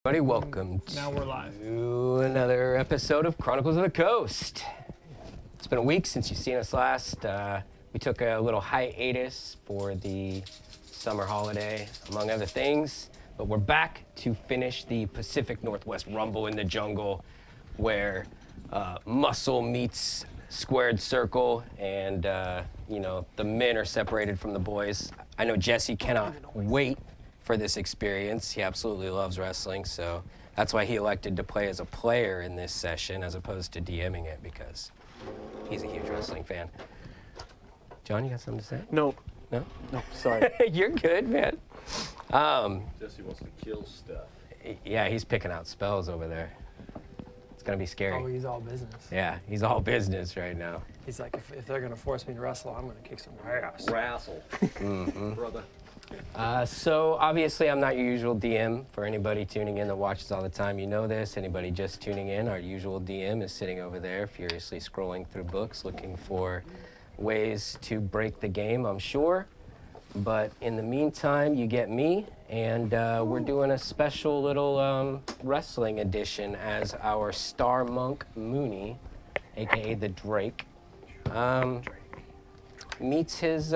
Everybody, welcome Now we're live. to another episode of Chronicles of the Coast. It's been a week since you've seen us last. We took a little hiatus for the summer holiday, among other things, but we're back to finish the Pacific Northwest Rumble in the Jungle, where muscle meets squared circle, and the men are separated from the boys. I know Jesse cannot wait for this experience. He absolutely loves wrestling, so that's why he elected to play as a player in this session as opposed to DMing it, because he's a huge wrestling fan. John, you got something to say? No. No? No, sorry. You're good, man. Jesse wants to kill stuff. Yeah, he's picking out spells over there. It's gonna be scary. Oh, he's all business. Yeah, he's all business right now. He's like, if they're gonna force me to wrestle, I'm gonna kick some ass. Wrestle, brother. So obviously I'm not your usual DM. For anybody tuning in that watches all the time, you know this. Anybody just tuning in, our usual DM is sitting over there furiously scrolling through books looking for ways to break the game, I'm sure. But in the meantime, you get me, and we're doing a special little wrestling edition as our Star Monk Mooney, aka the Drake, meets his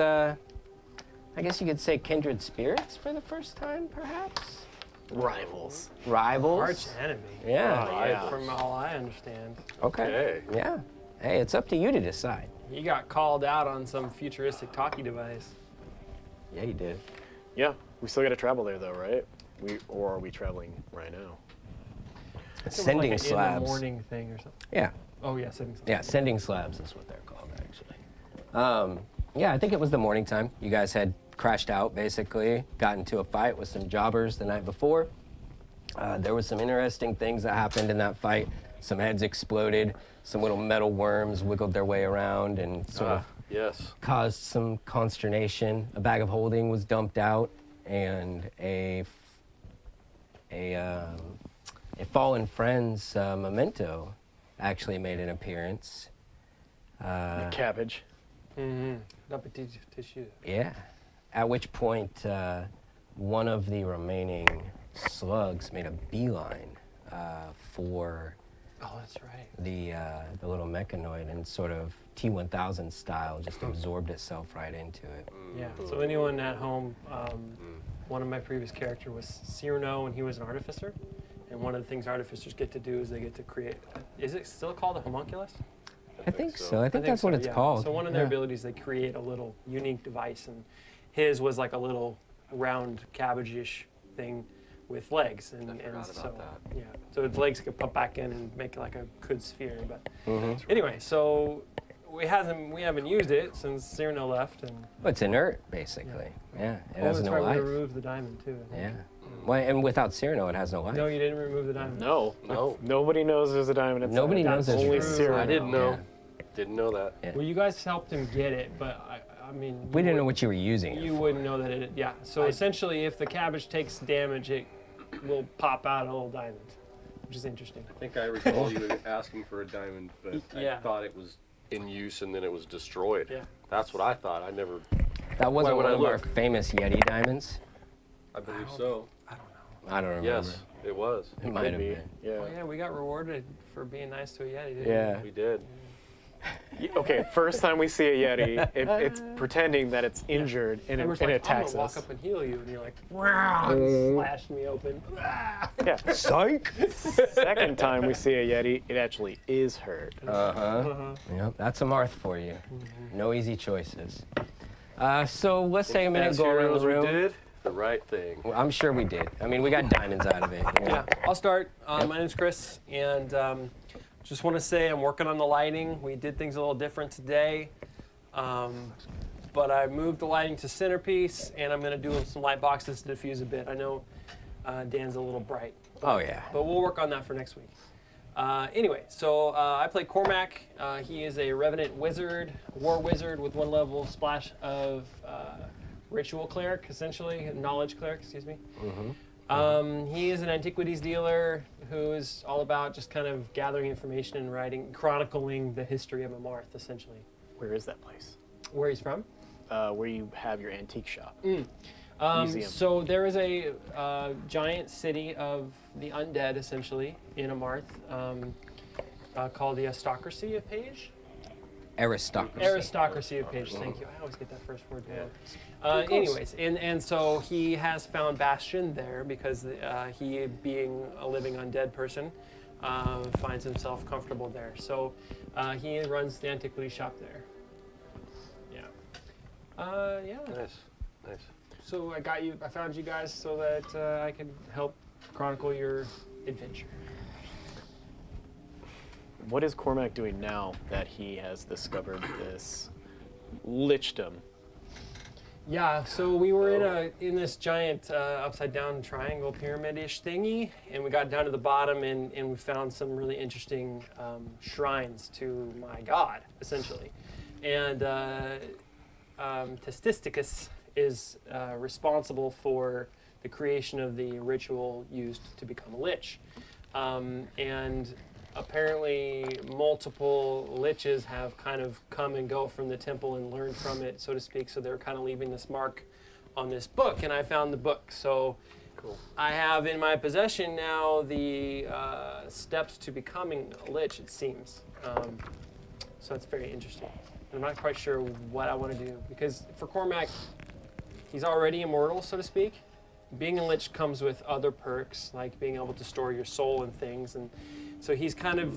I guess you could say kindred spirits for the first time, perhaps? Rivals. Rivals? Arch enemy. Yeah. Yeah. From all I understand. Okay. Yeah. Hey, it's up to you to decide. He got called out on some futuristic talkie device. Yeah, you did. Yeah, we still got to travel there though, right? Or are we traveling right now? Sending like an slabs. in the morning thing or something. Yeah. Oh yeah, sending slabs. Yeah, sending slabs is what they're called, actually. Yeah, I think it was the morning time. You guys had crashed out, basically, got into a fight with some jobbers the night before. There was some interesting things that happened in that fight. Some heads exploded, some little metal worms wiggled their way around and sort of caused some consternation. A bag of holding was dumped out, and a fallen friend's memento actually made an appearance. Cabbage. Mm-hmm. Tissue. Yeah. At which point, one of the remaining slugs made a beeline for Oh, that's right. the little mechanoid, and sort of T-1000 style just absorbed itself right into it. Yeah. So anyone at home, one of my previous character was Cyrano, and he was an artificer. And one of the things artificers get to do is they get to create. Is it still called a homunculus? I think so. I think that's what it's called. So one of their abilities, they create a little unique device, and his was like a little round cabbage-ish thing with legs, and so yeah, so its legs could pop back in and make like a good sphere. But anyway, so we haven't used it since Cyrano left, and Well, it's inert, basically. Yeah, it has that's no right, life. we removed the diamond too. I think. Yeah. Well, and without Cyrano, it has no life. No, you didn't remove the diamond. No. Nobody knows there's a diamond inside. Nobody knows That's it's Only true. Cyrano. I didn't know. Yeah. Didn't know that. Yeah. Well, you guys helped him get it, but I mean, We didn't know what you were using it You for. wouldn't know that it. Yeah. So essentially, if the cabbage takes damage, it will pop out a little diamond, which is interesting. I think I recall you asking for a diamond, but Yeah. I thought it was in use and then it was destroyed. Yeah. That's what I thought. I never. That wasn't Why would one I of our look? famous Yeti diamonds. I believe so. I don't know. I don't remember. Yes, it was. It might have been. Yeah. Oh yeah, we got rewarded for being nice to a Yeti, didn't Yeah. We did. Okay, first time we see a Yeti, it's pretending that it's injured and we? it attacks I'm gonna us. walk up and heal you, and you're like, wow, and slashed me open. Yeah. Psych! Second time we see a Yeti, it actually is hurt. Yep, that's a Marth for you. No easy choices. So let's take a minute and As go around heroes, the room. we did the right thing. Well, I'm sure we did. I mean, we got diamonds out of it. You know? Yeah, I'll start. My name's Chris, and just want to say I'm working on the lighting. We did things a little different today, but I moved the lighting to centerpiece, and I'm going to do some light boxes to diffuse a bit. I know Dan's a little bright, Oh, yeah. but we'll work on that for next week. Anyway, so I play Cormac. He is a revenant wizard, war wizard with 1 level splash of ritual cleric, essentially, knowledge cleric, excuse me. He is an antiquities dealer who is all about just kind of gathering information and writing, chronicling the history of Amarth, essentially. Where is that place? Where he's from? Where you have your antique shop. museum? So there is a giant city of the undead, essentially, in Amarth, called the Aristocracy of Page. Aristocracy of Page, thank you. I always get that first word wrong. Anyways, and so he has found Bastion there because he, being a living undead person, finds himself comfortable there. So he runs the antiquity shop there. Yeah. Nice. So I found you guys so that I could help chronicle your adventure. What is Cormac doing now that he has discovered this lichdom? Yeah, so we were in this giant upside down triangle pyramid-ish thingy, and we got down to the bottom and we found some really interesting shrines to my god, essentially. And Testisticus is responsible for the creation of the ritual used to become a lich. And apparently multiple liches have kind of come and go from the temple and learned from it, so to speak, so they're kind of leaving this mark on this book, and I found the book. So Cool. I have in my possession now the steps to becoming a lich, it seems. So it's very interesting. I'm not quite sure what I want to do, because for Cormac, he's already immortal, so to speak. Being a lich comes with other perks, like being able to store your soul and things, and so he's kind of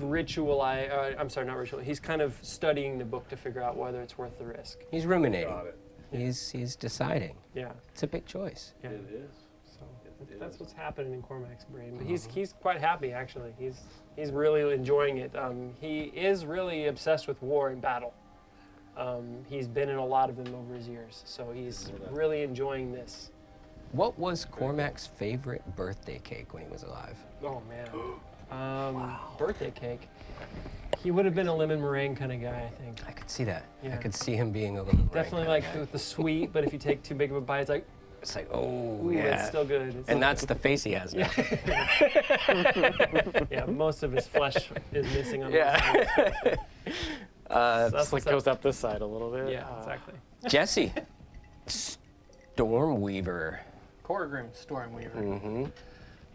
he's kind of studying the book to figure out whether it's worth the risk. He's ruminating. Got it. He's deciding. Yeah, It's a big choice. yeah. It is. So It that's is. what's happening in Cormac's brain. But he's quite happy, actually. He's really enjoying it. He is really obsessed with war and battle. He's been in a lot of them over his years, so he's really enjoying this. What was Cormac's favorite birthday cake when he was alive? Oh man. Birthday cake. He would have been a lemon meringue kind of guy, I think. I could see that. I Yeah. could see him being a little Definitely like the sweet, but if you take too big of a bite, it's like, It's like, oh ooh, yeah. it's still good. It's And that's the face he has now. yeah, most of his flesh is missing on the Yeah. side of his face. It's That's like goes up this side a little bit. Yeah, exactly. Jesse, Stormweaver. Korgrim Stormweaver. Mm-hmm.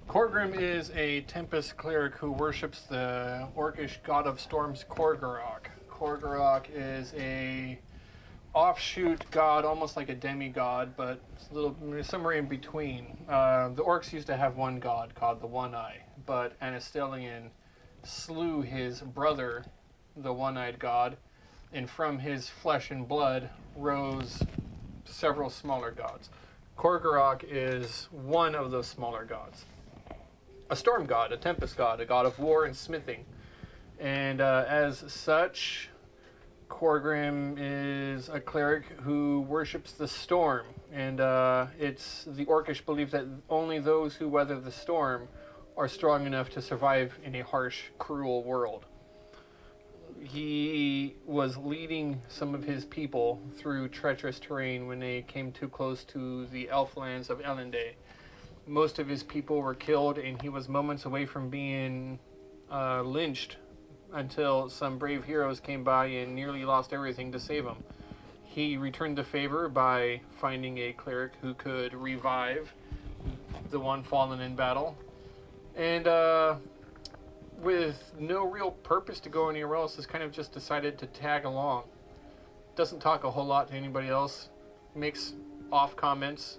Korgrim is a Tempest cleric who worships the orcish god of storms Korgorok. Korgorok is a offshoot god, almost like a demigod, but it's a little somewhere in between. The orcs used to have one god called the One-Eye, but Anastelian slew his brother, the One-Eyed god, and from his flesh and blood rose several smaller gods. Korgorok is one of those smaller gods. A storm god, a tempest god, a god of war and smithing. And as such, Korgrim is a cleric who worships the storm. And it's the orcish belief that only those who weather the storm are strong enough to survive in a harsh, cruel world. He was leading some of his people through treacherous terrain when they came too close to the elf lands of Elendé. Most of his people were killed, and he was moments away from being lynched until some brave heroes came by and nearly lost everything to save him. He returned the favor by finding a cleric who could revive the one fallen in battle. And with no real purpose to go anywhere else, has kind of just decided to tag along. Doesn't talk a whole lot to anybody else. Makes off comments.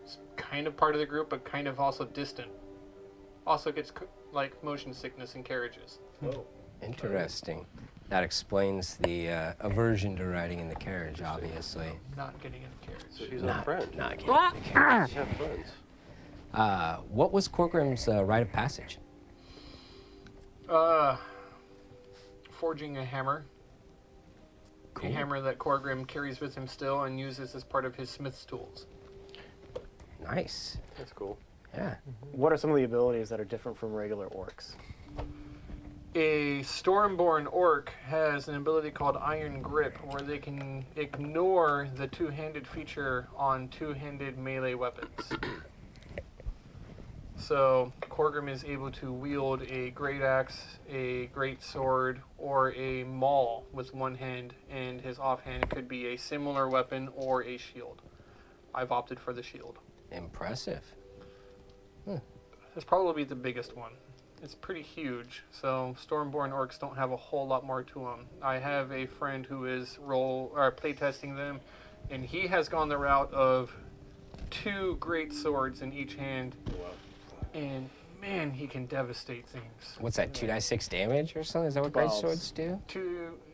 It's kind of part of the group, but kind of also distant. Also gets like motion sickness in carriages. Oh. Interesting. That explains the aversion to riding in the carriage, obviously. Not getting in the carriage. So he's our friend. Not getting in the carriage. We have friends. What was Korgrim's rite of passage? Forging a hammer. Cool. A hammer that Korgrim carries with him still and uses as part of his smith's tools. Nice. That's cool. Yeah. What are some of the abilities that are different from regular orcs? A Stormborn orc has an ability called Iron Grip, where they can ignore the two-handed feature on two-handed melee weapons. So Korgrim is able to wield a great axe, a great sword, or a maul with one hand, and his offhand could be a similar weapon or a shield. I've opted for the shield. Impressive. It's probably the biggest one. It's pretty huge, so Stormborn orcs don't have a whole lot more to them. I have a friend who is playtesting them, and he has gone the route of 2 great swords in each hand, and man, he can devastate things. What's that, 2d6 damage or something? Is that what great Balls. swords do?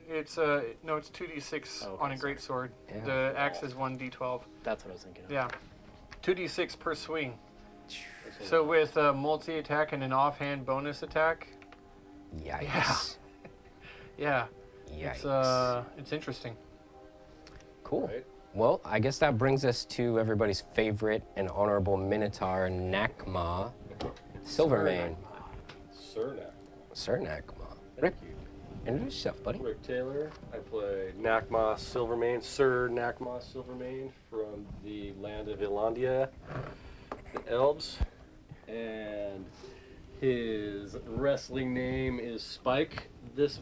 It's 2d6 Oh, okay, on a great sword. Yeah. The axe is 1d12. That's what I was thinking of. Yeah, 2d6 per swing. So with a multi-attack and an offhand bonus attack, Yikes. yeah, Yikes. it's interesting. Cool. Right. Well, I guess that brings us to everybody's favorite and honorable Minotaur, Nakma Silvermane. Sir Nakma. Rick, introduce yourself, buddy. Rick Taylor. I play Nakma Silvermane, Sir Nakma Silvermane from the land of Ilandia, the Elves. And his wrestling name is Spike this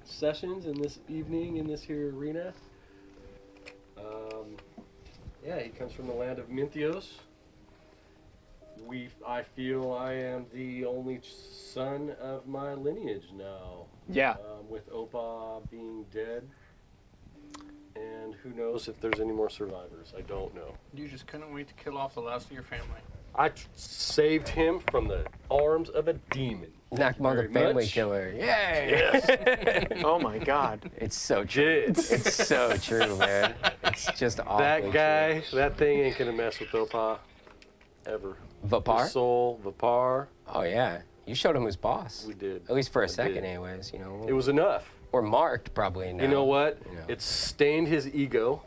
sessions in this evening in this here arena. Yeah, he comes from the land of Minthios. I feel I am the only son of my lineage now. Yeah. With Opa being dead. And who knows if there's any more survivors. I don't know. You just couldn't wait to kill off the last of your family. I saved him from the arms of a demon. Nakma the very family much. killer. Yay! Yes. Oh my God. It's so true. It's so true, man. It's just awful. That guy, that thing ain't gonna mess with Opa. Ever. Vapar? His soul, Vapar. Oh, yeah. You showed him who's boss. We did. At least for a I second, did. anyways. You know. It was enough. Or marked, probably. Now. You know what? You know. It stained his ego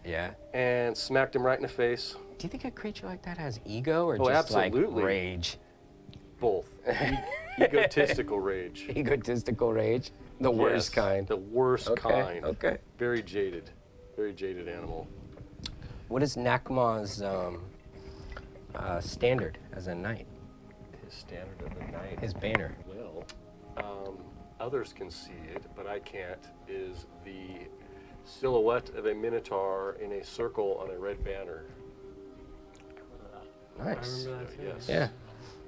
Yeah. and smacked him right in the face. Do you think a creature like that has ego or Oh, just absolutely. like rage? Both. Egotistical rage. Egotistical rage? The worst Yes, kind. The worst Okay, kind. okay. Very jaded. Very jaded animal. What is Nakma's standard as a knight? His standard of the night. His banner? Well, others can see it, but I can't, is the silhouette of a minotaur in a circle on a red banner. Nice. I remember that too. Yes. Yeah.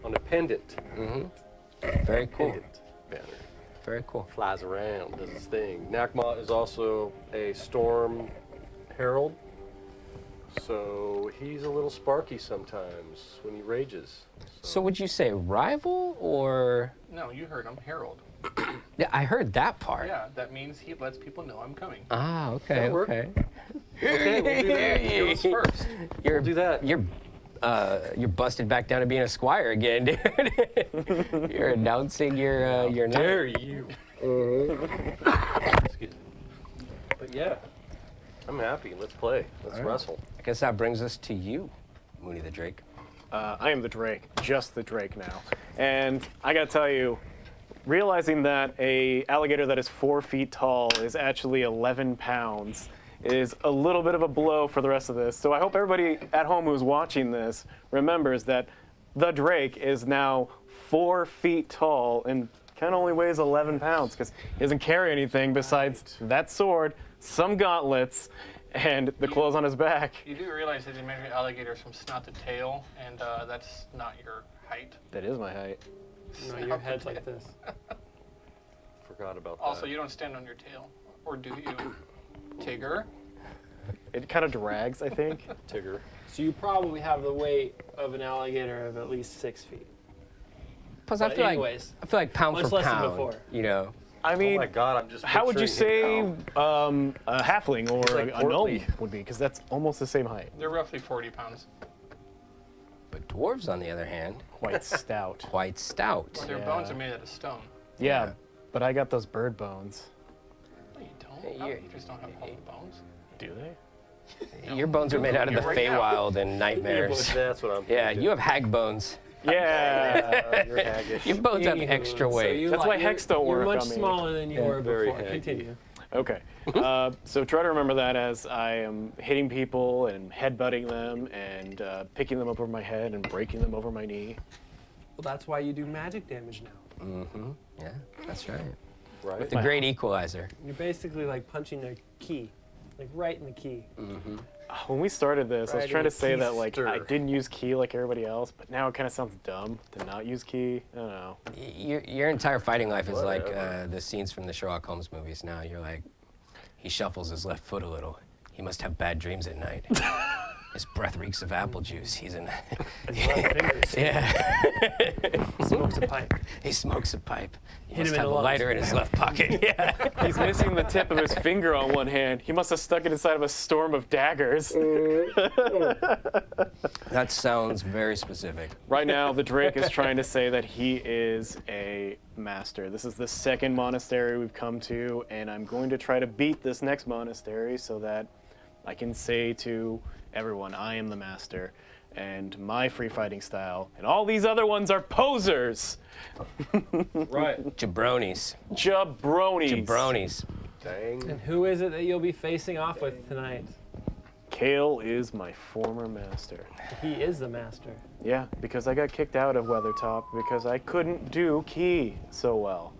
On a pendant. Mm-hmm. Very cool. Pendant banner. Very cool. Flies around, does his thing. Nakma is also a storm herald. So he's a little sparky sometimes when he rages. So would you say rival or? No, you heard him, Herald. Yeah, I heard that part. Yeah, that means he lets people know I'm coming. Ah, okay, That'll work. okay. Okay, we'll do that. He goes first. You're, do that. You're busted back down to being a squire again, dude. You're announcing your knight. Dare you? Excuse me. But yeah, I'm happy. Let's play. Let's wrestle. I guess that brings us to you, Mooney the Drake. I am the Drake, just the Drake now. And I gotta tell you, realizing that a alligator that is 4 feet tall is actually 11 pounds is a little bit of a blow for the rest of this. So I hope everybody at home who's watching this remembers that the Drake is now 4 feet tall and kind of only weighs 11 pounds because he doesn't carry anything besides that sword, some gauntlets, and the clothes on his back. You do realize that they measure alligators from snout to tail, and that's not your height. That is my height. No, your head's like this. Forgot about that. Also, you don't stand on your tail. Or do you? Tigger? It kind of drags, I think. Tigger. So you probably have the weight of an alligator of at least 6 feet. Plus, But I feel anyways, like pound much for less than pound. before. You know. I Oh mean, my God, I'm just. how would you say picturing him a halfling or like a gnome portly. would be? Because that's almost the same height. They're roughly 40 pounds. But dwarves, on the other hand, Quite stout. quite stout. Their Yeah. bones are made out of stone. Yeah, but I got those bird bones. No, you don't. Hey, Alligators don't have hollow bones. Do they? Your bones are made out of the You're right now. Feywild and now. nightmares. That's what I'm. Yeah, thinking. you have hag bones. Yeah. You're haggish. Your bones have Anywho, extra so weight. you That's why you're- hex don't You're work much on me. smaller than you were very before. haggy. Continue. Okay. So try to remember that as I am hitting people and headbutting them and picking them up over my head and breaking them over my knee. Well, that's why you do magic damage now. Mm-hmm. Yeah, that's right. Right. The great equalizer. You're basically like punching a key, like right in the key. When we started this, I was Riding trying to a say that like keister. I didn't use key like everybody else, but now it kind of sounds dumb to not use key. I don't know. Your entire fighting life is like Whatever. the scenes from the Sherlock Holmes movies now. You're like, he shuffles his left foot a little. He must have bad dreams at night. His breath reeks of apple juice. He's in. Yeah. Smokes a pipe. He smokes a pipe. He Hit must him in have the a lungs. lighter in his left pocket. Yeah. He's missing the tip of his finger on one hand. He must have stuck it inside of a storm of daggers. That sounds very specific. Right now, the Drake is trying to say that he is a master. This is the second monastery we've come to, and I'm going to try to beat this next monastery so that I can say to everyone, I am the master, and my free fighting style, and all these other ones are posers. Right. Jabronis. Jabronis. Jabronis. Dang. And who is it that you'll be facing off with tonight? Kale is my former master. He is the master. Yeah, because I got kicked out of Weathertop because I couldn't do key so well.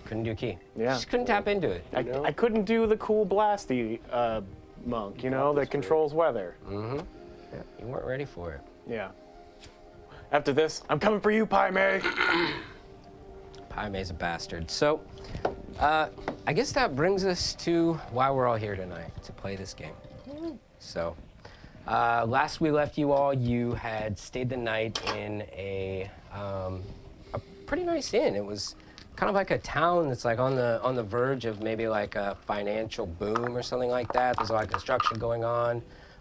Couldn't do key. Yeah. Just couldn't tap into it. I couldn't do the cool blasty monk, you know, that controls weather. Yeah, you weren't ready for it. Yeah. After this, I'm coming for you, Pai Mei. Pai Mei's a bastard. So, I guess that brings us to why we're all here tonight, to play this game. So, last we left you all, you had stayed the night in a pretty nice inn. It was kind of like a town that's like on the verge of maybe like a financial boom or something like that. There's a lot of construction going on,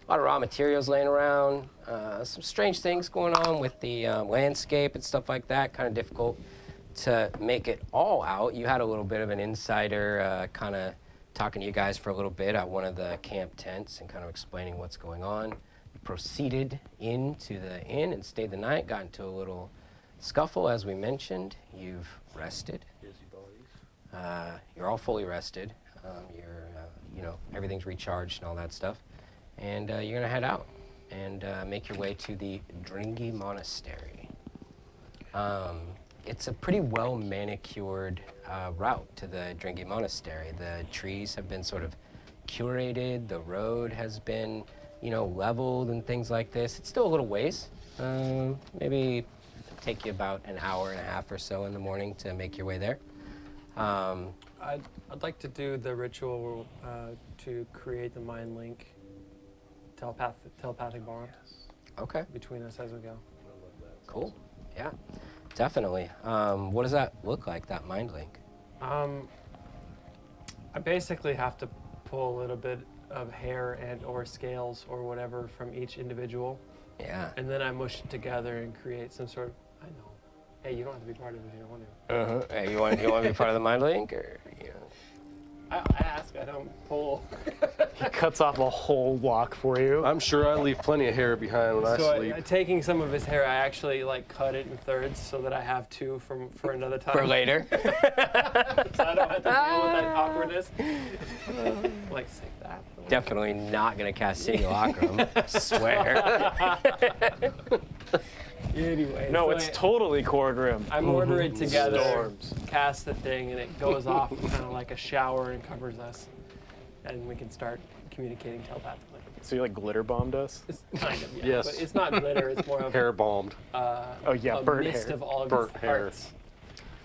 a lot of raw materials laying around, some strange things going on with the landscape and stuff like that. Kind of difficult to make it all out. You had a little bit of an insider kind of talking to you guys for a little bit at one of the camp tents and kind of explaining what's going on. You proceeded into the inn and stayed the night, got into a little scuffle, as we mentioned. You've rested. You're all fully rested. Everything's recharged and all that stuff. And you're gonna head out and make your way to the Dringy Monastery. It's a pretty well manicured route to the Dringy Monastery. The trees have been sort of curated. The road has been, leveled and things like this. It's still a little ways. Maybe take you about an hour and a half or so in the morning to make your way there. I'd like to do the ritual to create the mind link, telepathic bond Okay, between us as we go. cool. Yeah, definitely. What does that look like, that mind link? I basically have to pull a little bit of hair and or scales or whatever from each individual, Yeah. and then I mush it together and create some sort of, I know. Hey, you don't have to be part of it here, want to? Hey, you want to be part of the mind link, or I ask, I don't pull. He cuts off a whole lock for you. I'm sure I leave plenty of hair behind when I So sleep. taking some of his hair, I actually cut it in thirds so that I have two for another time. for later? So I don't have to deal with that awkwardness. Save that. Definitely not gonna cast simulacrum. Swear. Anyway. No, so it's totally Cordrim. I mortar it together, Storms. cast the thing, and it goes off kind of like a shower and covers us. And we can start communicating telepathically. So you like glitter bombed us? It's kind of, yeah. Yes. But it's not glitter, it's more of Hair bombed. Oh yeah, a burnt mist hair. of all of Burnt its hair. parts.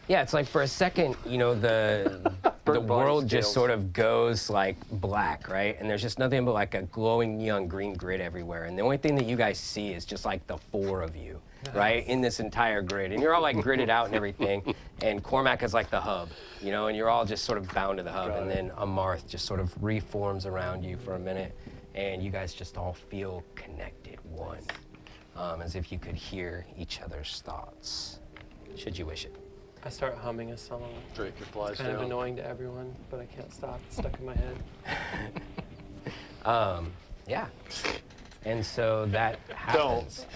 Yeah, it's like for a second, the Burnt body world just scales. sort of goes like black, right? And there's just nothing but like a glowing neon green grid everywhere. And the only thing that you guys see is just like the four of you, right, in this entire grid. And you're all like gridded out and everything. And Cormac is like the hub, and you're all just sort of bound to the hub. And then Amarth just sort of reforms around you for a minute. And you guys just all feel connected, one, as if you could hear each other's thoughts, should you wish it. I start humming a song. Drake your flies Kind of down. annoying to everyone, but I can't stop. It's stuck in my head. Yeah. And so that happens.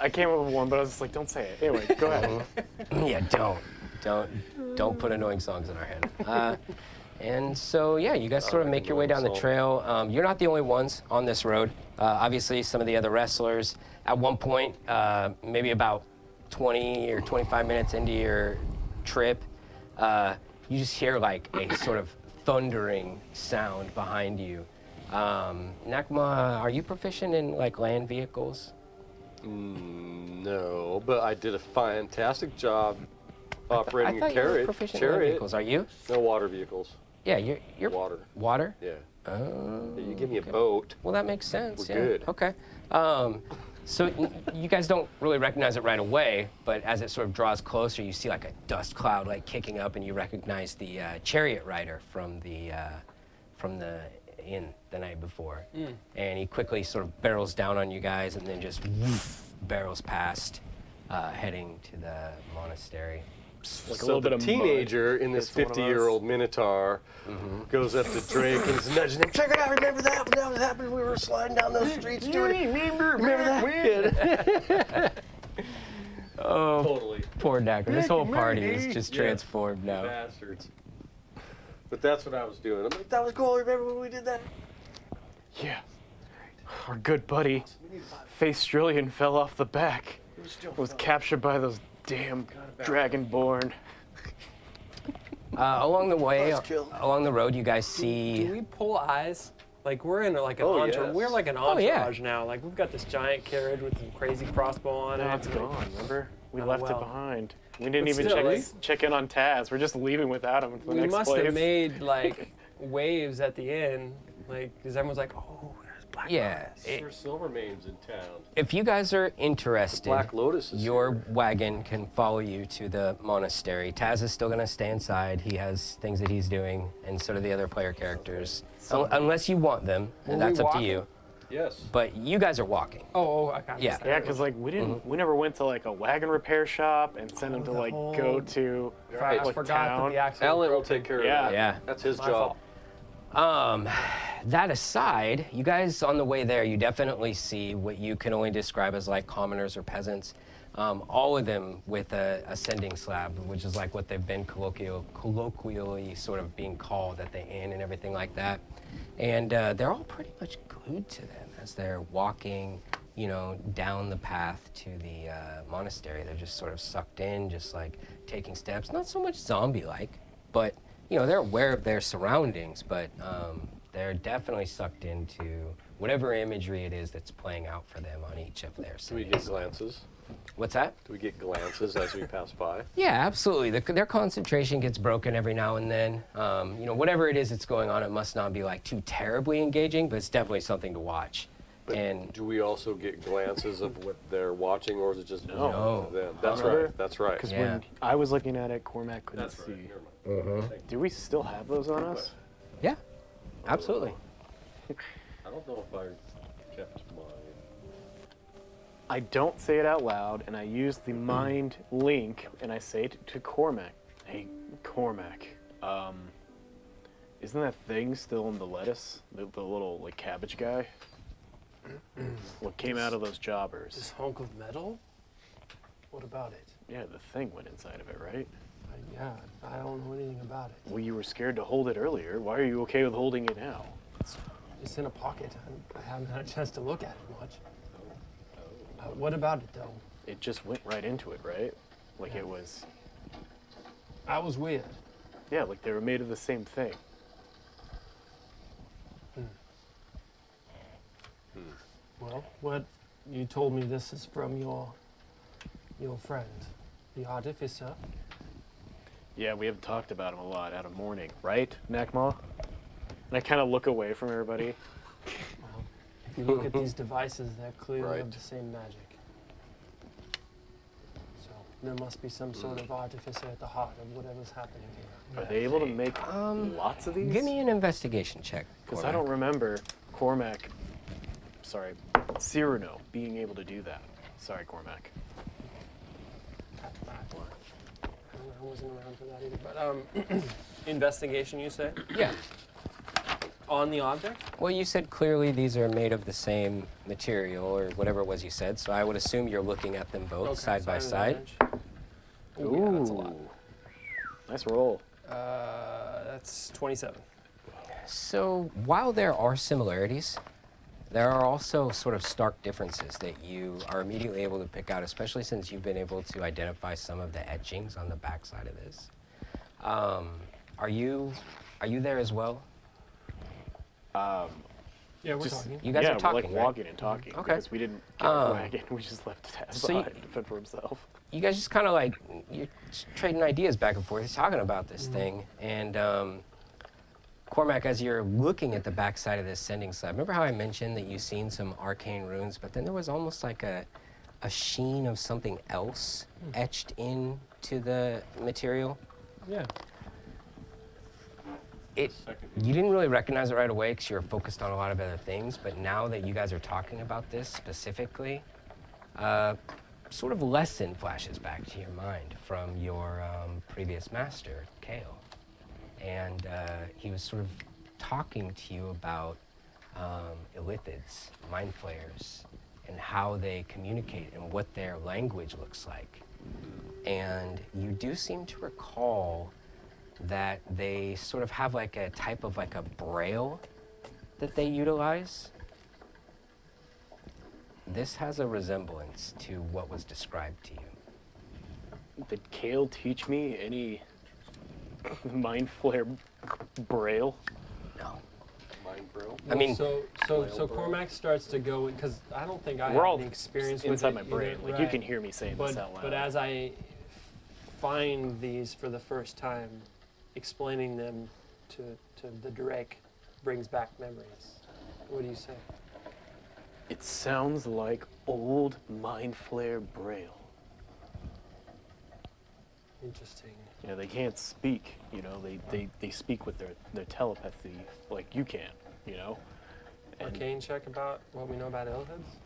I came up with one, but I was just like, don't say it. Anyway, go ahead. Yeah, don't put annoying songs in our head. And so, yeah, you guys sort of make your way down the trail. You're not the only ones on this road. Obviously, some of the other wrestlers, at one point, maybe about 20 or 25 minutes into your trip, you just hear like a sort of thundering sound behind you. Nakma, are you proficient in like land vehicles? No, but I did a fantastic job operating I a thought you were chariot. proficient in land vehicles. Are you? No water vehicles. Yeah, you're Water. Water? Yeah. Oh. You give me a boat. Well, that makes sense. We're yeah. good. Okay. So you guys don't really recognize it right away, but as it sort of draws closer, you see like a dust cloud like kicking up, and you recognize the chariot rider from the inn the night before. And he quickly sort of barrels down on you guys, and then just barrels past, heading to the monastery. Like a So little the bit of mud teenager in this hits one of us. 50-year-old Minotaur goes up to Drake and is nudging him. Check it out! Remember that? When that was happening, we were sliding down those streets doing it. Remember that? Oh, Totally. poor Dacker. This whole party is just transformed now. Bastards. But that's what I was doing. I'm like, that was cool. Remember when we did that? Yeah. Our good buddy, Face Strillion, fell off the back. Was captured by those damn Dragonborn. Along the way, Buzzkill. along the road, you guys Do see. we pull eyes? Like we're in like an Oh, entourage. yes. We're like an Oh, yeah. entourage now. Like we've got this giant carriage with some crazy crossbow on it. Now it's gone, remember? We Oh, left well. it behind. We didn't But even still, check in on Taz. We're just leaving without him to the We next must place. have made like waves at the end, like because everyone's like, oh, there's Black Yeah. Lotus. There's Silvermane's in town. If you guys are interested, Black Lotus is your here. wagon can follow you to the monastery. Taz is still going to stay inside. He has things that he's doing, and so do the other player characters. Unless you want them, and Were we that's up to walking? you. Yes. But you guys are walking. Oh, I got Yeah. Yeah, because like we never went to like a wagon repair shop and sent him to the like whole- go to I like forgot that town. the axle. Alan will broke. take care of Yeah. that. Yeah. That's his My job. fault. That aside, you guys on the way there, you definitely see what you can only describe as like commoners or peasants. All of them with a ascending slab, which is like what they've been colloquially sort of being called at the inn and everything like that. And they're all pretty much glued to them as they're walking, down the path to the monastery. They're just sort of sucked in, just like taking steps. Not so much zombie-like, but they're aware of their surroundings, but they're definitely sucked into whatever imagery it is that's playing out for them on each of their Do we settings. get glances? What's that? Do we get glances as we pass by? Yeah, absolutely. Their concentration gets broken every now and then. Whatever it is that's going on, it must not be like too terribly engaging, but it's definitely something to watch. But And do we also get glances of what they're watching, or is it just visible No. to them? That's Remember? right. That's right. Because Yeah. when I was looking at it, Cormac couldn't That's see. right. Never mind. Do we still have those on us? yeah, absolutely. I don't know if I kept mine. I don't say it out loud, and I use the mind link, and I say it to Cormac. Hey, Cormac, isn't that thing still in the lettuce? The little like cabbage guy? What came out of those This jobbers? hunk of metal? What about it? Yeah, the thing went inside of it, right? Yeah, I don't know anything about it. Well, you were scared to hold it earlier. Why are you okay with holding it now? It's in a pocket. I haven't had a chance to look at it much. What about it, though? It just went right into it, right? Like it was, That was weird. yeah, like they were made of the same thing. Well, what you told me this is from your friend, the artificer. Yeah, we have talked about him a lot out of mourning, right, Nakma? And I kind of look away from everybody. If you look at these devices, they're clearly Right. of the same magic. So there must be some sort of artificer at the heart of whatever's happening here. Are they able to make lots of these? Give me an investigation check. Because I don't remember Cyrano being able to do that. Sorry, Cormac. I wasn't around for that either. But investigation, you say, Yeah. on the object? Well, you said clearly these are made of the same material or whatever it was you said, so I would assume you're looking at them both Okay, side by so side. advantage. Ooh, yeah, that's a lot. Nice roll. That's 27. So while there are similarities, there are also sort of stark differences that you are immediately able to pick out, especially since you've been able to identify some of the etchings on the backside of this. Are you there as well? Yeah, we're Just- talking. You guys yeah, are talking, we're like right? walking and talking. Okay. Because we didn't get a Um, wagon. We just left Taz so you- behind to fend for himself. You guys just kind of like, you're just trading ideas back and forth, talking about this thing. And Cormac, as you're looking at the backside of this sending slab, remember how I mentioned that you've seen some arcane runes, but then there was almost like a sheen of something else etched into the material? Yeah. You didn't really recognize it right away because you were focused on a lot of other things, but now that you guys are talking about this specifically, sort of lesson flashes back to your mind from your previous master, Kale. And he was sort of talking to you about illithids, mind flayers, and how they communicate and what their language looks like. And you do seem to recall that they sort of have like a type of like a braille that they utilize. This has a resemblance to what was described to you. Did Kale teach me any mind flare braille? No. Mind bro. I mean, So Cormac starts to go because I don't think I We're have all any experience inside with my it brain. either. Like you Right. can hear me saying this out loud. But as I find these for the first time, explaining them to the Drake brings back memories. What do you say? It sounds like old mind flare braille. Interesting. You know, they can't speak. You know, they speak with their telepathy like you can. You know. And Arcane check about what we know about elephants?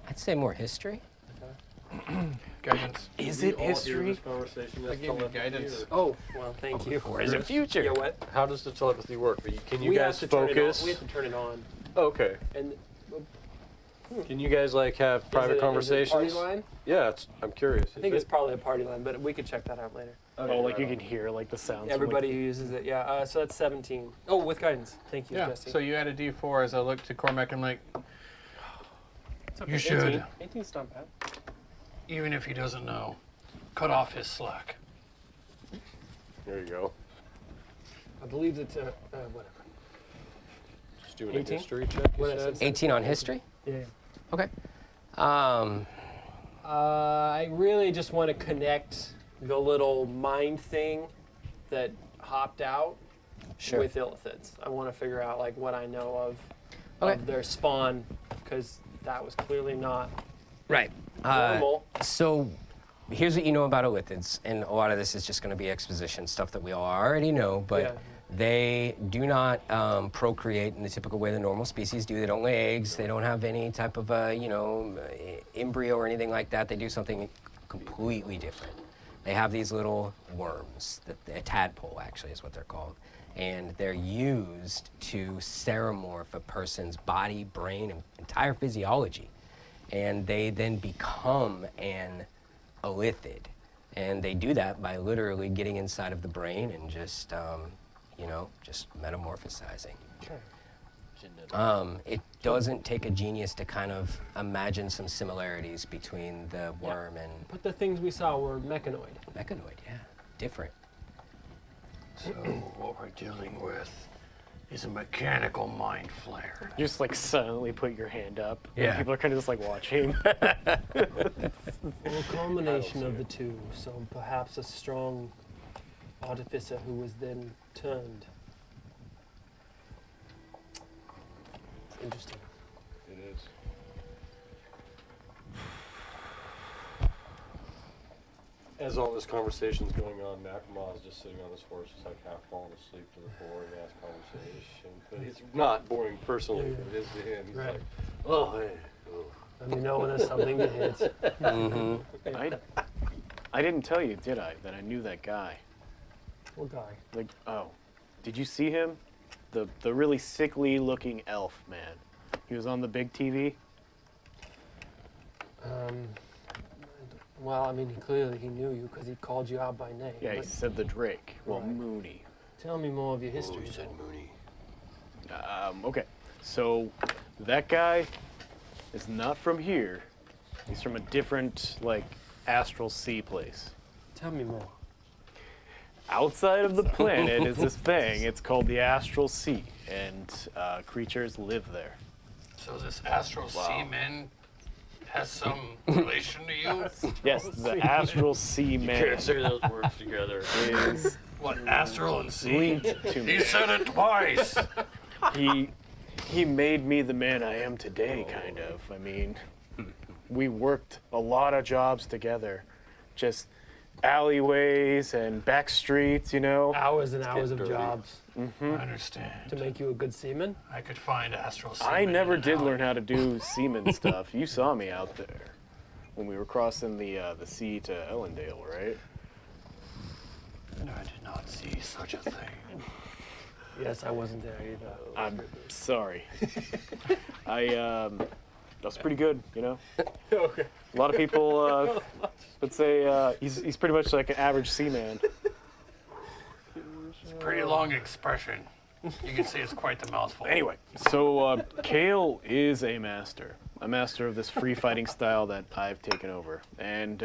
I'd say more history. Guidance. is We it all hear history? this conversation I as gave you telepathy, guidance. or- Oh, well, thank you. Or is it future? Yeah, what? How does the telepathy work? Can you we guys have to turn it on. focus? We have to turn it on. Oh, okay. And Can you guys like have private is it conversations? party line? Yeah, I'm curious. I think it's probably a party line, but we could check that out later. Oh, like you can hear like the sounds. from, Everybody who uses it, yeah. So that's 17. Oh, with guidance. Thank you, Yeah. Jesse. So you add a D4 as I look to Cormac. I'm like, It's okay. you should, 18's not bad. even if he doesn't know, cut off his slack. There you go. I believe it's whatever. Just doing 18? a history check. You What did I said? say? 18 on history? Yeah. Okay. I really just want to connect the little mind thing that hopped out Sure. with illithids. I want to figure out like what I know of Okay. their spawn, because that was clearly not Right. normal. So here's what you know about illithids, and a lot of this is just going to be exposition stuff that we all already know, but Yeah. they do not procreate in the typical way the normal species do. They don't lay eggs. They don't have any type of embryo or anything like that. They do something completely different. They have these little worms, a tadpole actually is what they're called, and they're used to seromorph a person's body, brain, and entire physiology. And they then become an illithid. And they do that by literally getting inside of the brain and just, just metamorphosizing. It doesn't take a genius to kind of imagine some similarities between the worm and But the things we saw were mechanoid. mechanoid, yeah, different. So what we're dealing with is a mechanical mind flare. You just like silently put your hand up. Yeah. And people are kind of just like watching. Well, a combination of the two. So perhaps a strong artificer who was then turned. It's interesting. It is. As all this conversation's going on, Nakama is just sitting on his horse, just like half falling asleep to the boring ass conversation. But it's not boring personally, but it is to him. He's Right. like, oh, hey. Oh. And you know when there's something to hit. I didn't tell you, did I, that I knew that guy? What guy? Like, oh, did you see him? The really sickly looking elf man. He was on the big TV. Well, I mean, clearly he knew you because he called you out by name. Yeah, he but said the Drake. Well, Right. Mooney. tell me more of your Oh, history. he said then. Mooney. Okay, so that guy is not from here. He's from a different, like, astral sea place. Tell me more. outside of the planet is this thing. It's called the Astral Sea, and creatures live there. So this astral seaman has some relation to you? Yes, the Astral Sea Man Can't say those words together. is What, astral and sea? linked to He me. said it twice. He made me the man I am today, kind of. I mean, we worked a lot of jobs together. Just alleyways and back streets, you know? Hours and hours of dirty. jobs I understand. to make you a good seaman. I could find astral seaman. I never in an did alley. learn how to do seaman stuff. You saw me out there when we were crossing the sea to Ellendale, right? I did not see such a thing. Yes, I wasn't there either. I'm sorry. That was pretty good, you know? Okay. A lot of people would say he's pretty much like an average seaman. It's a pretty long expression. You can see it's quite the mouthful. Anyway, so Kale is a master of this free fighting style that I've taken over, and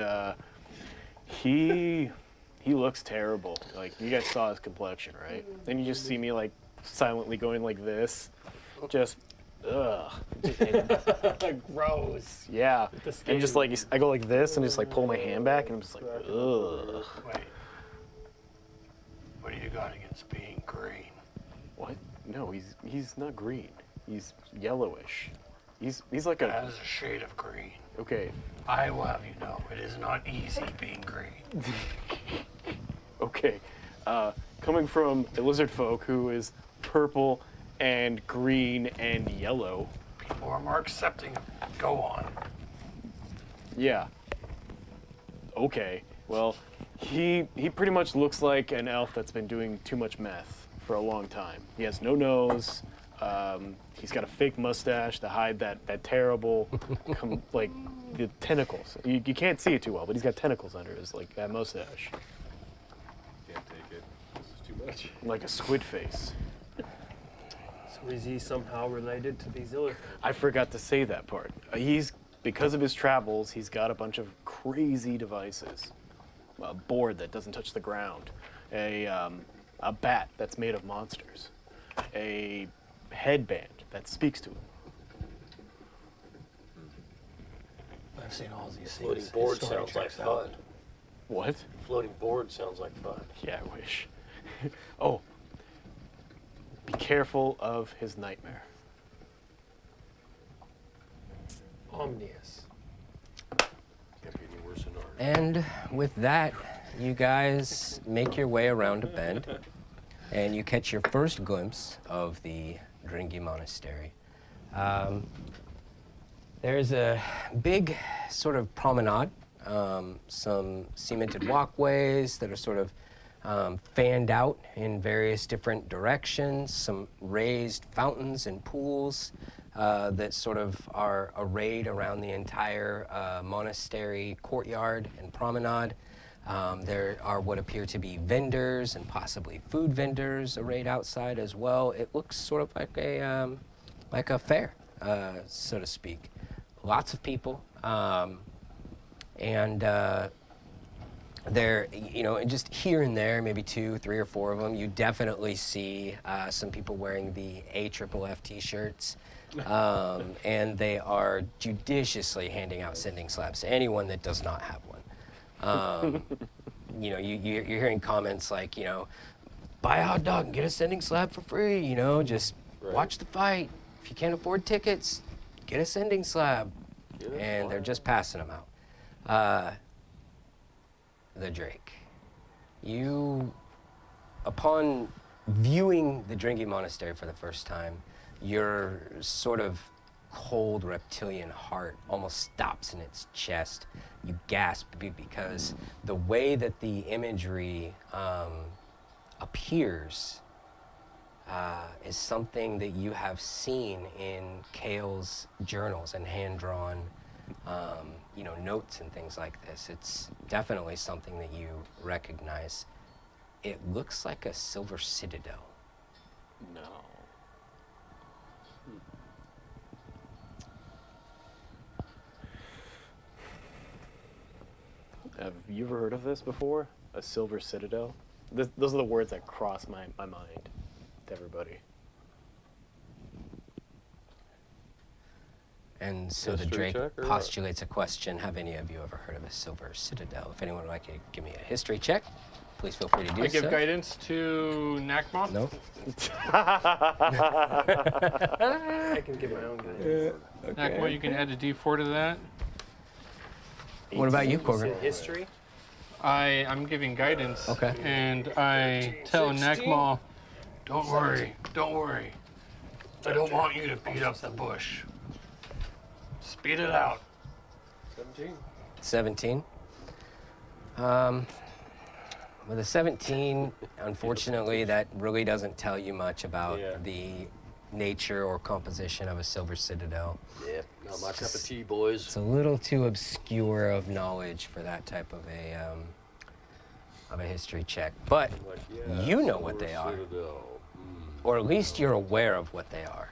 he looks terrible. Like, you guys saw his complexion, right? And you just see me like silently going like this, just ugh. Gross. Yeah, The and just like I go like this and just like pull my hand back, and I'm just like ugh. Wait. What do you got against being green? What? No, he's not green. He's yellowish. He's like That a is a shade of green. okay. I will have you know, it is not easy being green. Okay, coming from a lizard folk who is purple and green and yellow. People are more accepting. Go on. Yeah. Okay. Well, he pretty much looks like an elf that's been doing too much meth for a long time. He has no nose. He's got a fake mustache to hide that terrible, like the tentacles. You can't see it too well, but he's got tentacles under his like that mustache, Can't take it. This is too much. like a squid face. So is he somehow related to these other things? I forgot to say that part. Because of his travels, he's got a bunch of crazy devices. A board that doesn't touch the ground, a bat that's made of monsters, a headband that speaks to him. I've seen all these Floating things. board His story sounds like checks out. fun. What? Floating board sounds like fun. Yeah, I wish. Oh, be careful of his nightmare. Omnius. Can't be any worse than ours. And with that, you guys make your way around a bend, and you catch your first glimpse of the Dringy Monastery. There's a big sort of promenade, some cemented walkways that are sort of fanned out in various different directions, some raised fountains and pools that sort of are arrayed around the entire monastery courtyard and promenade. There are what appear to be vendors and possibly food vendors arrayed outside as well. It looks sort of like a fair, so to speak. Lots of people, and there, you know, just here and there, maybe 2, 3, or 4 of them, you definitely see some people wearing the AFFF t-shirts, and they are judiciously handing out sending slabs to anyone that does not have one. You know, you're hearing comments like, you know, buy a hot dog and get a sending slab for free, you know, just watch the fight. If you can't afford tickets, get a sending slab. And they're just passing them out. The Drake. You, upon viewing the Dringy Monastery for the first time, your sort of cold reptilian heart almost stops in its chest. You gasp because the way that the imagery appears is something that you have seen in Kale's journals and hand-drawn, you know, notes and things like this. It's definitely something that you recognize. It looks like a silver citadel. No. Have you ever heard of this before? A silver citadel? those are the words that cross my mind to everybody. And so the History Drake check or what? postulates a question. Have any of you ever heard of a silver citadel? If anyone would like to give me a history check, please feel free to do I so. give guidance to Nakma. No? I can give my own guidance. Nakma, you can add a D4 to that. What about you, You Corgan? said history. I'm giving guidance. Okay. And I tell 16. Nakma, Don't worry, don't worry. I don't want you to beat up the bush. Speed it out. 17. 17. With a 17, unfortunately, that really doesn't tell you much about Yeah. the nature or composition of a silver citadel. Yeah, not my cup of tea, boys. It's a little too obscure of knowledge for that type of a history check. But Like, yeah, you know what Silver they are, Citadel. or at least you're aware of what they are.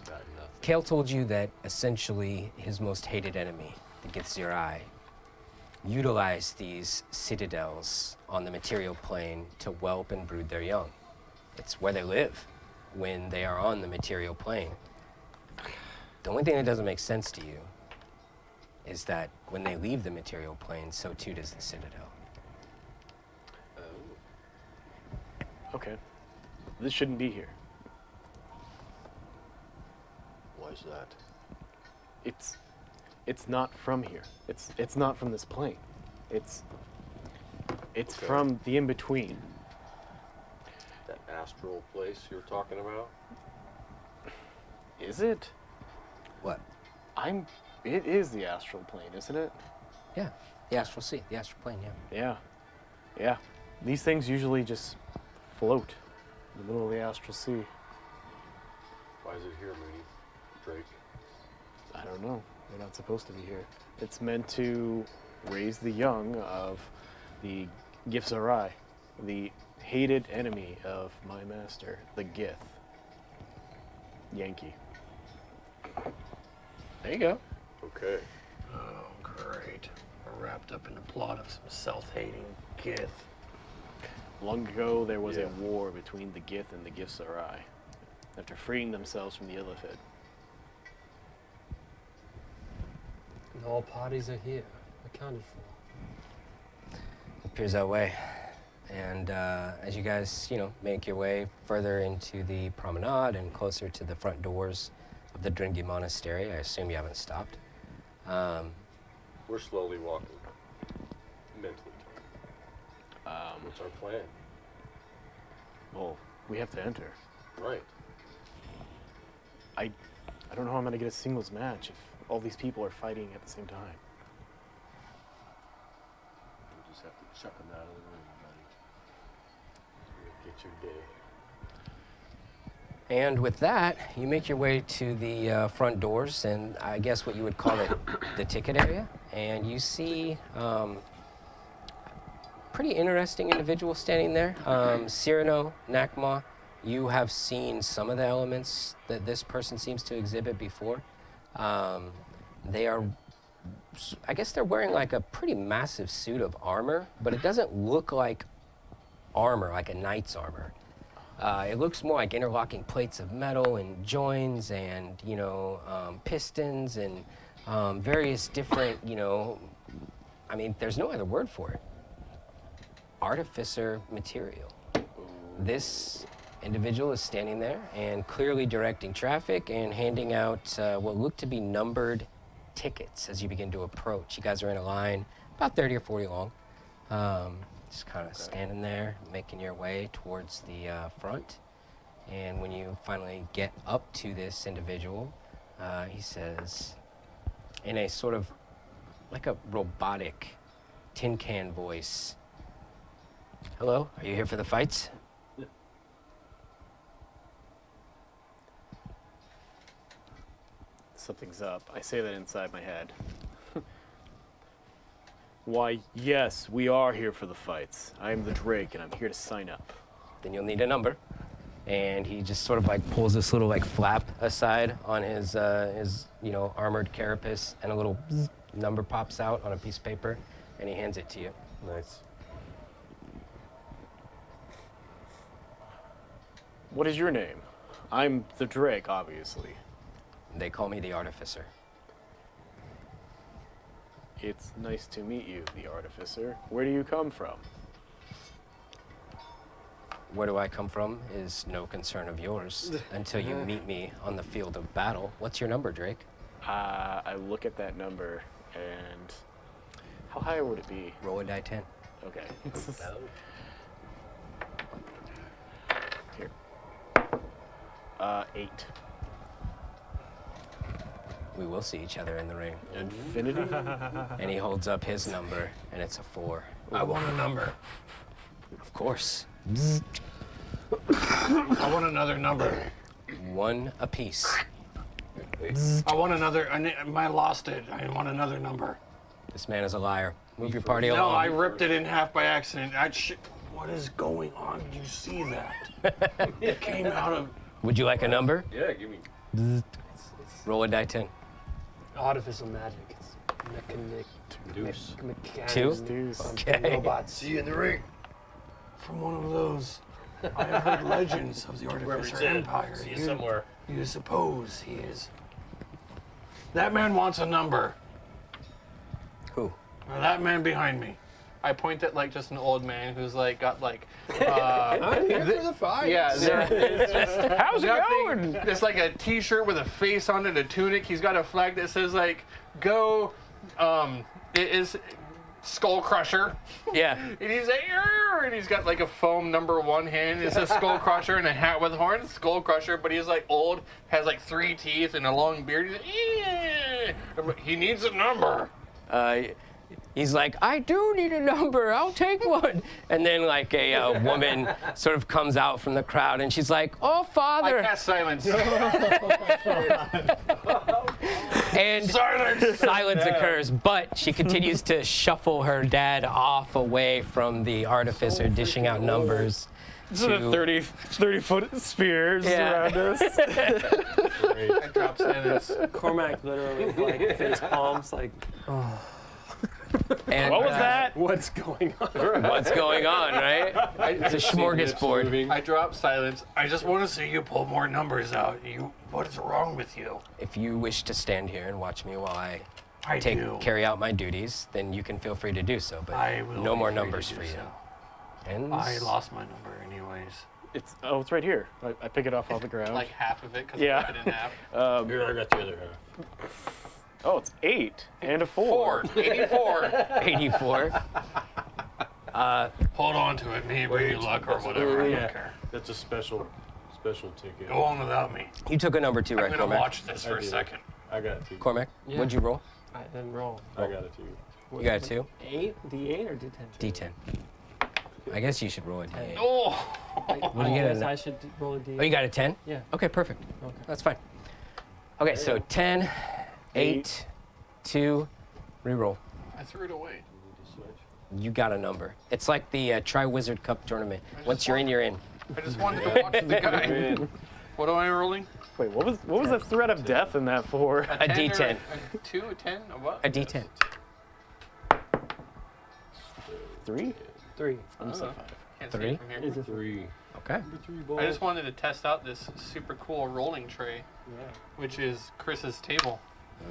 Got nothing. Kale told you that essentially his most hated enemy, the Githzerai, utilized these citadels on the material plane to whelp and brood their young. It's where they live when they are on the material plane. The only thing that doesn't make sense to you is that when they leave the material plane, so too does the citadel. Okay. This shouldn't be here. Why is that? It's not from here. It's not from this plane. It's Okay. from the in-between. That astral place you were talking about? Is it? What? It is the astral plane, isn't it? Yeah, the astral sea, the astral plane, yeah. Yeah. Yeah. These things usually just float in the middle of the astral sea. Why is it here, Mooney? Drake. I don't know. They're not supposed to be here. It's meant to raise the young of the Githzerai, the hated enemy of my master, the Gith. Yankee. There you go. Okay. Oh, great. We're wrapped up in the plot of some self-hating Gith. Long ago, there was Yeah. a war between the Gith and the Githzerai after freeing themselves from the Illithid. And all parties are here, accounted for. Appears that way. And as you guys, make your way further into the promenade and closer to the front doors of the Dringi Monastery, I assume you haven't stopped. We're slowly walking. Mentally. What's our plan? Well, we have to enter. Right. I don't know how I'm gonna get a singles match if all these people are fighting at the same time. We just have to chuck them out of the room, buddy. Get your day. And with that, you make your way to the front doors, and I guess what you would call it the ticket area. And you see pretty interesting individual standing there. Cyrano, Nakma, you have seen some of the elements that this person seems to exhibit before. They are, I guess they're wearing like a pretty massive suit of armor, but it doesn't look like armor, like a knight's armor. It looks more like interlocking plates of metal and joins and, pistons and various different, there's no other word for it. Artificer material. This individual is standing there and clearly directing traffic and handing out what look to be numbered tickets as you begin to approach. You guys are in a line about 30 or 40 long. Just kind of standing there, making your way towards the front. And when you finally get up to this individual, he says, in a sort of like a robotic tin can voice, "Hello, are you here for the fights?" Something's up. I say that inside my head. Why, yes, we are here for the fights. I am the Drake, and I'm here to sign up. Then you'll need a number. And he just sort of like pulls this little like flap aside on his armored carapace, and a little bzz number pops out on a piece of paper, and he hands it to you. Nice. What is your name? I'm the Drake, obviously. They call me the Artificer. It's nice to meet you, the Artificer. Where do you come from? Where do I come from is no concern of yours until you meet me on the field of battle. What's your number, Drake? I look at that number, and how high would it be? Roll a die 10. Okay. Here. 8. We will see each other in the ring. Infinity? And he holds up his number, and it's a 4. I want a number. Of course. I want another number. 1 apiece. I want another. I lost it. I want another number. This man is a liar. Move your party No, along. I ripped it in half by accident. What is going on? Did you see that? It came out of. Would you like a number? Yeah, give me. Roll a die 10. Artificial magic. It's Deuce. mechanics. 2? Deuce. Okay. Robots. See you in the ring. From one of those. I have heard legends of the Artificer Empire. See you somewhere. You suppose he is. That man wants a number. Who? Now, that man behind me. I point at like just an old man who's like got like I'm here for the fight. yeah, it's just How's it nothing. going? It's like a T-shirt with a face on it, a tunic. He's got a flag that says like "Go." It is Skull Crusher, Yeah. and he's like, "Arr!" and he's got like a foam number 1 hand. It says Skull Crusher and a hat with horns. Skull Crusher, but he's like old, has like 3 teeth and a long beard. He's like, he needs a number. He's like, I do need a number. I'll take one. And then like a woman sort of comes out from the crowd, and she's like, oh, I Father. cast silence. And silence occurs, but she continues to shuffle her dad off away from the Artificer, dishing out numbers. Sort of 30-foot spears Yeah. around us. I drop silence. Cormac literally like face palms like, And, What was that? what's going on? What's going on, right? It's a smorgasbord. I drop silence. I just want to see you pull more numbers out. What is wrong with you? If you wish to stand here and watch me while I I do. carry out my duties, then you can feel free to do so. But I will no be more free to numbers do for you. so. And I lost my number anyways. It's right here. I pick it off the ground. Like half of it because Yeah. I cut it in half. Here, I got the other half. Oh, it's 8 and a 4. 84. 84. Hold on to it. Maybe luck or whatever. I don't care. That's a special ticket. Go on without me. You took a number 2, I'm right, gonna Cormac? watch this for a did. second. I got 2. Cormac, Yeah. what'd you roll? I didn't roll. I got it too. You got a 2? 8? D8 or D10? D10. I guess you should roll a D8. Oh. What do you get? I should roll a D8. Oh, you got a 10? Yeah. Okay, perfect. Okay. That's fine. Okay, so 10, 8, 2, reroll. I threw it away. You got a number. It's like the Tri-Wizard Cup tournament. Once you're in, you're in. I just wanted to watch the guy. What am I rolling? Wait, what was the threat of death in that 4? A 10 or D10. A 2, a 10, a what? A D10. 3? 3. Can't see 3? it from here. Is it 3. Okay. I just wanted to test out this super cool rolling tray, which is Chris's table.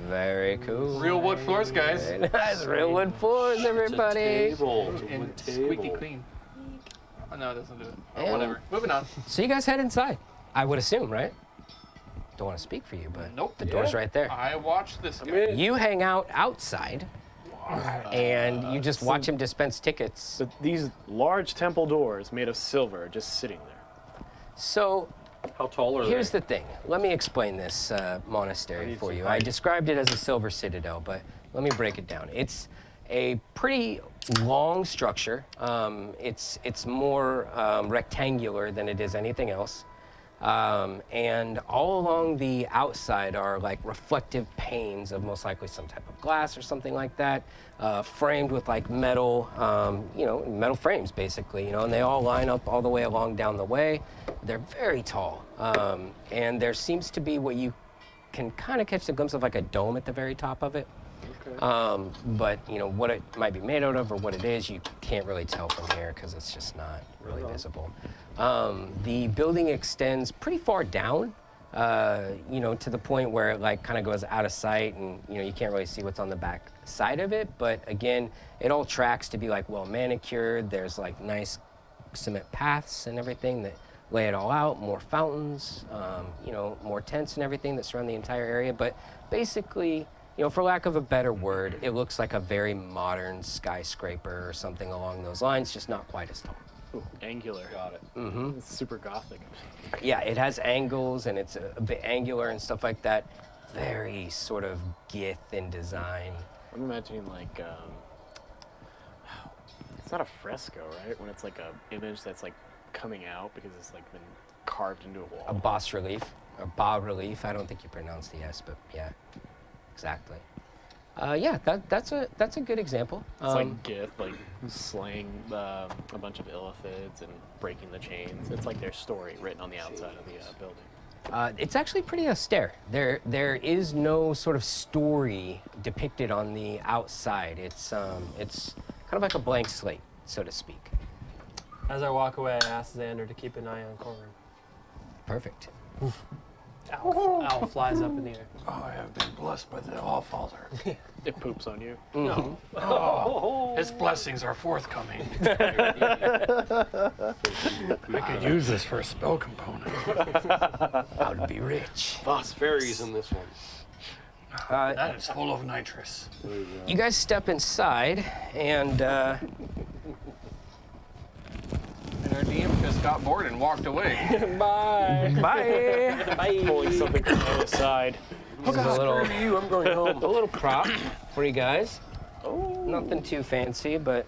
Very cool. Real wood floors, guys. Very nice. Real wood floors, everybody. Table. It's a And wood squeaky table. clean. Oh, no, it doesn't do it. Oh, Yeah. whatever. Moving on. So you guys head inside. I would assume, right? Don't want to speak for you, but Nope. the door's right there. I watched this guy. You hang out outside, and you just watch him dispense tickets. So these large temple doors made of silver are just sitting there. So How tall are here's they? the thing. Let me explain this monastery need for some you. I height. described it as a silver citadel, but let me break it down. It's a pretty long structure. It's more rectangular than it is anything else. And all along the outside are like reflective panes of most likely some type of glass or something like that, framed with like metal, metal frames basically, and they all line up all the way along down the way. They're very tall. And there seems to be what you can kind of catch a glimpse of like a dome at the very top of it. But what it might be made out of or what it is, you can't really tell from here because it's just not really visible. The building extends pretty far down, to the point where it like kind of goes out of sight, and you can't really see what's on the back side of it. But again, it all tracks to be like well manicured. There's like nice cement paths and everything that lay it all out, more fountains, more tents and everything that surround the entire area. But basically, for lack of a better word, it looks like a very modern skyscraper or something along those lines, just not quite as tall. Ooh, angular. Got it. It's super gothic. Yeah, it has angles and it's a bit angular and stuff like that. Very sort of gith in design. I'm imagining like, it's not a fresco, right? When it's like a image that's like coming out because it's like been carved into a wall. A bas relief, or bas relief. I don't think you pronounce the S, but yeah, exactly. That's a good example. It's like Gith, like slaying a bunch of illithids and breaking the chains. It's like their story written on the outside of the building. It's actually pretty austere. There is no sort of story depicted on the outside. It's kind of like a blank slate, so to speak. As I walk away, I ask Xander to keep an eye on Corbin. Perfect. Owl flies up in the air. Oh, I have been blessed by the Allfather. It poops on you. No. Oh, his blessings are forthcoming. I could use this for a spell component. How to be rich. Boss fairies in this one. That is full of nitrous. You guys step inside, and And our DM just got bored and walked away. Bye. bye. Bye. Pulling something from the other side. This is a little, You, I'm going home. a little prop for you guys. Nothing too fancy, but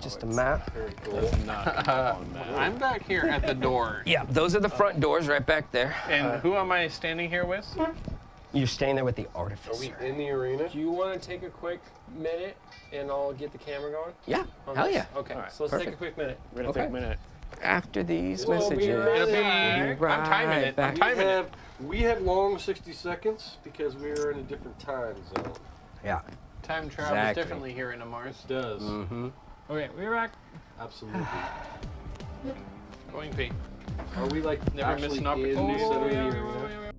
just a map. Very cool. That's not on that. I'm back here at the door. Yeah, those are the front doors right back there. And who am I standing here with? You're staying there with the Are we artificer. in the arena? Do you want to take a quick minute and I'll get the camera going? Yeah, on hell this? yeah. Okay, Alright, so let's take a perfect. quick minute. We're gonna Okay. take a minute. After these We'll be messages. right It'll be. back. I'm timing it. I'm back. timing it. We have long 60 seconds because we are in a different time zone. Yeah. Time travels Exactly. differently here in Mars. It does. Mm-hmm. Okay, we're back. Absolutely. Going Pete. Are we like Never actually miss an in opportunity. the center of the yeah, arena?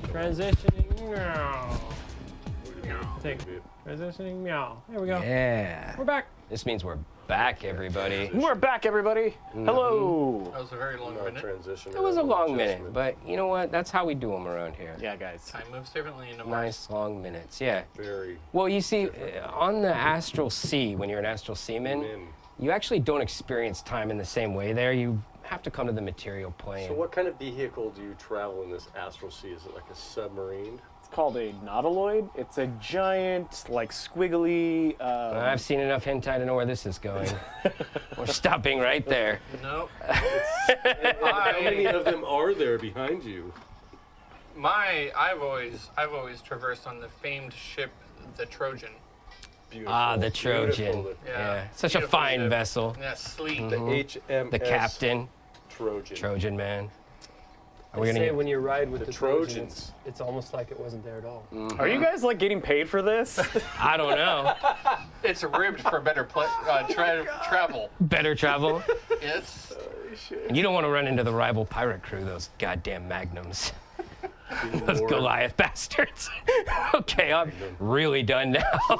Transitioning meow. I think. Transitioning meow. There we go. Yeah. We're back. This means we're back, everybody. We're back, everybody. Hello. That was a very long minute. Transition. It was a long minute, but you know what? That's how we do them around here. Yeah, guys. Time moves differently in a Nice long minutes, yeah. Very. Well, you see, on the Astral Sea, when you're an Astral Seaman, you actually don't experience time in the same way there. You have to come to the material plane. So what kind of vehicle do you travel in this astral sea? Is it like a submarine? It's called a nautiloid. It's a giant, like squiggly. I've seen enough hentai to know where this is going. We're stopping right there. No. How many of them are there behind you? I've always traversed on the famed ship, the Trojan. Beautiful. Ah, the Trojan. Beautiful. Yeah. Such a Beautiful fine ship. vessel. Yeah, sleek. The HMS The captain, Trojan. Trojan man. Are we They gonna say get when you ride with The the Trojans, Trojans. it's almost like it wasn't there at all. Are you guys like getting paid for this? I don't know. It's ribbed for better travel. Better travel. Yes. And you don't want to run into the rival pirate crew, those goddamn magnums. Those Lord. Goliath bastards. Okay, I'm really done now.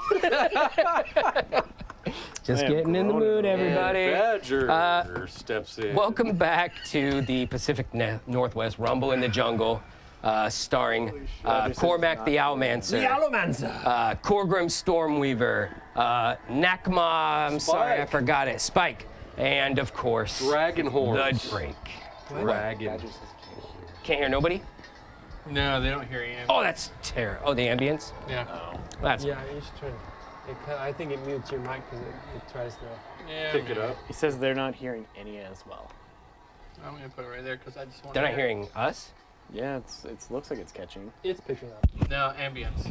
Just Man, getting in the mood, everybody. Badger steps in. Welcome back to the Pacific Northwest Rumble in the Jungle, starring Cormac the Owlmancer, Yellowmancer. Korgrim Stormweaver, Nakma, I'm sorry, I Spike. forgot it, Spike, and of course, Dragon the horns. Drake. Dragon. Can't hear nobody? No, they don't hear you. Oh, that's terrible. Oh, the ambience? Yeah. That's Yeah, you should turn. I think it mutes your mic because it tries to. Yeah. Pick it up. He says they're not hearing any as well. I'm gonna put it right there because I just want. They're not hearing us? Yeah, it looks like it's catching. It's picking up. No ambience.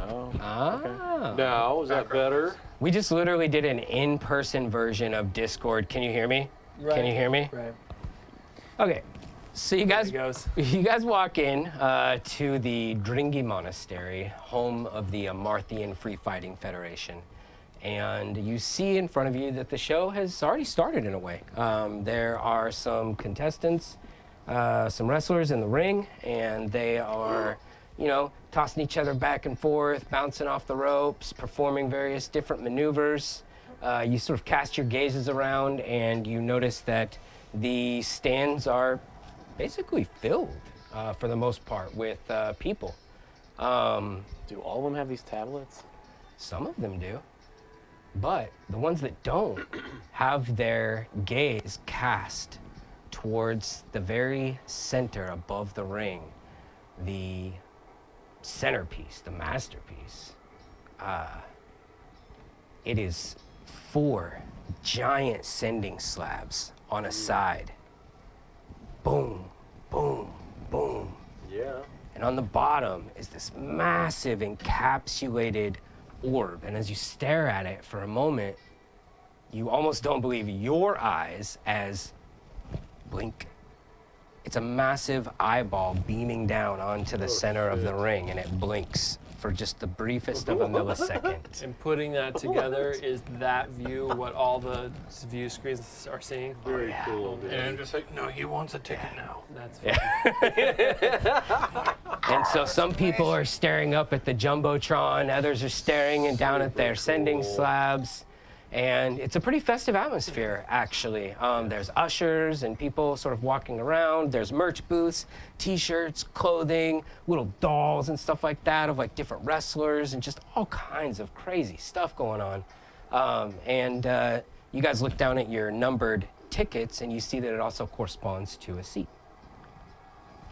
Oh. Ah. Now, is that better? We just literally did an in-person version of Discord. Can you hear me? Right. Can you hear me? Right. Okay. So you guys, There he goes. you guys walk in to the Dringi Monastery, home of the Amarthian Free Fighting Federation, and you see in front of you that the show has already started in a way. There are some contestants, some wrestlers in the ring, and they are, you know, tossing each other back and forth, bouncing off the ropes, performing various different maneuvers. You sort of cast your gazes around, and you notice that the stands are basically filled for the most part with people. Do all of them have these tablets? Some of them do, but the ones that don't have their gaze cast towards the very center above the ring, the centerpiece, the masterpiece. It is 4 giant sending slabs on a side. Boom, boom, boom. Yeah. And on the bottom is this massive encapsulated orb. And as you stare at it for a moment, you almost don't believe your eyes as blink. It's a massive eyeball beaming down onto the center of the ring, and it blinks for just the briefest of a millisecond. And putting that together is that view what all the view screens are seeing. Very cool. And I'm just like, no, he wants a ticket now. That's fun. And so some people are staring up at the Jumbotron, others are staring and down at their sending slabs. And it's a pretty festive atmosphere, actually. There's ushers and people sort of walking around. There's merch booths, t-shirts, clothing, little dolls and stuff like that of like different wrestlers and just all kinds of crazy stuff going on. You guys look down at your numbered tickets and you see that it also corresponds to a seat.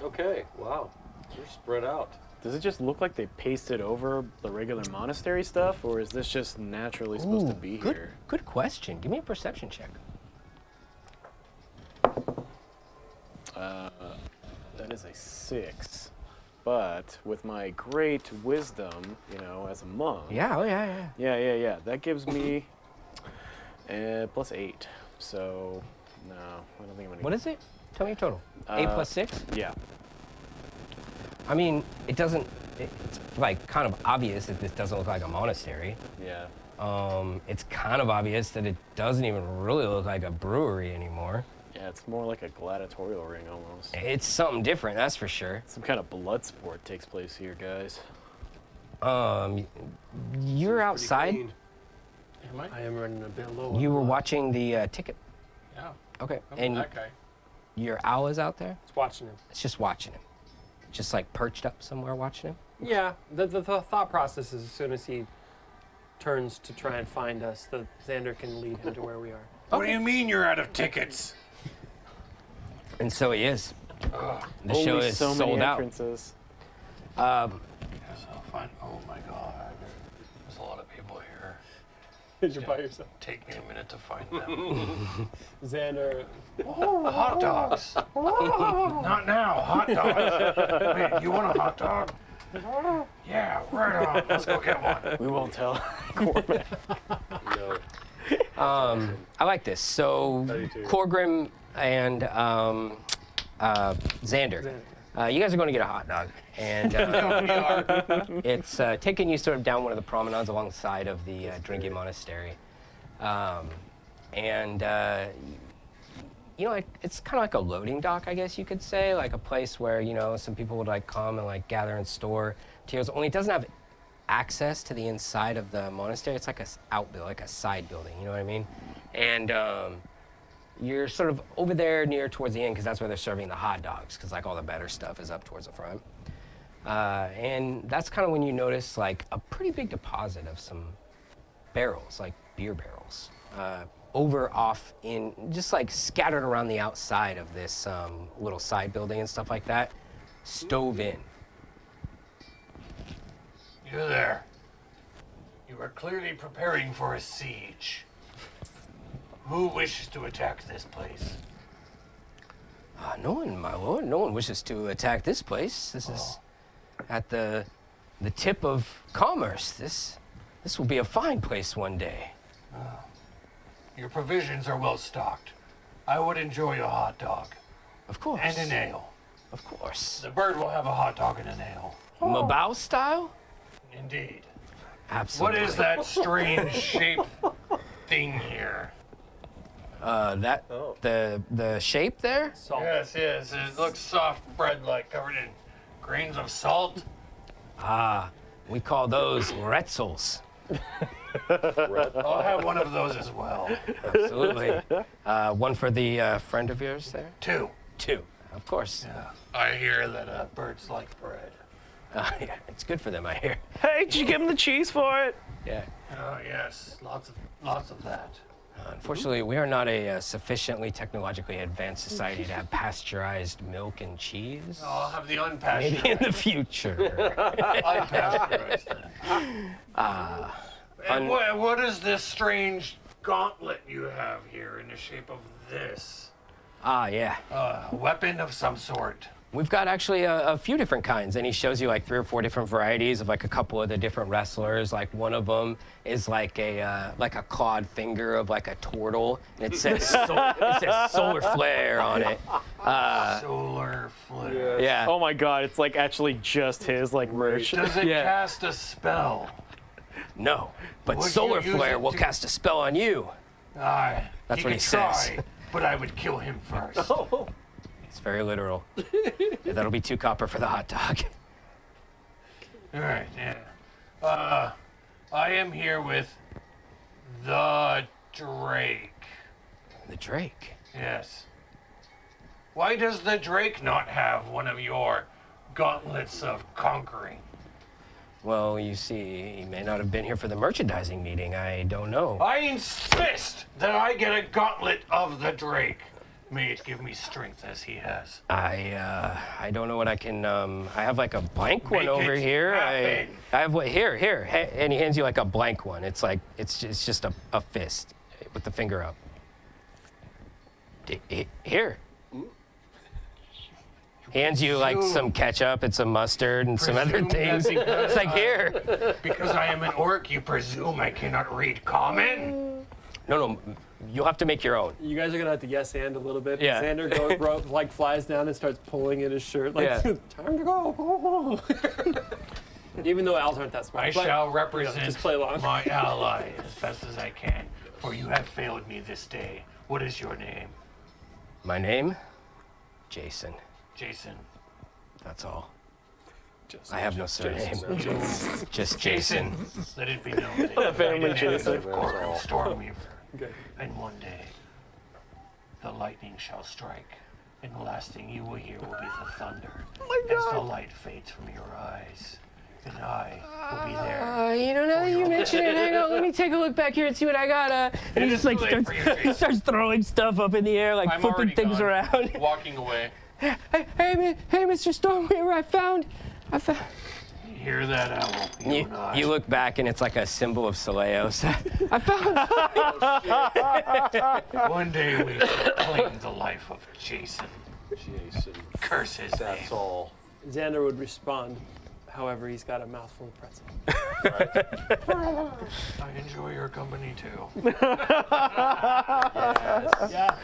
Okay. Wow. You're spread out. Does it just look like they pasted over the regular monastery stuff, or is this just naturally supposed to be here? Good question. Give me a perception check. That is a 6. But with my great wisdom, you know, as a monk. Yeah, oh yeah. Yeah. That gives me +8. So, no, I don't think I'm gonna. What is it? Tell me your total. 8 plus 6? Yeah. I mean, it's like kind of obvious that this doesn't look like a monastery. Yeah. It's kind of obvious that it doesn't even really look like a brewery anymore. Yeah, it's more like a gladiatorial ring almost. It's something different, that's for sure. Some kind of blood sport takes place here, guys. You're outside. Clean. Am I? I am running a bit low. You were watching the ticket. Yeah. Okay. I'm And that guy. your owl is out there? It's watching him. It's just watching him. Just like perched up somewhere watching him? Yeah, the thought process is as soon as he turns to try and find us, the Xander can lead him to where we are. What do you mean you're out of tickets? And so he is. The show Only is so many sold out. entrances. Yes, I'll find. Oh my God. There's a lot of people here. You're by yourself. Take me a minute to find them. Xander, Hot dogs. Not now. Hot dogs. Wait, you want a hot dog? Yeah, right on. Let's go get one. We won't tell Cormac. No. I like this. So, I do too. Corgrim and Xander, you guys are going to get a hot dog. And it's taking you sort of down one of the promenades alongside of the drinking monastery. You know, it's kind of like a loading dock, I guess you could say, like a place where, you know, some people would like come and like gather and store materials, only it doesn't have access to the inside of the monastery. It's like a outbuild, like a side building, you know what I mean? And you're sort of over there near towards the end because that's where they're serving the hot dogs, because like all the better stuff is up towards the front. And that's kind of when you notice like a pretty big deposit of some barrels, like beer barrels, over off in, just like scattered around the outside of this little side building and stuff like that, stove in. You there. You are clearly preparing for a siege. Who wishes to attack this place? No one, my lord, no one wishes to attack this place. This is at the tip of commerce. This will be a fine place one day. Your provisions are well stocked. I would enjoy a hot dog Of course. and an ale. Of course. The bird will have a hot dog and an ale. Mabau style? Indeed. Absolutely. What is that strange shape thing here? The shape there? salt. Yes, yes. It looks soft bread-like, covered in grains of salt. We call those retzels. I'll have one of those as well. Absolutely. One for the friend of yours there? Two. Two, of course. Yeah. I hear that birds like bread. Yeah, it's good for them, I hear. Hey, did you give him the cheese for it? Yeah. Oh yes, lots of that. Unfortunately, we are not a sufficiently technologically advanced society to have pasteurized milk and cheese. I'll have the Maybe in unpasteurized. the future. Unpasteurized then. And what is this strange gauntlet you have here in the shape of this? Yeah. A weapon of some sort. We've got actually a few different kinds, and he shows you like 3 or 4 different varieties of like a couple of the different wrestlers. Like one of them is like a clawed finger of like a turtle, and it says solar flare on it. Solar flare. Yeah. Oh my god, it's like actually just his like merch. Does it Yeah. cast a spell? No, but Would you solar use flare it will to- cast a spell on you. Aye. That's what he could try, says. But I would kill him first. It's very literal. Yeah, that'll be 2 copper for the hot dog. All right, yeah. I am here with the Drake. The Drake. Yes. Why does the Drake not have one of your gauntlets of conquering? Well, you see, he may not have been here for the merchandising meeting. I don't know. I insist that I get a gauntlet of the Drake. May it give me strength as he has. I don't know what I can. I have like a blank one Make over it here. happen. I have what here, and he hands you like a blank one. It's like it's just a fist with the finger up. Here. Hands you like some ketchup and some mustard and some other Presume that things. because It's like here. Because I am an orc, you presume I cannot read common? No, you'll have to make your own. You guys are gonna have to yes and a little bit. Yeah. Xander like flies down and starts pulling at his shirt like Yeah. time to go. Even though owls aren't that smart. I But, shall you know, represent just play along. my ally as best as I can, for you have failed me this day. What is your name? My name? Jason. Jason. That's all. I have no surname. Jason. Just Jason. Let it be known that What a family, I Jason. of Corcoran Stormweaver. And one day, the lightning shall strike, and the last thing you will hear will be the thunder. As the light fades from your eyes, and I will be there. Now that you mention it, hang on, let me take a look back here and see what I got. And he just like starts throwing stuff up in the air, like I'm flipping already things gone. around. Walking away. Hey, Mr. Stormweaver, I found. You hear that, Owl? You and I. You look back and it's like a symbol of Saleos. I found. One day we shall claim the life of Jason. Jason. Curse his name. That's all. Xander would respond, however, he's got a mouthful of pretzel. I enjoy your company too. Yeah.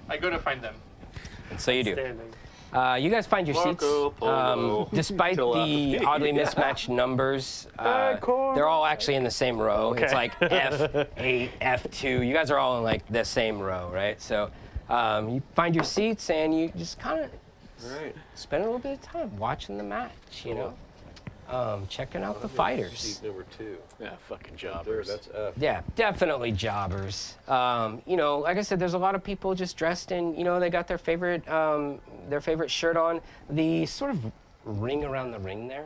I go to find them. And so you do. Standing. You guys find your seats. Marco Polo. Despite the oddly mismatched numbers, they're all actually in the same row. It's like F8, F2. You guys are all in like the same row, right? So you find your seats and you just kind of Right. spend a little bit of time watching the match, checking out the fighters. Seat number 2. Yeah, fucking There, jobbers. that's F. Yeah, definitely jobbers. Like I said, there's a lot of people just dressed in, they got their favorite shirt on. The sort of ring around the ring there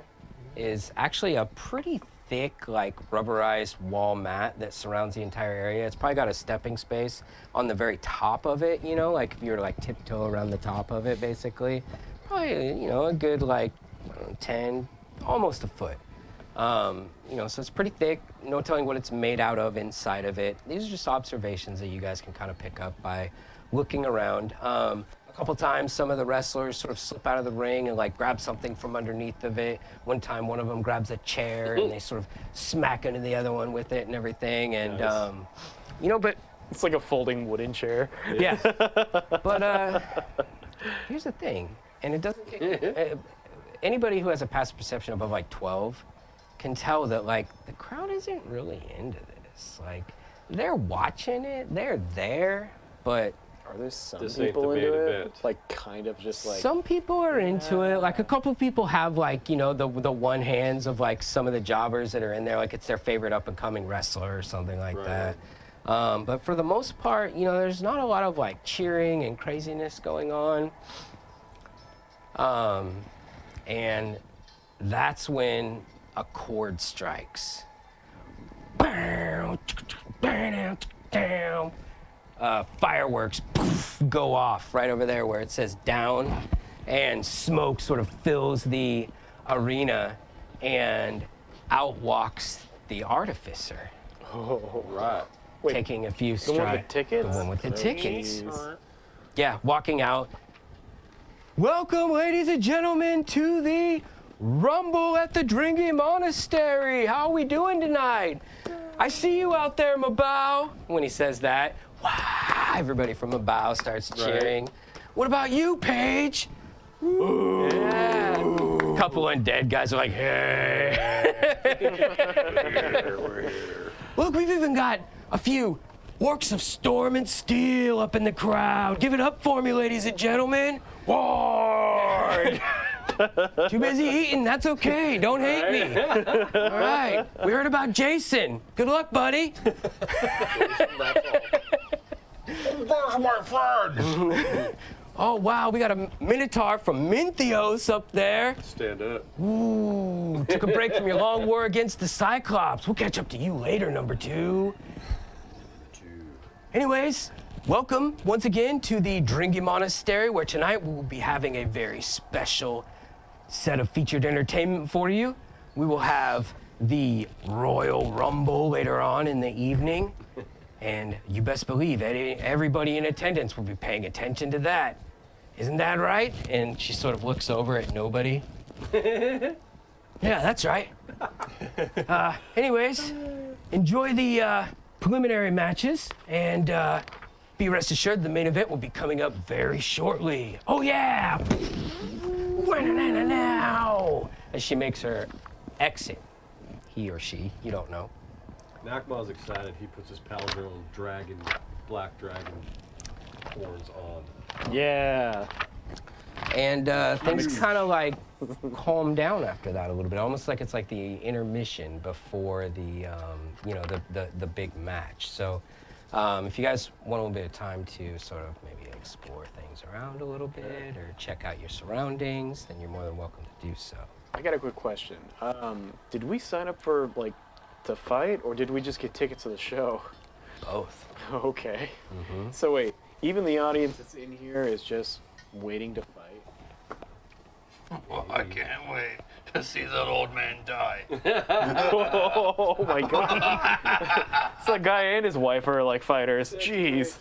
is actually a pretty thick, like rubberized wall mat that surrounds the entire area. It's probably got a stepping space on the very top of it, like if you were to like tiptoe around the top of it, basically. Probably, a good like 10, almost a foot. So it's pretty thick. No telling what it's made out of inside of it. These are just observations that you guys can kind of pick up by looking around. A couple times, some of the wrestlers sort of slip out of the ring and like grab something from underneath of it. One time, one of them grabs a chair and they sort of smack into the other one with it and everything. And but It's like a folding wooden chair. yeah. But here's the thing, and it doesn't take anybody who has a passive perception above like 12 can tell that like the crowd isn't really into this. Like they're watching it, they're there, but Are there some This ain't people the into main it? event. Like, kind of just like. some people are into it. Like a couple people have like, the one hands of like some of the jobbers that are in there, like it's their favorite up and coming wrestler or something like that. But for the most part, there's not a lot of like cheering and craziness going on. And that's when a chord strikes. Fireworks go off right over there where it says down, and smoke sort of fills the arena, and out walks the artificer, Right. Wait, taking a few the one with strides. tickets? The one with the tickets. Jeez. Yeah, walking out. Welcome, ladies and gentlemen, to the Rumble at the Dringy Monastery. How are we doing tonight? I see you out there, Mabao. When he says that, wow, everybody from Mabao starts cheering. What about you, Paige? Ooh. Yeah. Couple undead guys are like, hey. We're here. Look, we've even got a few orcs of storm and steel up in the crowd. Give it up for me, ladies and gentlemen. Ward! Too busy eating, that's okay. Don't hate me. All right, we heard about Jason. Good luck, buddy. Where's my friend? Oh, wow, we got a Minotaur from Mintheos up there. Stand up. Ooh, took a break from your long war against the Cyclops. We'll catch up to you later, number 2. Anyways, welcome once again to the Dringy Monastery, where tonight we will be having a very special set of featured entertainment for you. We will have the Royal Rumble later on in the evening, and you best believe everybody in attendance will be paying attention to that. Isn't that right? And she sort of looks over at nobody. Yeah, that's right. Anyways, enjoy the preliminary matches, and be rest assured the main event will be coming up very shortly. Oh yeah! Now, as she makes her exit, he or she, you don't know. Nakma's excited. He puts his Paladin dragon, black dragon horns on. Yeah. And things kind of like calm down after that a little bit, almost like it's like the intermission before the the big match. So if you guys want a little bit of time to sort of maybe explore things around a little bit or check out your surroundings, then you're more than welcome to do so. I got a quick question. Did we sign up for to fight, or did we just get tickets to the show? Both. Okay. So wait, even the audience that's in here is just waiting to fight? Well, I can't wait to see that old man die. Oh my god. It's that guy and his wife are like fighters. Jeez.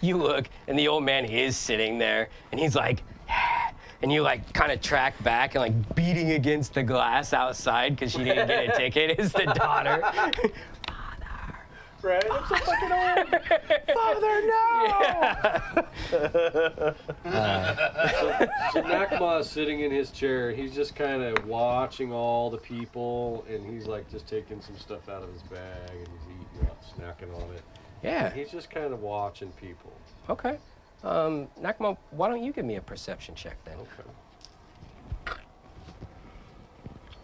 You look, and the old man is sitting there, and he's like, and you like kind of track back and like beating against the glass outside because she didn't get a ticket. Is the daughter. Right? I'm so fucking old. Father, no! So Nakma is sitting in his chair. He's just kind of watching all the people, and he's like just taking some stuff out of his bag, and he's eating up, snacking on it. Yeah. He's just kind of watching people. Okay. Nakmo, why don't you give me a perception check then? Okay.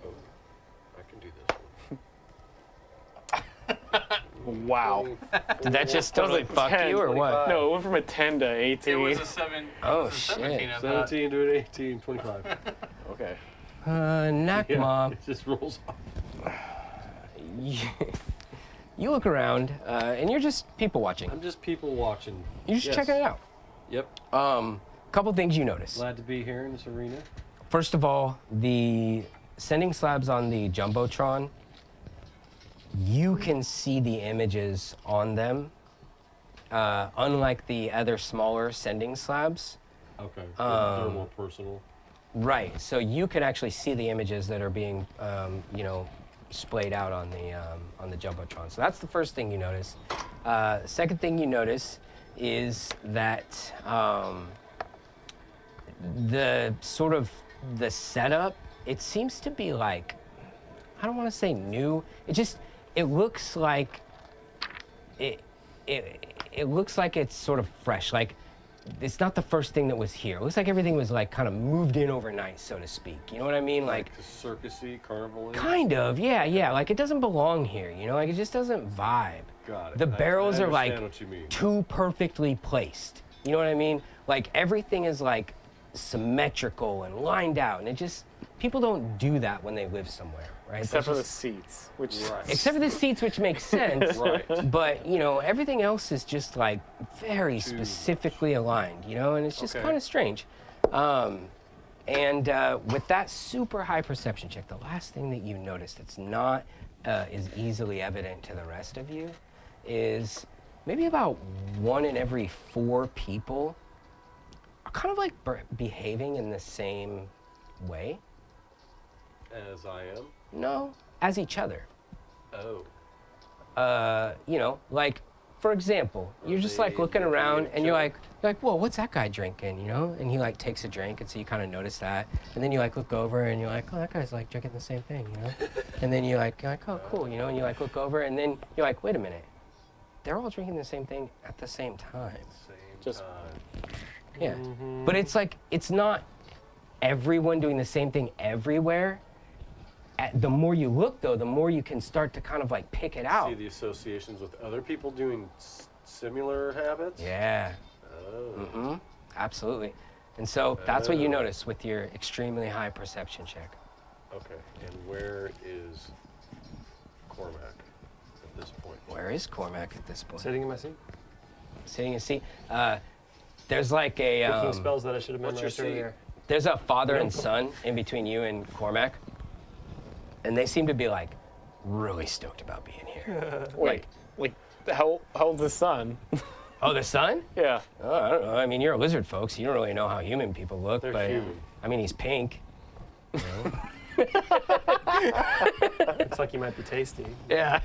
Oh, I can do this one. Wow. Did that just totally fuck 10, you or what? No, it went from a 10 to 18. It was a 7. Oh, it was a 17 shit. of that. 17 to an 18, 25. Okay. Nakma, It just rolls off. you look around, and you're just people watching. I'm just people watching. You're just checking it out. Yep. Couple things you notice. Glad to be here in this arena. First of all, the sending slabs on the Jumbotron, you can see the images on them, unlike the other smaller sending slabs. Okay. They're more personal. Right, so you can actually see the images that are being, splayed out on the Jumbotron. So that's the first thing you notice. The second thing you notice is that the sort of the setup, it seems to be like, I don't want to say new. It looks like it looks like it's sort of fresh. Like it's not the first thing that was here. It looks like everything was like kind of moved in overnight, so to speak. You know what I mean? Like The circusy, carnival. kind of, yeah. Like it doesn't belong here. You know, like it just doesn't vibe. Got it. The barrels I are like understand what you mean. too perfectly placed. You know what I mean? Like everything is like symmetrical and lined out, and it just people don't do that when they live somewhere, right? Except for the That's just- seats, which except for the seats, which makes sense. Right. But everything else is just like very specifically aligned, and it's just Okay. kind of strange. And with that super high perception check, the last thing that you notice that's not is easily evident to the rest of you is maybe about 1 in every 4 people are kind of like behaving in the same way. As I am. No, as each other. Oh. Like, for example, you're just like they looking looking at around each and you're other? like, whoa, what's that guy drinking, And he like takes a drink, and so you kind of notice that. And then you like look over and you're like, oh, that guy's like drinking the same thing, And then you're like, oh, cool, and you like look over and then you're like, wait a minute. They're all drinking the same thing at the same time. Same Just- time. Yeah. But it's like, it's not everyone doing the same thing everywhere. The more you look, though, the more you can start to kind of like pick it out. See the associations with other people doing similar habits? Yeah. Oh. Absolutely. And so that's what you notice with your extremely high perception check. Okay. And where is Cormac at this point? Where is Cormac at this point? Sitting in my seat. Sitting in a seat. There's like a Picking spells that I should have what's your memorized seat? earlier. there's a father and son in between you and Cormac, and they seem to be like really stoked about being here. wait, how old's the son? Oh, the son? Yeah. Oh, I don't know. I mean, you're a lizard, folks. You don't really know how human people look, They're but human. I mean, he's pink. Looks like you might be tasty. Yeah.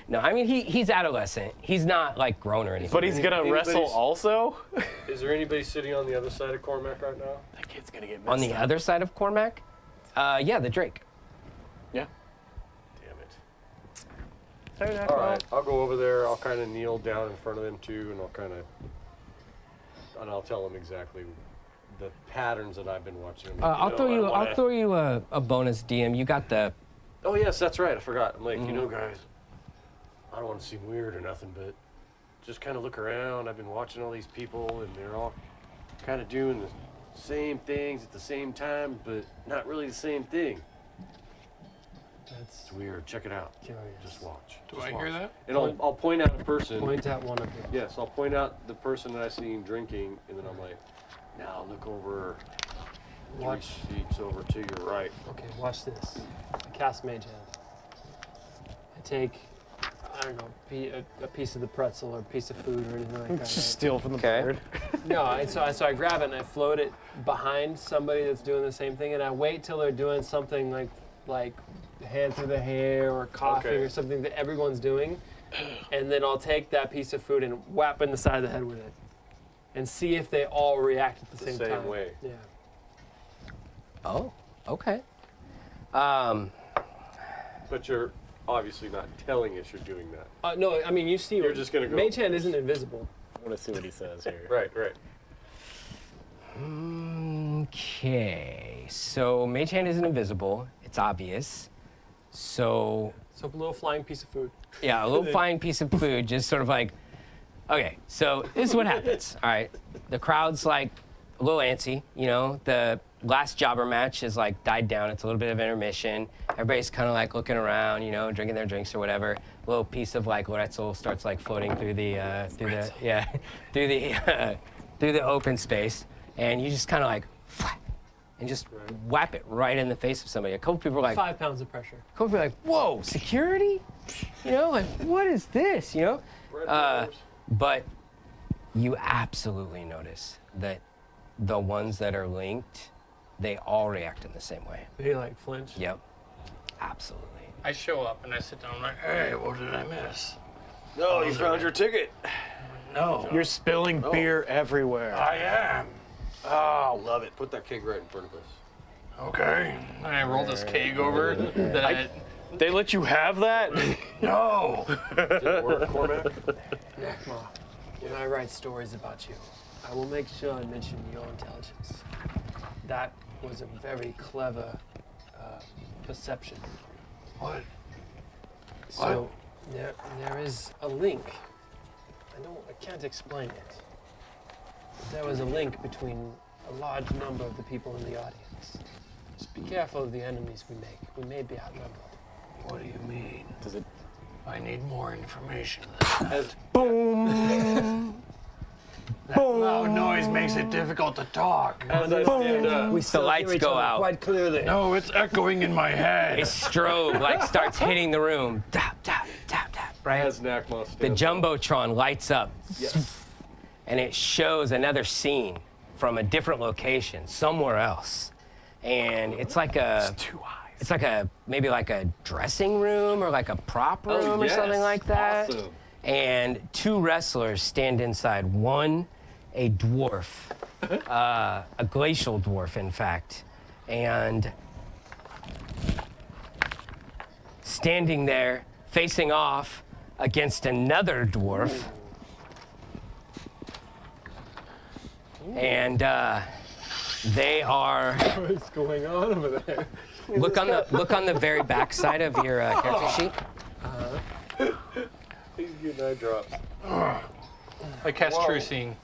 No, I mean, he's adolescent. He's not like grown or anything. But he's gonna wrestle Anybody's- also? Is there anybody sitting on the other side of Cormac right now? That kid's gonna get messed on the up. other side of Cormac. Yeah, the Drake. Yeah. Damn it. All right, I'll go over there. I'll kind of kneel down in front of them too, and I'll kind of and I'll tell them exactly the patterns that I've been watching. I'll throw you a bonus DM. You got the. Oh yes, that's right. I forgot. I'm like, Mm-hmm. you know, guys, I don't want to seem weird or nothing, but just kind of look around. I've been watching all these people, and they're all kind of doing the same things at the same time, but not really the same thing. That's It's weird. Check it out. curious. Just watch. Do Just I hear watch. that? And I'll point out a person. Point at one of them. Yes, I'll point out the person that I seen drinking, and then I'm like, now look over Watch. 3 seats over to your right. Okay, watch this. I cast Mage Hand. I take, I don't know, a piece of the pretzel or a piece of food or anything like that. Just right? steal from the Okay. bird. No, so I grab it and I float it behind somebody that's doing the same thing, and I wait till they're doing something like hand through the hair or coughing Okay. or something that everyone's doing, and then I'll take that piece of food and whap in the side of the head with it, and see if they all react at the The same same time. way. Yeah. Oh, okay. But you're obviously not telling us you're doing that. No, I mean you see. You're just gonna go. Mage Hand isn't invisible. I want to see what he says here. Right, right. Okay. So Mage Hand isn't invisible. It's obvious. So So a little flying piece of food. yeah, a little flying piece of food, just sort of like. Okay, so this is what happens. All right, the crowd's like a little antsy. You know, the last jobber match is like died down. It's a little bit of intermission. Everybody's kind of like looking around, you know, drinking their drinks or whatever. A little piece of like pretzel starts like floating through the through the open space, and you just kind of like and just whap it right in the face of somebody. A couple people are like, 5 pounds of pressure. a couple people are like, whoa, security? You know, like what is this? You know. Red But you absolutely notice that the ones that are linked, they all react in the same way. They like flinch. Yep. Absolutely. I show up and I sit down. I'm like, hey, what did I miss? No, you found your ticket. No, You're spilling beer everywhere. I am. Oh, love it. Put that keg right in front of us. Okay. And I roll this keg over. That They let you have that? No. Did it work, Cormac? Nakma, when I write stories about you, I will make sure I mention your intelligence. That was a very clever perception. What? So there is a link. I can't explain it. But there was a link between a large number of the people in the audience. Just be careful of the enemies we make. We may be outnumbered. What do you mean? Does it? I need more information. As, That loud noise makes it difficult to talk. as I stand up, The lights go out. Quite clearly. No, it's echoing in my A head. strobe like starts hitting the room. Tap, tap, tap, tap, right? as Nakma stands The Jumbotron lights up. Yes. And it shows another scene from a different location, somewhere else. And it's like a maybe like a dressing room or like a prop room or something like that. Awesome. And 2 wrestlers stand inside. One, a dwarf, a glacial dwarf, in fact, and standing there, facing off against another dwarf. And they are. What's going on over there? Look on the very back side of your character sheet. He's getting eye drops. I cast True Seeing.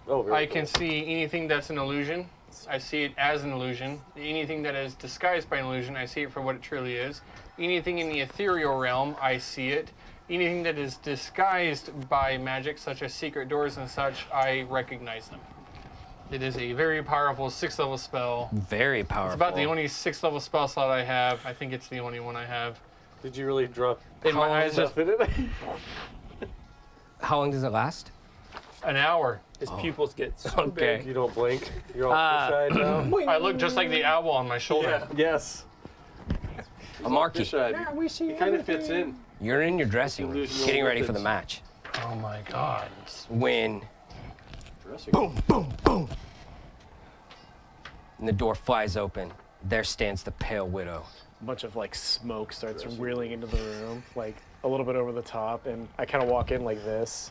Oh, very I cool. can see anything that's an illusion. I see it as an illusion. Anything that is disguised by an illusion, I see it for what it truly is. Anything in the ethereal realm, I see it. Anything that is disguised by magic, such as secret doors and such, I recognize them. It is a very powerful 6th level spell. Very powerful. It's about the only 6th level spell slot I have. I think it's the only one I have. Did you really drop In my eyes, stuff in it? How long does it last? an hour. His pupils get so Okay. big. You don't blink. You're all fish-eyed now. I look just like the owl on my shoulder. Yes. A marquee. Fish-eyed. we see It kind of fits in. You're in your dressing room, Illusional getting ready for the methods. match. Oh my God. When Dressing. boom, boom, boom, and the door flies open, there stands the Pale Widow. A bunch of like smoke starts whirling into the room, like a little bit over the top, and I kind of walk in like this.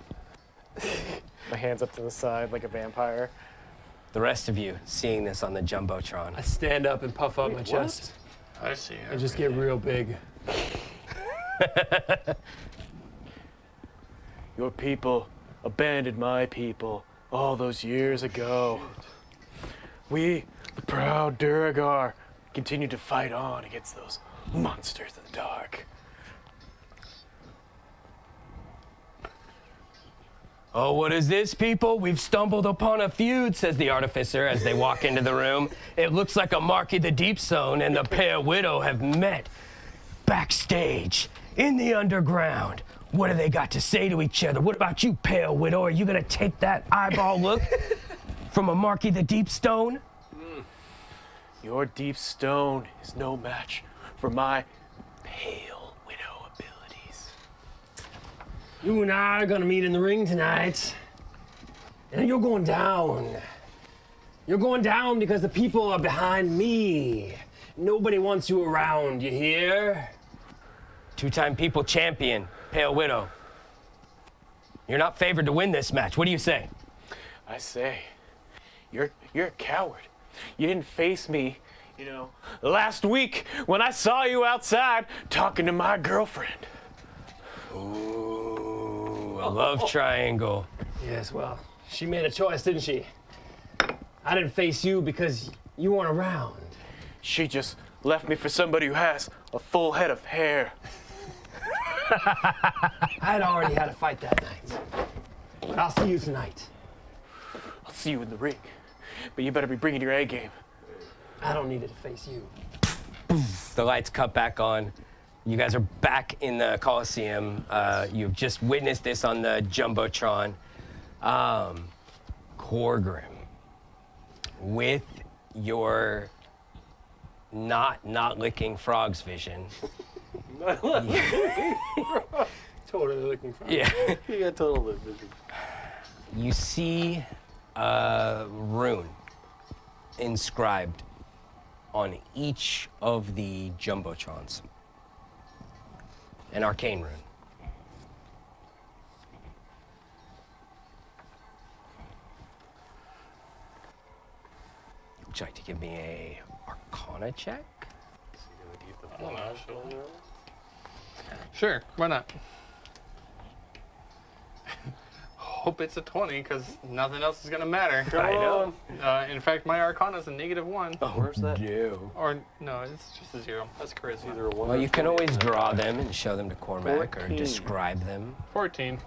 My hands up to the side like a vampire. The rest of you seeing this on the Jumbotron. I stand up and puff up my chest. I see. I just get real big. Your people abandoned my people all those years ago. We, the proud Duragar, continue to fight on against those monsters in the dark. Oh, what is this, people? We've stumbled upon a feud, says the artificer as they walk into the room. It looks like a Marky the Deep Zone and the Pale Widow have met backstage in the underground. What do they got to say to each other? What about you, Pale Widow? Are you gonna take that eyeball look from a Marky the Deep Stone? Your deep stone is no match for my Pale Widow abilities. You and I are gonna meet in the ring tonight. And you're going down. You're going down because the people are behind me. Nobody wants you around, you hear? Two-time people champion, Pale Widow. You're not favored to win this match. What do you say? I say, you're a coward. You didn't face me, last week when I saw you outside talking to my girlfriend. Ooh, a love triangle. Yes, well, she made a choice, didn't she? I didn't face you because you weren't around. She just left me for somebody who has a full head of hair. I had already had a fight that night. But I'll see you tonight. I'll see you in the ring, but you better be bringing your A game. I don't need it to face you. The lights cut back on. You guys are back in the Coliseum. You've just witnessed this on the Jumbotron. Corgrim, with your not licking frogs vision. Totally looking for Yeah. You got total lip vision. You see a rune inscribed on each of the Jumbotrons. An arcane rune. Would you like to give me a Arcana check? I don't know. Sure, why not? Hope it's a 20, because nothing else is going to matter. I know. In fact, my Arcana is a -1. Oh, Where's that? No. Or, no, it's just a 0. That's It's charisma. either a 1 Well, or you can 20. always draw them and show them to Cormac or 14. describe them. 14.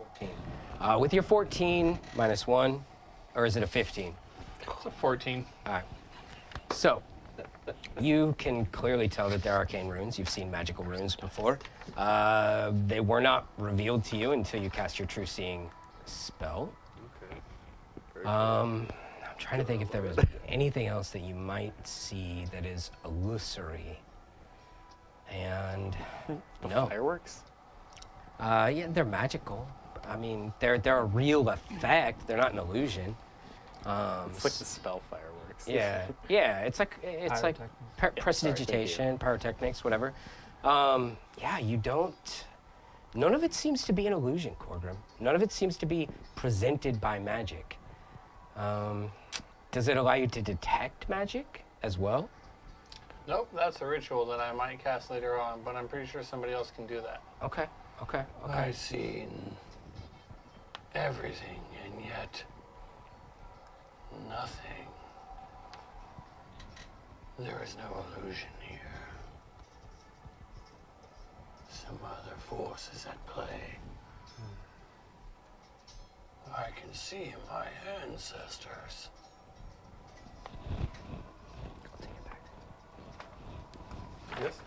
14. With your 14 minus 1, or is it a 15? It's a 14. All right. So, you can clearly tell that they're arcane runes. You've seen magical runes before. They were not revealed to you until you cast your True Seeing spell. Okay. I'm trying to think if there was anything else that you might see that is illusory. And no. Fireworks? Yeah, they're magical. I mean, they're a real effect. They're not an illusion. It's like the spell fireworks. Yeah, yeah. It's like prestidigitation, pyrotechnics, whatever. Yeah, you don't. None of it seems to be an illusion, Corgrim. None of it seems to be presented by magic. Does it allow you to detect magic as well? Nope, that's a ritual that I might cast later on, but I'm pretty sure somebody else can do that. Okay, okay, okay. I've seen everything and yet nothing. There is no illusion here. Some other force is at play. I can see my ancestors. I'll take it back. Yes?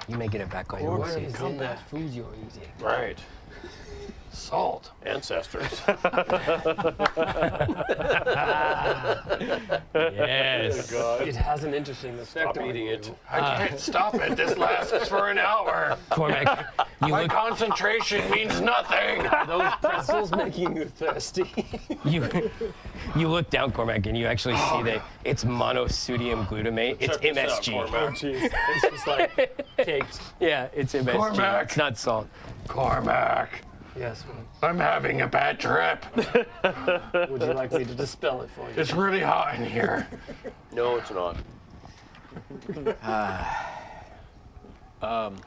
You may get it back on your Corgrim, receipt. come back. Food you're eating. Right. Salt. Ancestors. Yes. It has an interesting effect on eating you. it. I can't stop it. This lasts for an hour. Cormac, you My look, concentration means nothing. Are those pretzels making you thirsty? you look down, Cormac, and you actually see that it's monosodium glutamate. It's Check this out, MSG. Cormac. Jeez, it's just like caked. Yeah, it's MSG. Cormac. It's not salt. Cormac, Yes. I'm having a bad trip. Would you like me to dispel it for you? It's really hot in here. No, it's not.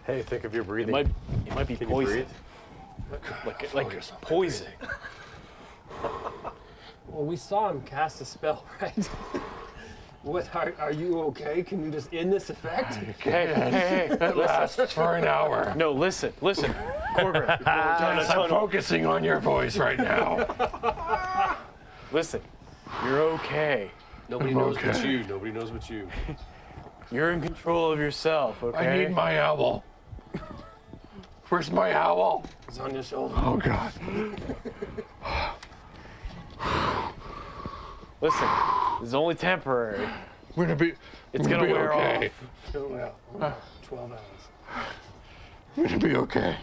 Hey, think of your breathing. It might be Can you poison. breathe? Like poison. Well, we saw him cast a spell, right? What are you okay? Can you just end this effect? Hey. It lasts for an hour. No, listen. Corgrim, Yes, I'm focusing on your voice right now. listen. You're okay. Nobody knows but you. Nobody knows but you. You're in control of yourself, okay? I need my owl. Where's my owl? It's on your shoulder. Oh, God. Listen, this is only temporary. We're gonna be. It's I'm gonna be wear okay. off. Well, 12 hours. We're gonna be okay.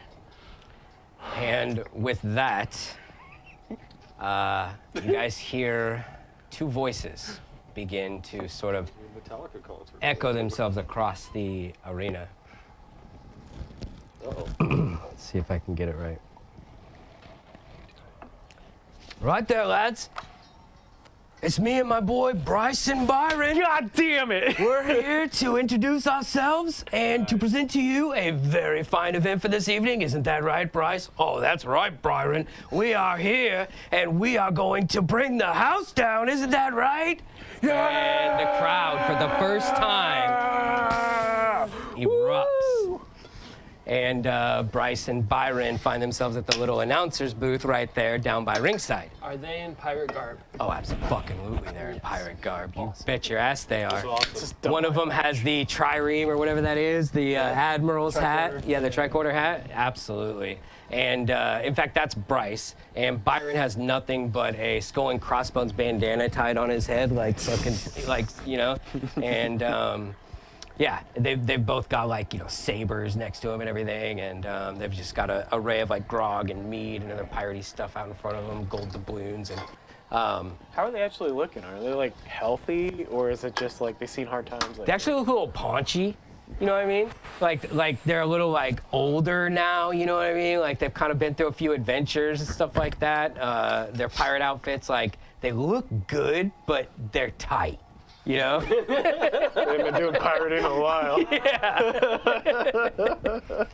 And with that, you guys hear two voices begin to sort of Metallica concert. echo themselves across the arena. Uh-oh. Let's see if I can get it right. Right there, lads. It's me and my boy Bryson Byron. God damn it! We're here to introduce ourselves and to present to you a very fine event for this evening. Isn't that right, Bryce? Oh, that's right, Byron. We are here and we are going to bring the house down. Isn't that right? Yeah! And the crowd, for the first time, erupts. And Bryce and Byron find themselves at the little announcer's booth right there down by ringside. Are they in pirate garb? Oh, absolutely. They're in pirate garb. You bet your ass they are. Awesome. One of them has the trireme or whatever that is, the admiral's hat. Yeah, the tricorder hat. Absolutely. And in fact, that's Bryce. And Byron has nothing but a skull and crossbones bandana tied on his head, like fucking, like, you know. And yeah, they've both got like, you know, sabers next to them and everything. And they've just got an array of like grog and mead and other piratey stuff out in front of them, gold doubloons. And How are they actually looking? Are they like healthy, or is it just like they've seen hard times? Like, they actually look a little paunchy. You know what I mean? Like they're a little like older now. You know what I mean? Like they've kind of been through a few adventures and stuff like that. Their pirate outfits, like they look good, but they're tight. You know? they've been doing pirating a while.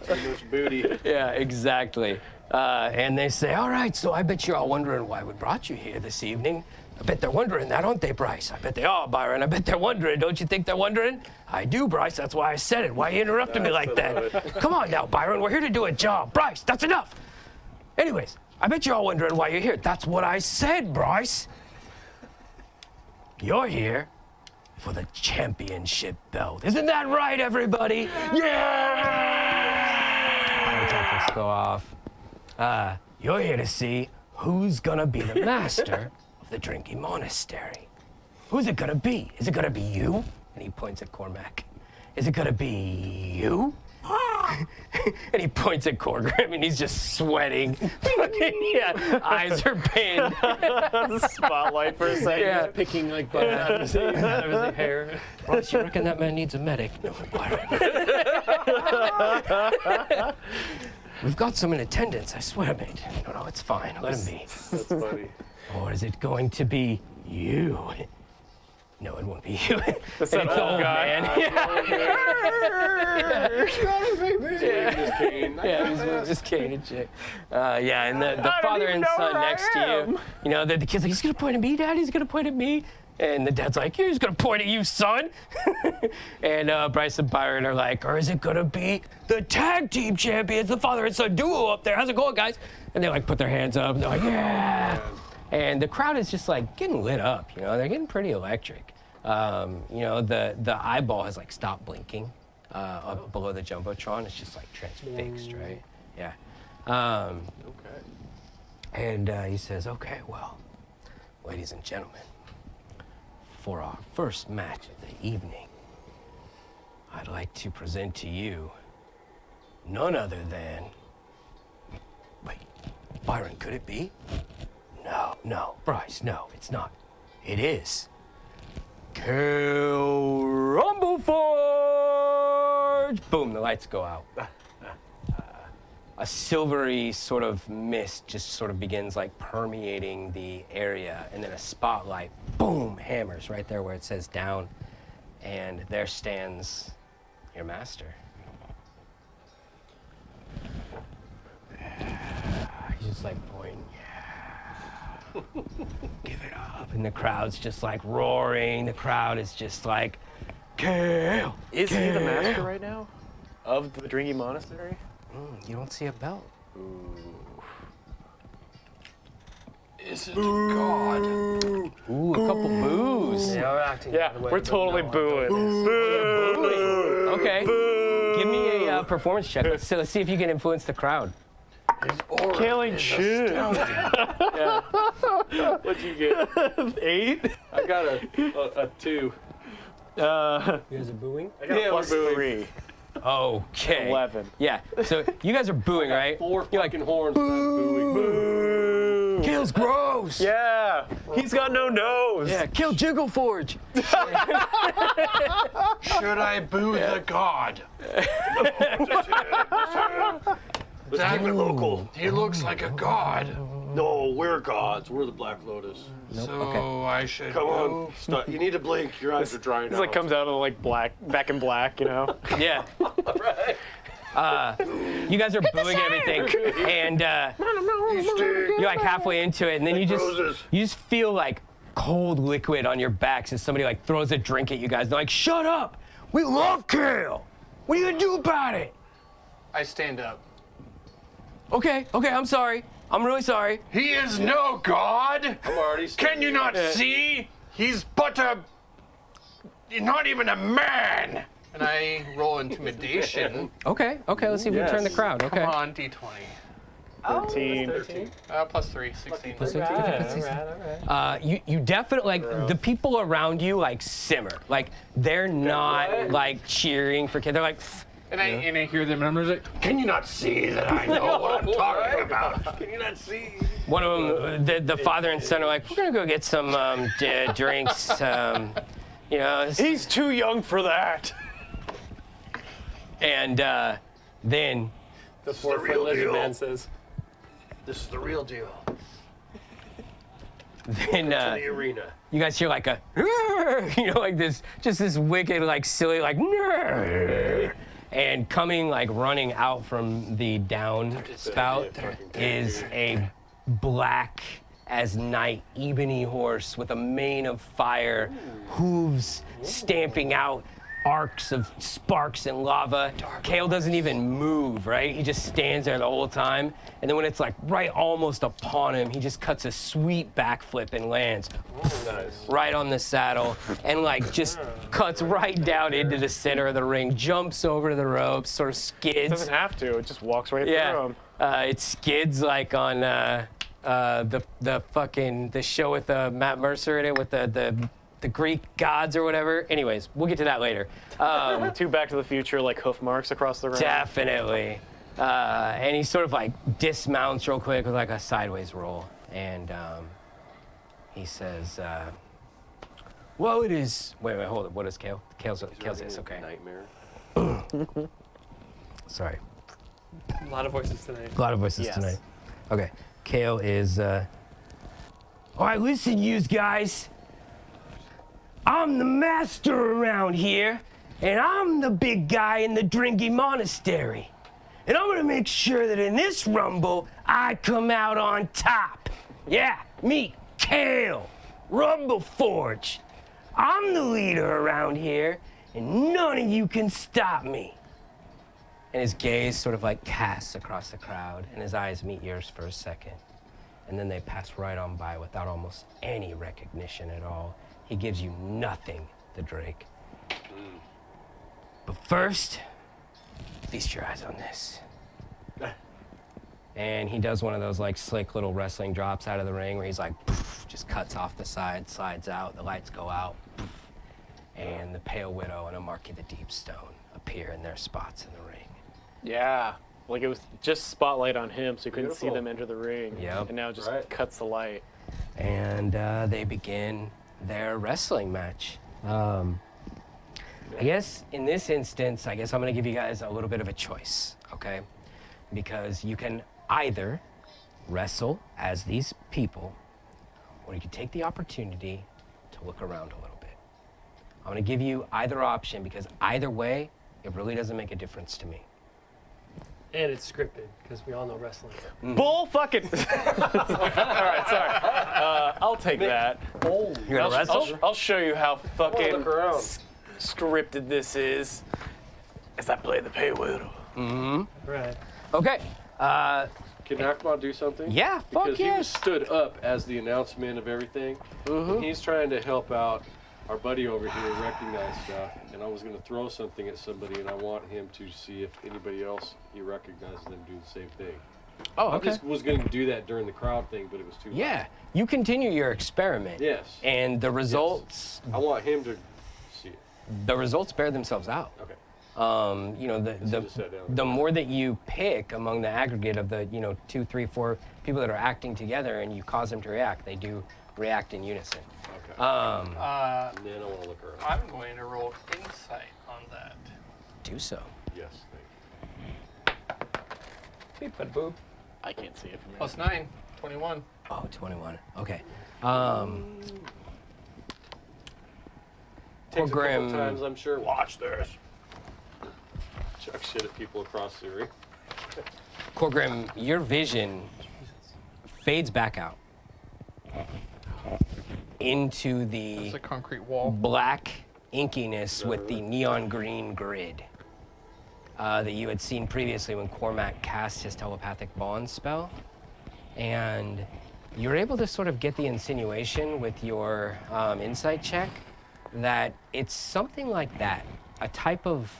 Too much booty. Yeah, exactly. And they say, all right, so I bet you're all wondering why we brought you here this evening. I bet they're wondering that, aren't they, Bryce? I bet they are, Byron. I bet they're wondering. Don't you think they're wondering? I do, Bryce. That's why I said it. Why you interrupting me like that? Come on now, Byron. We're here to do a job. Bryce, that's enough. Anyways, I bet you're all wondering why you're here. That's what I said, Bryce. You're here for the championship belt. Isn't that right, everybody? Yeah! Pyrotechnics go off. You're here to see who's gonna be the master of the Drinking Monastery. Who's it gonna be? Is it gonna be you? And he points at Cormac. Is it gonna be you? And he points at Corgrim and he's just sweating. Fucking, yeah, eyes are pinned. Spotlight for a second. Yeah. Picking like butt out of his hair. Bryce, you reckon that man needs a medic? No, Byron. We've got some in attendance, I swear, mate. No, it's fine. Let him be. That's funny. Or is it going to be you? No, it won't be you. That's And that it's old old guy. man. Yeah, he's with his cane and shit. Yeah, and the father and son next to you. You know, the kid's like, he's gonna point at me, Dad. He's gonna point at me. And the dad's like, he's gonna point at you, son. And Bryce and Byron are like, or is it gonna be the tag team champions, the father and son duo up there? How's it going, guys? And they like put their hands up. And they're like, yeah. And the crowd is just like getting lit up. You know, they're getting pretty electric. You know, the eyeball has like stopped blinking up below the jumbotron. It's just like transfixed, right? Yeah. Okay. And he says, okay, well, ladies and gentlemen, for our first match of the evening, I'd like to present to you none other than, wait, Byron, could it be? No, Bryce, no, it's not. It is. Kill Rumbleforge! Boom, the lights go out. a silvery sort of mist just sort of begins like permeating the area, and then a spotlight, boom, hammers right there where it says down, and there stands your master. He's just like pointing, yeah, give it up, and the crowd's just like roaring. The crowd is just like, Kale. Is he the master right now of the Dringy Monastery? You don't see a belt. Is it a god? Ooh, a couple boos. Yeah, we're acting. Yeah, the way, we're but totally no, booing. Boo! Okay. Give me a performance check. Let's see if you can influence the crowd. His aura Killing is shit. astounding. What'd you get? 8? I got a 2. You guys are booing? I got a Plus 3. Okay. 11. Yeah. So you guys are booing, right? 4 You're like, fucking horns. Booing. Kale's gross. Yeah, he's got no nose. Yeah. Kill Jiggle Forge. Should I boo the god? Let's keep it local. He looks like a god. No, we're gods. We're the Black Lotus. So I should Come go. on, stop. You need to blink. Your eyes are drying He's out. like comes out of like back in black, you know. Yeah. Right. You guys are booing everything, and you're like halfway into it, and then you just feel like cold liquid on your backs as somebody like throws a drink at you guys. They're like, "Shut up! We love Kale. What are you gonna do about it?" I stand up. Okay, I'm sorry. I'm really sorry. He is no god. I'm already. Can you not see? He's but not even a man. And I roll intimidation. Okay, let's see if we turn the crowd. Okay. Come on, D20. 13. Plus 3, 16. You definitely like the people around you like simmer. Like they're not like cheering for Kale. They're like, And I hear them, and I'm just like, Can you not see that I know what I'm talking about? Can you not see? one of them, the father and son are like, we're gonna go get some drinks. You know, He's too young for that. and then The the 4-foot real lizard deal. man says, This is the real deal. then The arena. you guys hear like a, you know, like this, just this wicked, like silly, like, and coming like running out from the down spout is a black as night ebony horse with a mane of fire, hooves stamping out arcs of sparks and lava. Kale doesn't even move, right? He just stands there the whole time. And then when it's like right almost upon him, he just cuts a sweet backflip and lands right on the saddle and like just cuts right down into the center of the ring, jumps over to the ropes, sort of skids. Doesn't have to. It just walks right through Yeah, him. it skids like on the show with Matt Mercer in it with the Greek gods or whatever. Anyways, we'll get to that later. 2 Back to the Future like hoof marks across the ring. Definitely. And he sort of like dismounts real quick with like a sideways roll, and he says, "Well, it is." Wait, hold it. What is Kale? Kale's this. Okay. Nightmare. Sorry. a lot of voices tonight. A lot of voices Yes. tonight. Okay. Kale is. All right, listen, yous guys. I'm the master around here, and I'm the big guy in the Dringy Monastery. And I'm gonna make sure that in this rumble, I come out on top. Yeah, me, Kale, Rumble Forge. I'm the leader around here, and none of you can stop me. And his gaze sort of like casts across the crowd, and his eyes meet yours for a second. And then they pass right on by without almost any recognition at all. He gives you nothing, the Drake. But first, feast your eyes on this. And he does one of those like slick little wrestling drops out of the ring where he's like, poof, just cuts off the side, slides out, the lights go out, poof, and the Pale Widow and a Marquis the Deep Stone appear in their spots in the ring. Yeah. Like it was just spotlight on him so you couldn't see Beautiful. them enter the ring. Yep. And now it just Right. cuts the light. And they begin their wrestling match. I guess in this instance, I'm going to give you guys a little bit of a choice, okay? because you can either wrestle as these people, or you can take the opportunity to look around a little bit. I'm going to give you either option because either way, it really doesn't make a difference to me. And it's scripted, because we all know wrestling. Bull fucking. All right, sorry. I'll take that. You're going to wrestle? I'll show you how fucking look around. scripted this is as I play the pay wheel. Right. Okay. Can Akma do something? Yeah, fuck Because he was yes. stood up as the announcement of everything. And he's trying to help out our buddy over here recognize stuff. And I was going to throw something at somebody, and I want him to see if anybody else he recognizes them do the same thing. Oh, I okay. just was going to do that during the crowd thing, but it was too loud. Yeah, you continue your experiment. Yes. And the results, I want him to see it. the results bear themselves out. Okay. You know, just sat down. the more that you pick among the aggregate of the, 2, 3, 4 people that are acting together and you cause them to react, they do react in unison. Okay. Um, And then I want to look around. I'm going to roll insight on that. do so. Yes, thank you. Beep, bada boop. I can't see it from here. Plus 9, 21. Oh, 21. Okay. Takes a couple Grim. times, I'm sure. Watch this. Chuck shit at people across the ring. Corgrim, your vision fades back out into the It's a concrete wall. black inkiness with the neon green grid that you had seen previously when Cormac cast his telepathic bond spell. And you're able to sort of get the insinuation with your insight check that it's something like that, a type of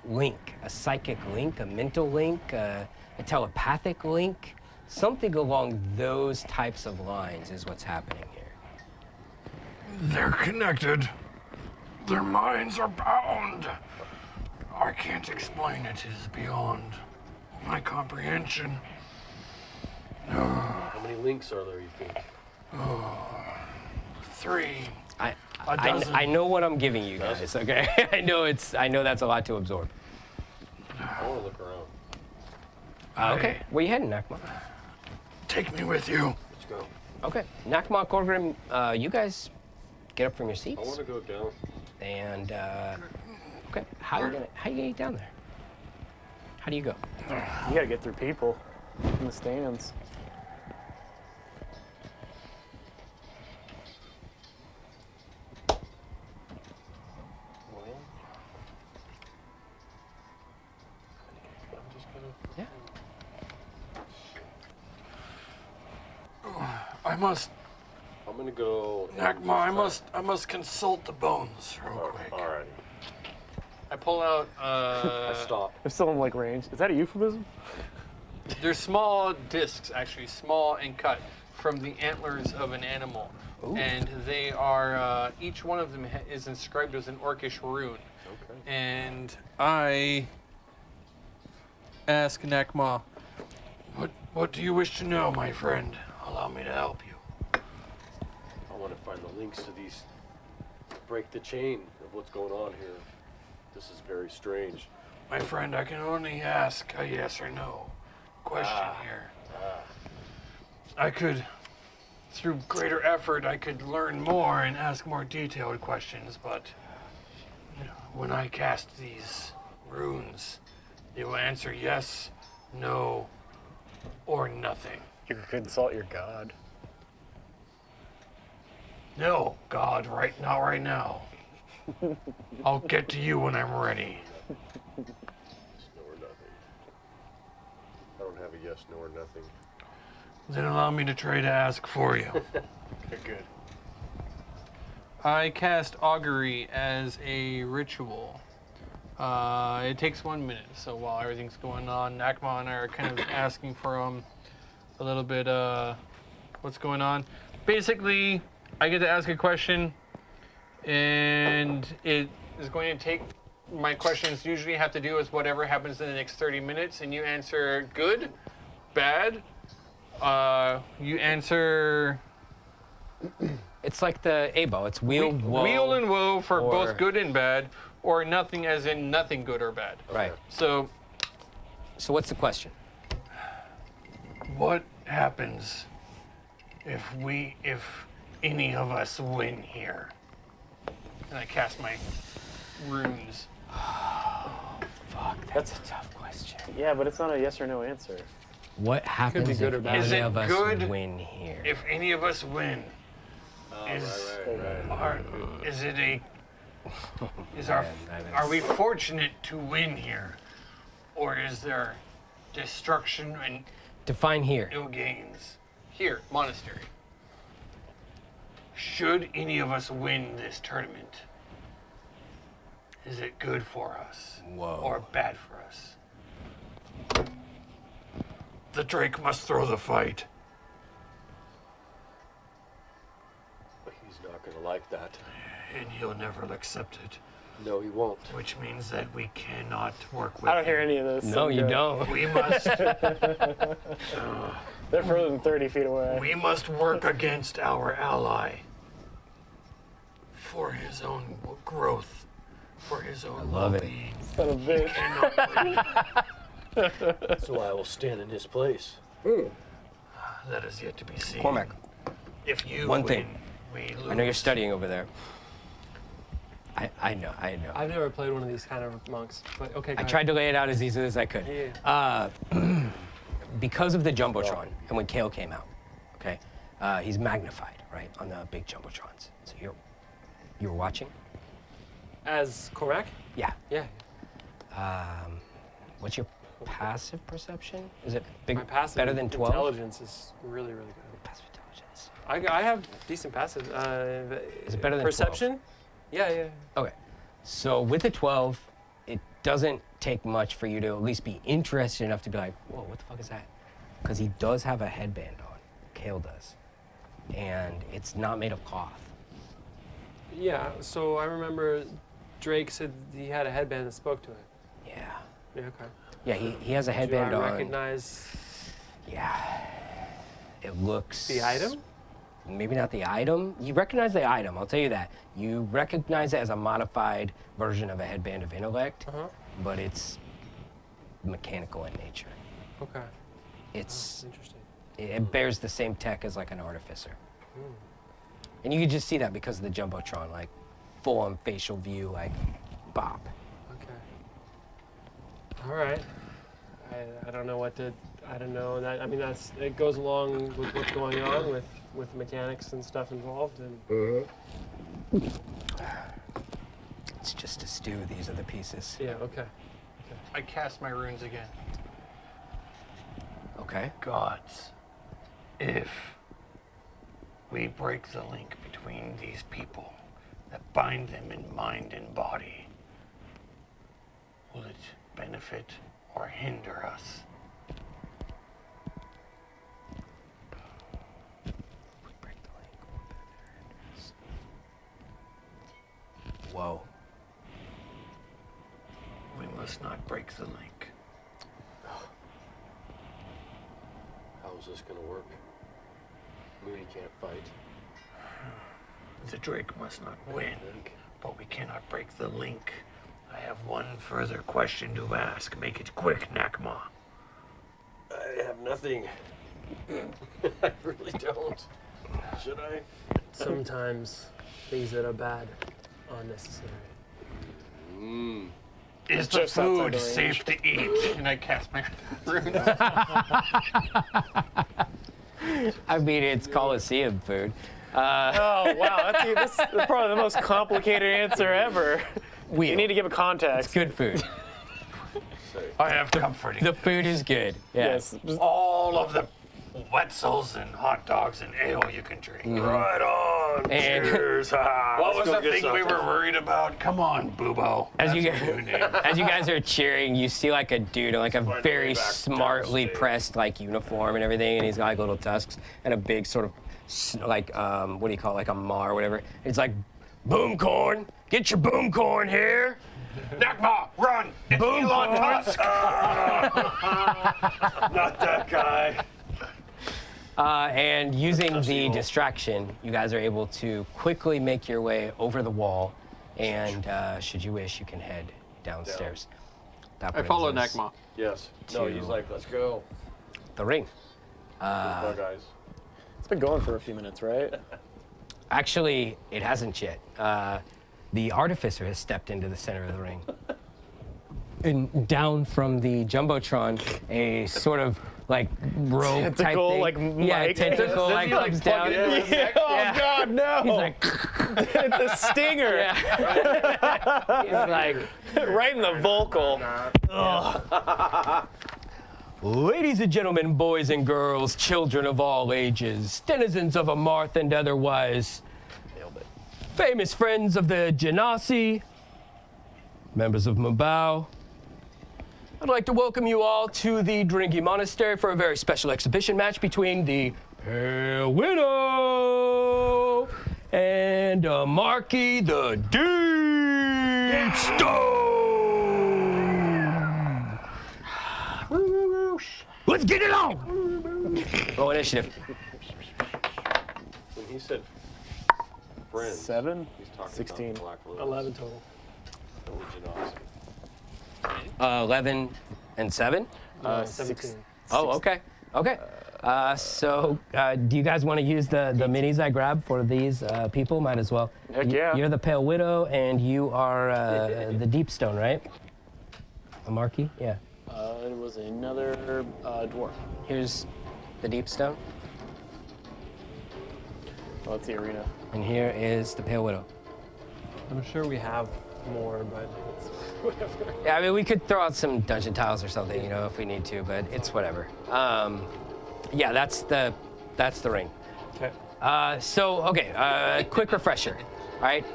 link, a psychic link, a mental link, a telepathic link, something along those types of lines is what's happening here. They're connected. Their minds are bound. I can't explain it. It is beyond my comprehension. How many links are there, you think? 3. I know what I'm giving you guys, okay? I know that's a lot to absorb. I want to look around. Okay, where you heading, Nakma? Take me with you. Let's go. Okay, Nakma, Corgrim, you guys get up from your I want seats, to go down. and okay, how you gonna get down there? How do you go? You gotta get through people in the stands. Well, I'm just gonna. Yeah. I'm gonna go. Nakma, I must consult the bones real quick. All right. I pull out, I stop. If someone like range, is that a euphemism? they're small discs, actually, small and cut from the antlers of an animal. Ooh. And they are, each one of them is inscribed as an orcish rune. Okay. And I ask Nakma, What do you wish to know, my friend? Allow me to help you. I want to find the links to these. Break the chain of what's going on here. This is very strange. My friend, I can only ask a yes or no question here. I could, through greater effort, I could learn more and ask more detailed questions, but when I cast these runes, they will answer yes, no, or nothing. You could consult your god. No, God, not right now. I'll get to you when I'm ready. Yes, no or nothing. I don't have a yes, no or nothing. Then allow me to try to ask for you. Okay, good. I cast augury as a ritual. It takes 1 minute, so while everything's going on, Nakma and I are kind of asking for a little bit what's going on. Basically, I get to ask a question, and it is going to take. My questions usually have to do with whatever happens in the next 30 minutes, and you answer good, bad. You answer It's like the ABO. It's wheel, woe. wheel and woe for or- both good and bad, or nothing as in nothing good or bad. Right. So So what's the question? What happens if any of us win here? And I cast my runes. Fuck, that's a tough question. Yeah, but it's not a yes or no answer. What happens be good or if bad. Is any it of us good win here? If any of us win, are we fortunate to win here, or is there destruction and Define here. no gains? Here, Monastery. Should any of us win this tournament, is it good for us Whoa. or bad for us? The Drake must throw the fight. He's not going to like that. And he'll never accept it, No, he won't. which means that we cannot work with I don't hear him. any of this. No, you don't. We must They're further than 30 feet away. we must work against our ally for his own growth, for his own love it. well-being. Son of a bitch. Cannot win. So I will stand in his place. That is yet to be seen. Cormac, If you One win, thing. we lose. I know you're studying over there. I know. I've never played one of these kind of monks, but okay. I tried to lay it out as easily as I could. Yeah. Because of the Jumbotron, and when Kale came out, okay, he's magnified, right, on the big Jumbotrons. So you were watching? As Cormac? Yeah. Yeah. What's your passive perception? Is it big, My passive better than 12? intelligence is really, really good. Passive intelligence. I have decent passive. Is it better than perception? Yeah. Okay. So with the 12, it doesn't take much for you to at least be interested enough to be like, whoa, what the fuck is that? Because he does have a headband on. Kale does. And it's not made of cloth. Yeah. So I remember Drake said he had a headband that spoke to it. Yeah. Yeah. Okay. Yeah, he has a Do headband I on. recognize Yeah. It looks... the item? Maybe not the item. You recognize the item, I'll tell you that. You recognize it as a modified version of a headband of intellect, but it's mechanical in nature. Okay. It's Interesting. it bears the same tech as like an artificer. And you can just see that because of the Jumbotron, like full on facial view, like bop. Okay. All right. I don't know what to. I don't know that. I mean, it goes along with what's going on with mechanics and stuff involved. And It's just a stew. These are the pieces. yeah. Okay. I cast my runes again. Okay. Gods, if we break the link between these people that bind them in mind and body, will it benefit or hinder us? Break the link. Whoa. We must not break the link. How's this going to work? Moody can't fight. The Drake must not win, but we cannot break the link. I have one further question to ask. Make it quick, Nakma. I have nothing. I really don't. Should I? Sometimes things that are bad are necessary. Is the just outside food the range. safe to eat? And I cast my runes. I mean, it's Coliseum food. Oh, wow. That's probably the most complicated answer ever. You need to give a It's context. good food. I have comforting. The food is good. Yeah. Yes. Just- All of the Wetzels and hot dogs and ale you can drink. Right on. And- Cheers. What was go the get thing we something. were worried about? Come on, Boobo. As you That's guys, a new name. as you guys are cheering, you see like a dude in like a Find my very way back smartly downstairs. pressed like uniform and everything, and he's got like little tusks and a big sort of like what do you call it, like a maw or whatever. It's like, boom corn, get your boom corn here. Nakma, run! It's Boom Elon corn. Musk! Not that guy. And using the distraction, you guys are able to quickly make your way over the wall, and should you wish, you can head downstairs. That I follow brings us Nakma. Yes. No, To- he's like, let's go. The ring. Bug eyes. It's been going for a few minutes, right? Actually, it hasn't yet. The artificer has stepped into the center of the ring. And down from the jumbotron, a sort of like rope type Tentacle, thing. like yeah, Mike. tentacle like comes down. Yeah. Oh God, no! He's like, It's a stinger. yeah. He's like, Right in the vocal. ladies and gentlemen, boys and girls, children of all ages, denizens of Amarth and otherwise, famous friends of the Genasi, members of Mabau, I'd like to welcome you all to the Drinky Monastery for a very special exhibition match between the Pale Widow and Marky the Deep Stone. Let's get it on! Roll initiative. When he said friends, 7, he's talking 16. about Black Rose. 11 total. and the Genasi. 11 and 7? 17. Oh, okay. Okay. So, do you guys want to use the minis I grabbed for these people? Might as well. Heck yeah. You're the Pale Widow, and you are the Deep Stone, right? A Marquis? Yeah. It was another dwarf. Here's the Deep Stone, Oh, that's the arena. and here is the Pale Widow. I'm sure we have more, but it's whatever. Yeah, I mean, we could throw out some dungeon tiles or something, you know, if we need to, but it's whatever. Yeah, that's the ring. Okay. Quick refresher. All right.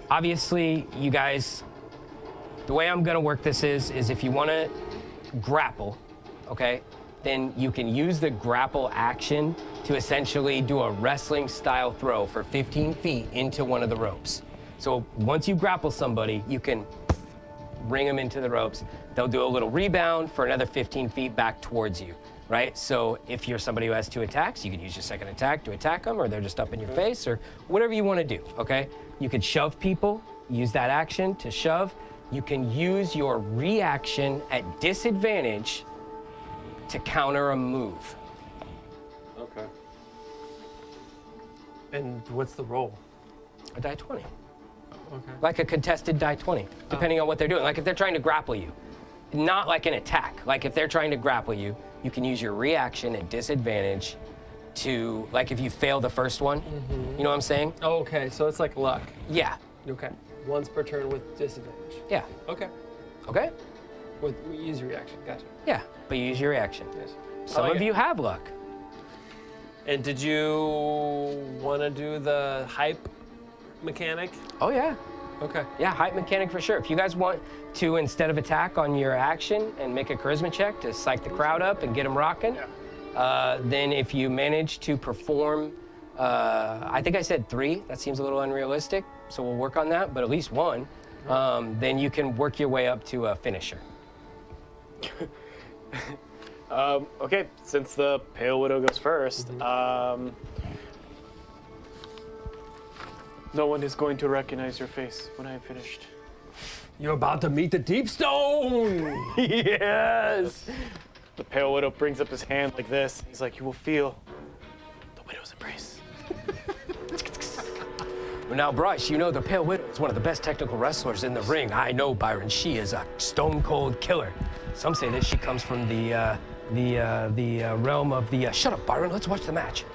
Obviously, you guys, the way I'm gonna work this is if you want to grapple, okay, then you can use the grapple action to essentially do a wrestling style throw for 15 feet into one of the ropes. So once you grapple somebody, you can ring them into the ropes. They'll do a little rebound for another 15 feet back towards you, right? So if you're somebody who has 2 attacks, you can use your second attack to attack them, or they're just up in your face, or whatever you want to do, okay? You could shove people, use that action to shove. You can use your reaction at disadvantage to counter a move. Okay. And what's the roll? A die 20. Okay. Like a contested die 20, depending on what they're doing. Like if they're trying to grapple you, not like an attack. Like if they're trying to grapple you, you can use your reaction at disadvantage to, like if you fail the first one, you know what I'm saying? Oh, okay, so it's like luck. Yeah, Okay. Once per turn with disadvantage. yeah, Okay. okay? With easy reaction. Gotcha. Yeah, but you use your reaction. Yes. Some of you have luck. And did you want to do the hype mechanic? Oh yeah, Okay. yeah, hype mechanic for sure. If you guys want to, instead of attack on your action and make a charisma check to psych the crowd up and get them rocking, then if you manage to perform, I think I said 3, that seems a little unrealistic, so we'll work on that, but at least 1, then you can work your way up to a finisher. Okay, since the Pale Widow goes first, no one is going to recognize your face when I am finished. You're about to meet the Deep Stone! Yes! The Pale Widow brings up his hand like this. He's like, you will feel the Widow's embrace. Well, now, Bryce, you know the Pale Widow is one of the best technical wrestlers in the ring. I know, Byron. She is a stone-cold killer. Some say that she comes from the realm of the... Shut up, Byron. Let's watch the match.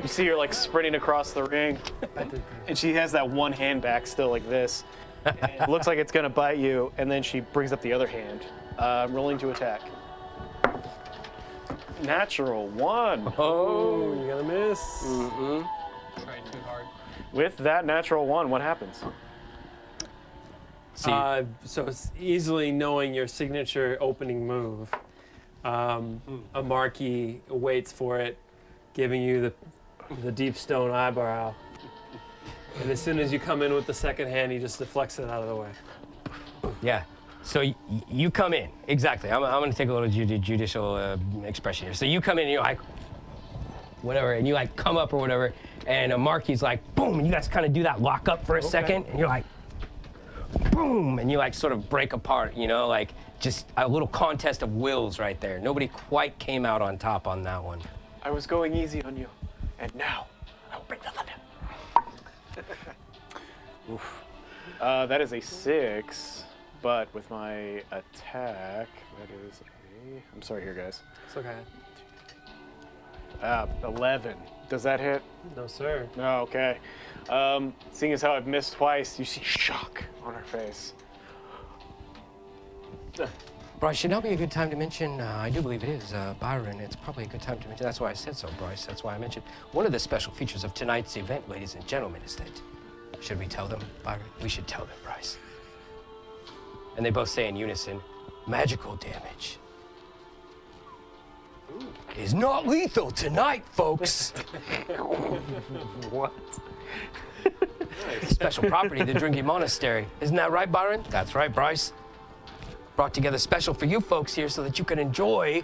You see her like sprinting across the ring, and she has that one hand back still like this. And it looks like it's gonna bite you, and then she brings up the other hand, rolling to attack. Natural 1. Oh, you're gonna miss. Trying too hard. With that natural 1, what happens? See, So it's easily knowing your signature opening move. A Marquis waits for it, giving you the Deep Stone eyebrow. And as soon as you come in with the second hand, he just deflects it out of the way. yeah. So you come in. Exactly. I'm going to take a little judicial expression here. So you come in and you're like, whatever, and you like come up or whatever, and Marky's like, boom, and you guys kind of do that lock up for a second, and you're like, boom, and you like sort of break apart, you know, like just a little contest of wills right there. Nobody quite came out on top on that one. I was going easy on you, and now I will bring the thunder. Oof. That is a 6, but with my attack, that is a... I'm sorry here, guys. It's okay. 11. Does that hit? No, sir. No, okay. Seeing as how I've missed twice, you see shock on her face. Bryce, should now be a good time to mention, I do believe it is, Byron. It's probably a good time to mention, that's why I said so, Bryce. That's why I mentioned. One of the special features of tonight's event, ladies and gentlemen, is that, should we tell them, Byron? We should tell them, Bryce. And they both say in unison, magical damage is not lethal tonight, folks. What? Special property, the drinking monastery. Isn't that right, Byron? That's right, Bryce. Brought together special for you folks here so that you can enjoy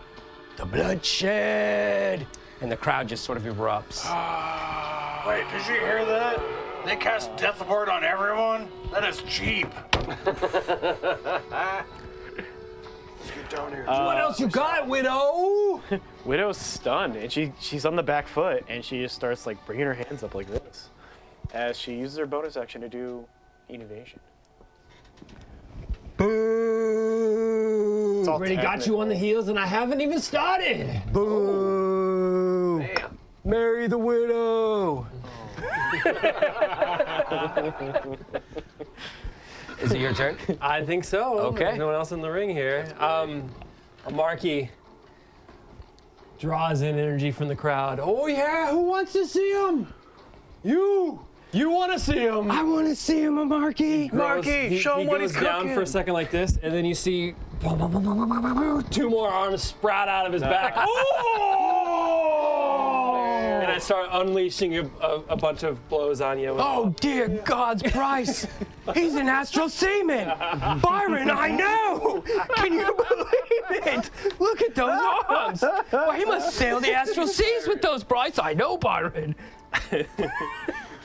the bloodshed. And the crowd just sort of erupts. Wait, did you hear that? They cast Death Ward on everyone? That is cheap. Let's get down here. What else you got, Widow? Widow's stunned, and she's on the back foot, and she just starts like bringing her hands up like this, as she uses her bonus action to do an evasion. Boo! It's all Already got you technical. on the heels, and I haven't even started. Boo! Damn. Marry the widow. Is it your turn? I think so. Okay. There's no one else in the ring here. Marky draws in energy from the crowd. Oh yeah, who wants to see him? You want to see him? I want to see him, Marky. Marky, show him what goes he's down cooking. for a second like this, and then you see 2 more arms sprout out of his back. Oh! And I start unleashing a bunch of blows on you. Oh, dear gods, Bryce. He's an astral seaman. Byron, I know. Can you believe it? Look at those arms. Well, he must sail the astral seas with those, Bryce. I know, Byron.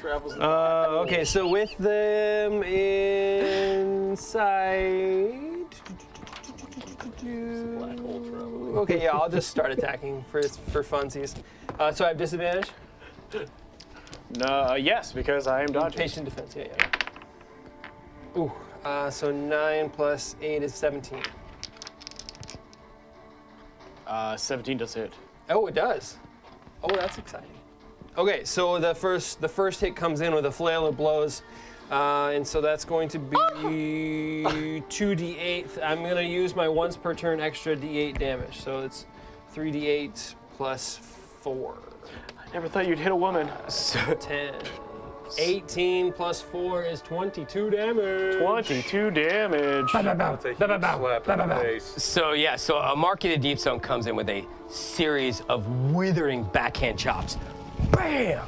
Travels. Okay, so with them inside. Black hole travel. Okay, yeah, I'll just start attacking for funsies. So I have disadvantage? No, yes, because I am dodging. Patient defense, yeah. Ooh, so 9 plus 8 is 17. 17 does hit. Oh, it does. Oh, that's exciting. Okay, so the first hit comes in with a flail of blows, and so that's going to be 2d8. I'm going to use my once per turn extra d8 damage, so it's 3d8 plus 4. I never thought you'd hit a woman. 10. 18 plus 4 is 22 damage. 22 damage. That's a huge slap in the face. So, yeah, so Marky the Deep Stone comes in with a series of withering backhand chops. Bam!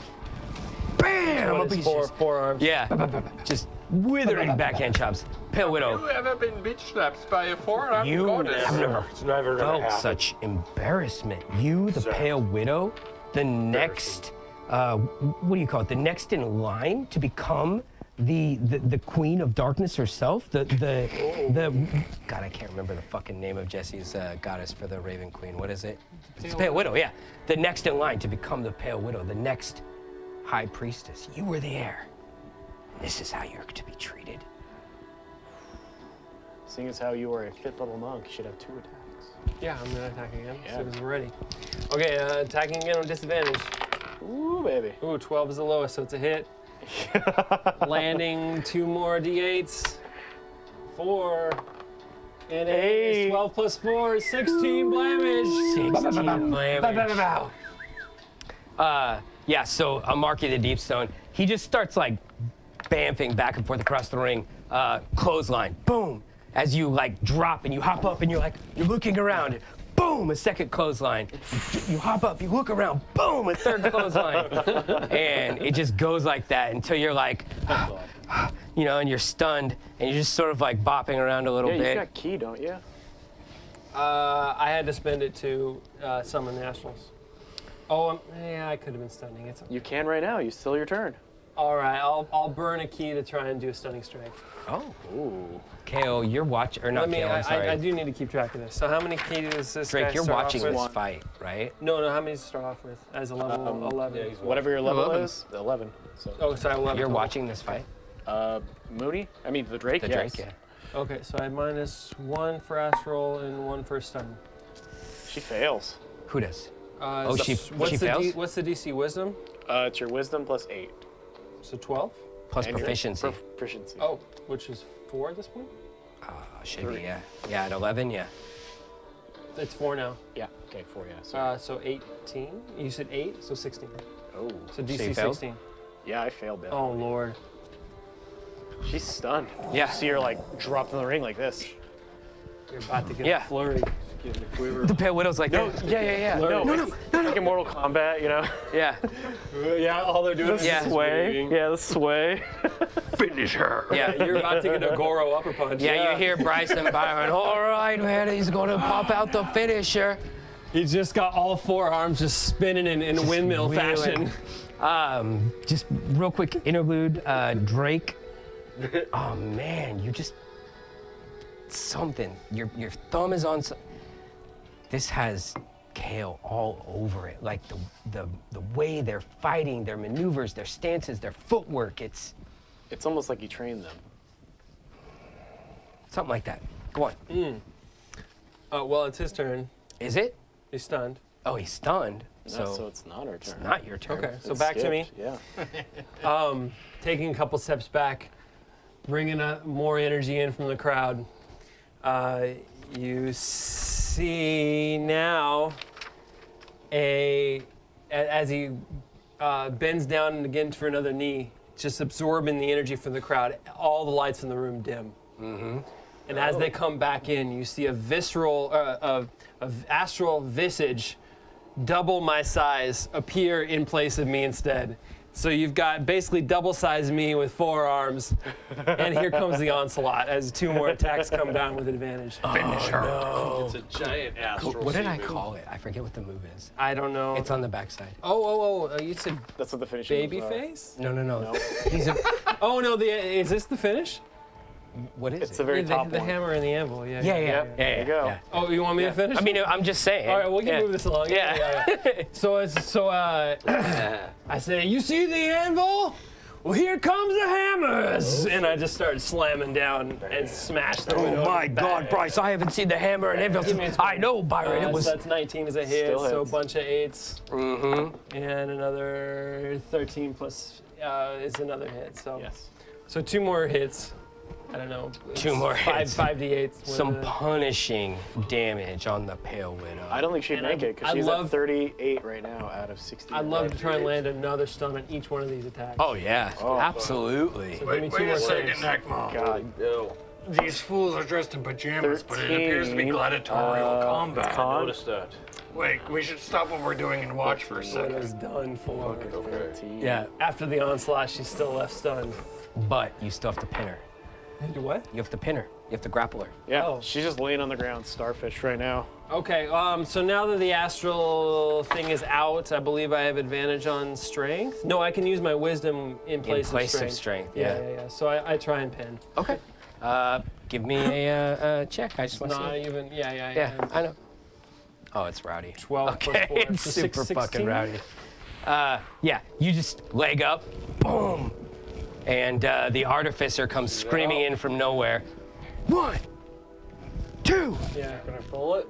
Bam! What is four arms? Yeah, just withering backhand chops. Pale Widow, You ever been bitch slapped by a forearm you goddess? have never It's never gonna felt happen. such embarrassment. You, the Pale Widow, the next, what do you call it? The next in line to become the Queen of Darkness herself. The God, I can't remember the fucking name of Jesse's goddess for the Raven Queen. What is it? It's Pale Widow. Yeah, the next in line to become the Pale Widow, the next High Priestess. You were there. This is how you're to be treated. Seeing as how you are a 5th level monk, you should have 2 attacks. Yeah, I'm going to attack again as Yeah. soon as we're ready. Okay, attacking again on disadvantage. Ooh, baby. Ooh, 12 is the lowest, so it's a hit. Landing 2 more d8s. 4. And it is 12 plus 4 is 16 damage. 16 damage. Yeah, so Marky the Deep Stone, he just starts like bamfing back and forth across the ring. Clothesline, boom. As you like drop and you hop up and you're looking around. Boom, a second clothesline. You hop up, you look around, boom, a third clothesline. And it just goes like that until you're like, you know, and you're stunned and you're just sort of like bopping around a little Yeah, bit. you got key, don't you? I had to spend it to summon Nationals. Oh, yeah, I could have been stunning. It's okay. You can right now. You still your turn. All right, I'll burn a key to try and do a stunning strike. Oh. Ooh. Kale, you're watching, or not Kale, I'm sorry. I do need to keep track of this. So how many keys does this Drake, guy you're start watching off this with? fight, right? No, how many does he start off with as a level 11? Yeah, he's Whatever your level 11. is, 11. So, Oh, sorry, 11. You're total. watching this fight? Mooney? I mean, the Drake, The yes. Drake, yeah. Okay, so I have -1 for astral and 1 for stun. She fails. Who does? So she what's the fails? what's the DC wisdom? It's your wisdom plus 8. So 12? Plus And your proficiency. Proficiency. Oh, which is 4 at this point? Should be, yeah. Yeah, at 11, yeah. It's 4 now. Yeah, okay, 4, yeah. So 18? You said 8, so 16. Oh. So you DC failed? 16. Yeah, I failed that. Oh, Lord. She's stunned. Yeah. You see her, like, dropped in the ring like this. You're about to get Yeah. a flurry. Getting the quiver. The Pale Widow's like, No, yeah. No, like in Mortal Kombat, you know? yeah. Yeah, all they're doing is Yeah. Sway. Yeah, the sway. Finish her. Yeah, You're about to get a Goro upper punch. yeah, you hear Bryson Byron, all right, man, he's going to pop out the finisher. He just got all 4 arms just spinning in windmill wheeling. fashion. Just real quick interlude, Drake. Oh, man, you just, something. Your thumb is on, this has Kale all over it. Like the way they're fighting, their maneuvers, their stances, their footwork, it's It's almost like you trained them. something like that. Go on. Well, it's his turn. Is it? He's stunned. Oh, he's stunned. So it's not our turn. Not your turn. Okay, so It's back to me. skipped, Yeah. Taking a couple steps back, bringing more energy in from the crowd. You see now as he bends down again for another knee, just absorbing the energy from the crowd, all the lights in the room dim. Mm-hmm. And as they come back in, you see a astral visage, double my size, appear in place of me instead. So you've got basically double-sized me with 4 arms, and here comes the onslaught as 2 more attacks come down with advantage. Finish her. No. It's a giant astral. What did I sea call it? I forget what the move is. I don't know. It's on the backside. You said That's what the finishing baby moves are. face? No. He's a, Oh no, is this the finish? what is It's it? the very top the one. hammer and the anvil. Yeah. Yeah. There you go. yeah. Oh, you want me to finish? I mean, I'm just saying. all right, we can Yeah. move this along. Yeah. So I say, you see the anvil? Well, here comes the hammers, and I just started slamming down and smashed the window. Oh my God, Bryce! I haven't seen the hammer and anvil. Give me a I know, Byron. It was. That's 19 as a hit, Still so a hits. bunch of 8s, Mm-hmm. and another 13 plus is another hit. So Yes. So 2 more hits. I don't know. 2 more hits. 5d8s. with Some the- punishing damage on the Pale Widow. I don't think she'd And make it because I she's love- at 38 right now out of 60. I'd love to try and land another stun on each one of these attacks. Oh yeah, Oh, absolutely. Give me Wait 2 more a second, saves. Nakma. God. No, These fools are dressed in pajamas, but it appears to be 13, gladiatorial combat. it's con. noticed that. Wait, we should stop what we're doing and watch for a Widow's second. done for. Okay. 13. Yeah, After the onslaught, she's still left stunned. but you still have to pin her. Do what? You have to pin her. You have to grapple her. Yeah, Oh. she's just laying on the ground, starfish right now. Okay, so now that the astral thing is out, I believe I have advantage on strength. No, I can use my wisdom in place, In place of of strength. strength. Yeah. So I try and pin. Okay. Give me a check. I just want to Not see. even. Yeah. Yeah, I know. Oh, it's rowdy. 12 plus Okay, 4. it's So super 16? fucking rowdy. Yeah, you just leg up, boom, and the artificer comes screaming in from nowhere. 1, 2. Yeah. Can I pull it?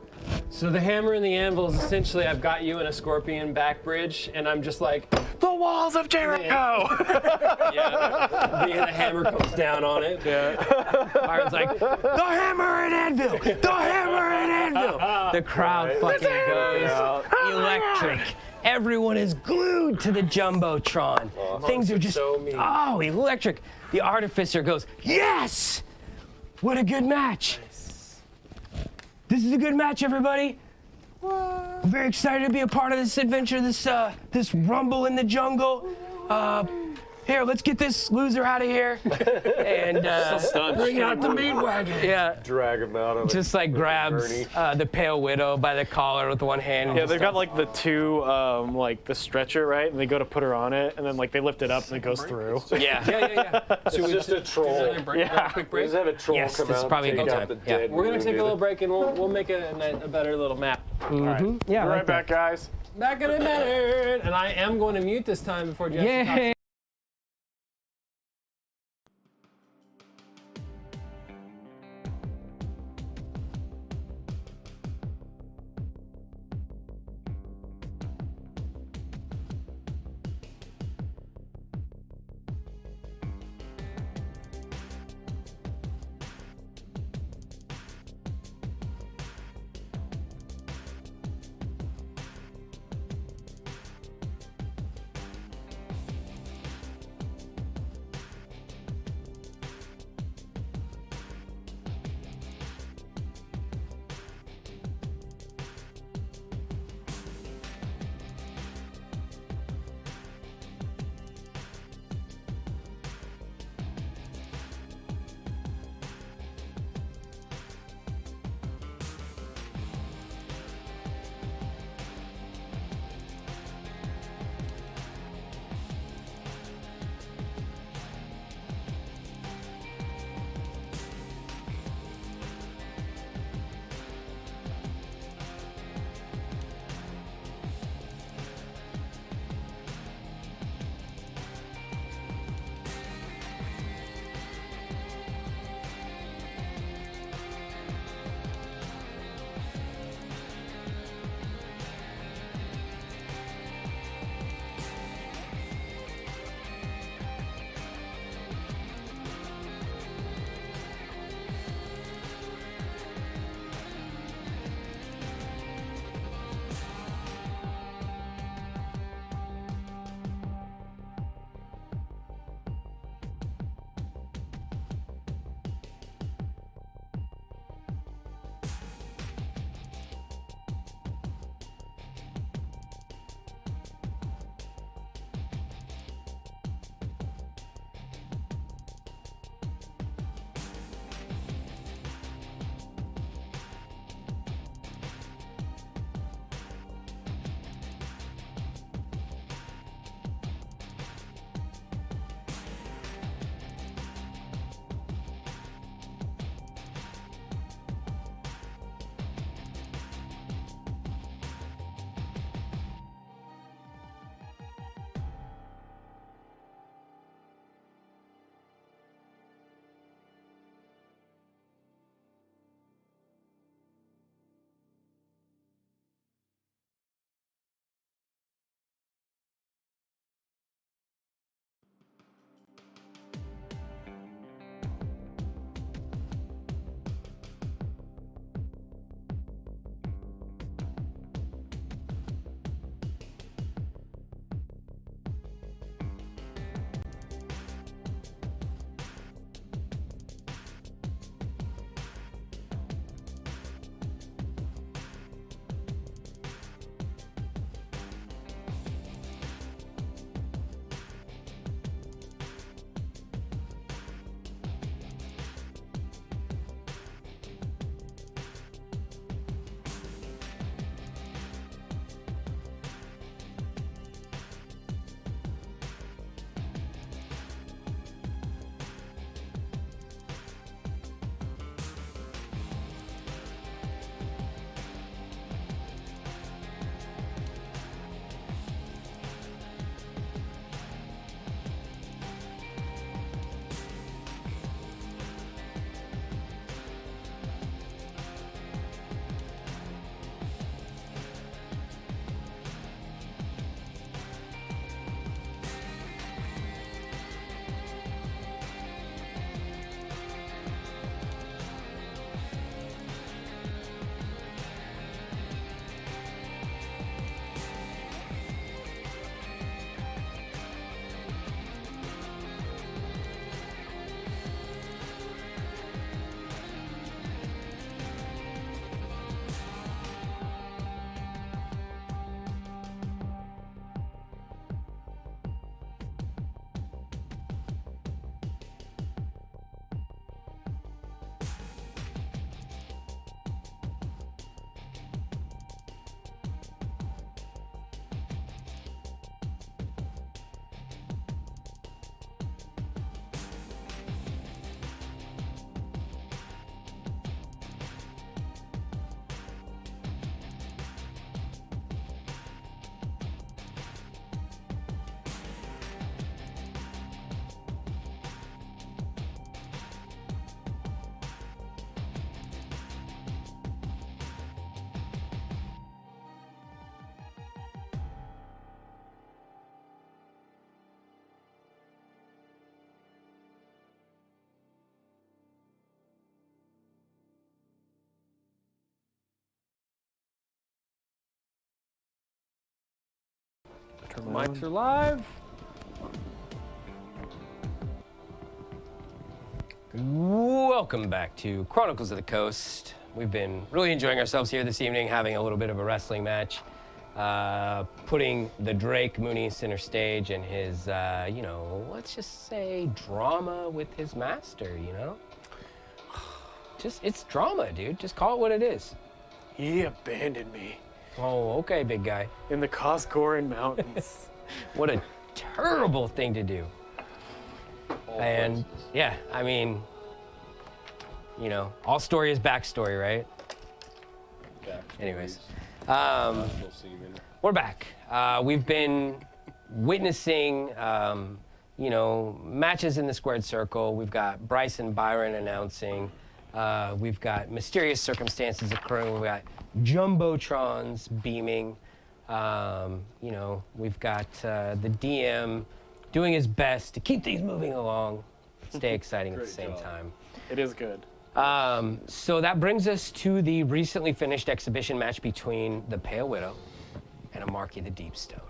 So the hammer and the anvil is essentially I've got you in a scorpion back bridge, and I'm just like, The walls of Jericho! yeah. The hammer comes down on it. Byron's like, the hammer and anvil! The hammer and anvil! The crowd fucking goes electric. Everyone is glued to the Jumbotron. Things are just, so mean. oh, electric. The artificer goes, yes! What a good match. This is a good match, everybody. I'm very excited to be a part of this adventure, this rumble in the jungle. here, let's get this loser out of here. And Bring out the meat wagon. yeah, Drag him out of just like grabs the pale widow by the collar with one hand. And Yeah, just they've got starts- like the two, like the stretcher, right? And they go to put her on it, and then like they lift it up and it goes through. Yeah. Yeah. It's just a troll. Another break, Yeah. quick We break. just have a troll Yes, come this is out probably a and take good out time. the Yeah. dead. We're gonna and take a do little the- break and we'll make a better little map. All right. Yeah, I Be like right back, guys. Back in a minute, and I am going to mute this time before Jesse talks. Yay. The Mics are live. Welcome back to Chronicles of the Coast. We've been really enjoying ourselves here this evening, having a little bit of a wrestling match, putting the Drake Mooney center stage and his, let's just say drama with his master, It's drama, dude. Just call it what it is. He abandoned me Oh, okay, big guy. in the Cosgoran Mountains. What a terrible thing to do. And yeah, I mean, all story is backstory, right? Anyways, we're back. We've been witnessing, matches in the squared circle. We've got Bryce and Byron announcing. We've got mysterious circumstances occurring. We've got jumbotrons beaming. We've got the DM doing his best to keep things moving along, stay exciting at the same time. It is good. So that brings us to the recently finished exhibition match between the Pale Widow and a Marquis the Deepstone,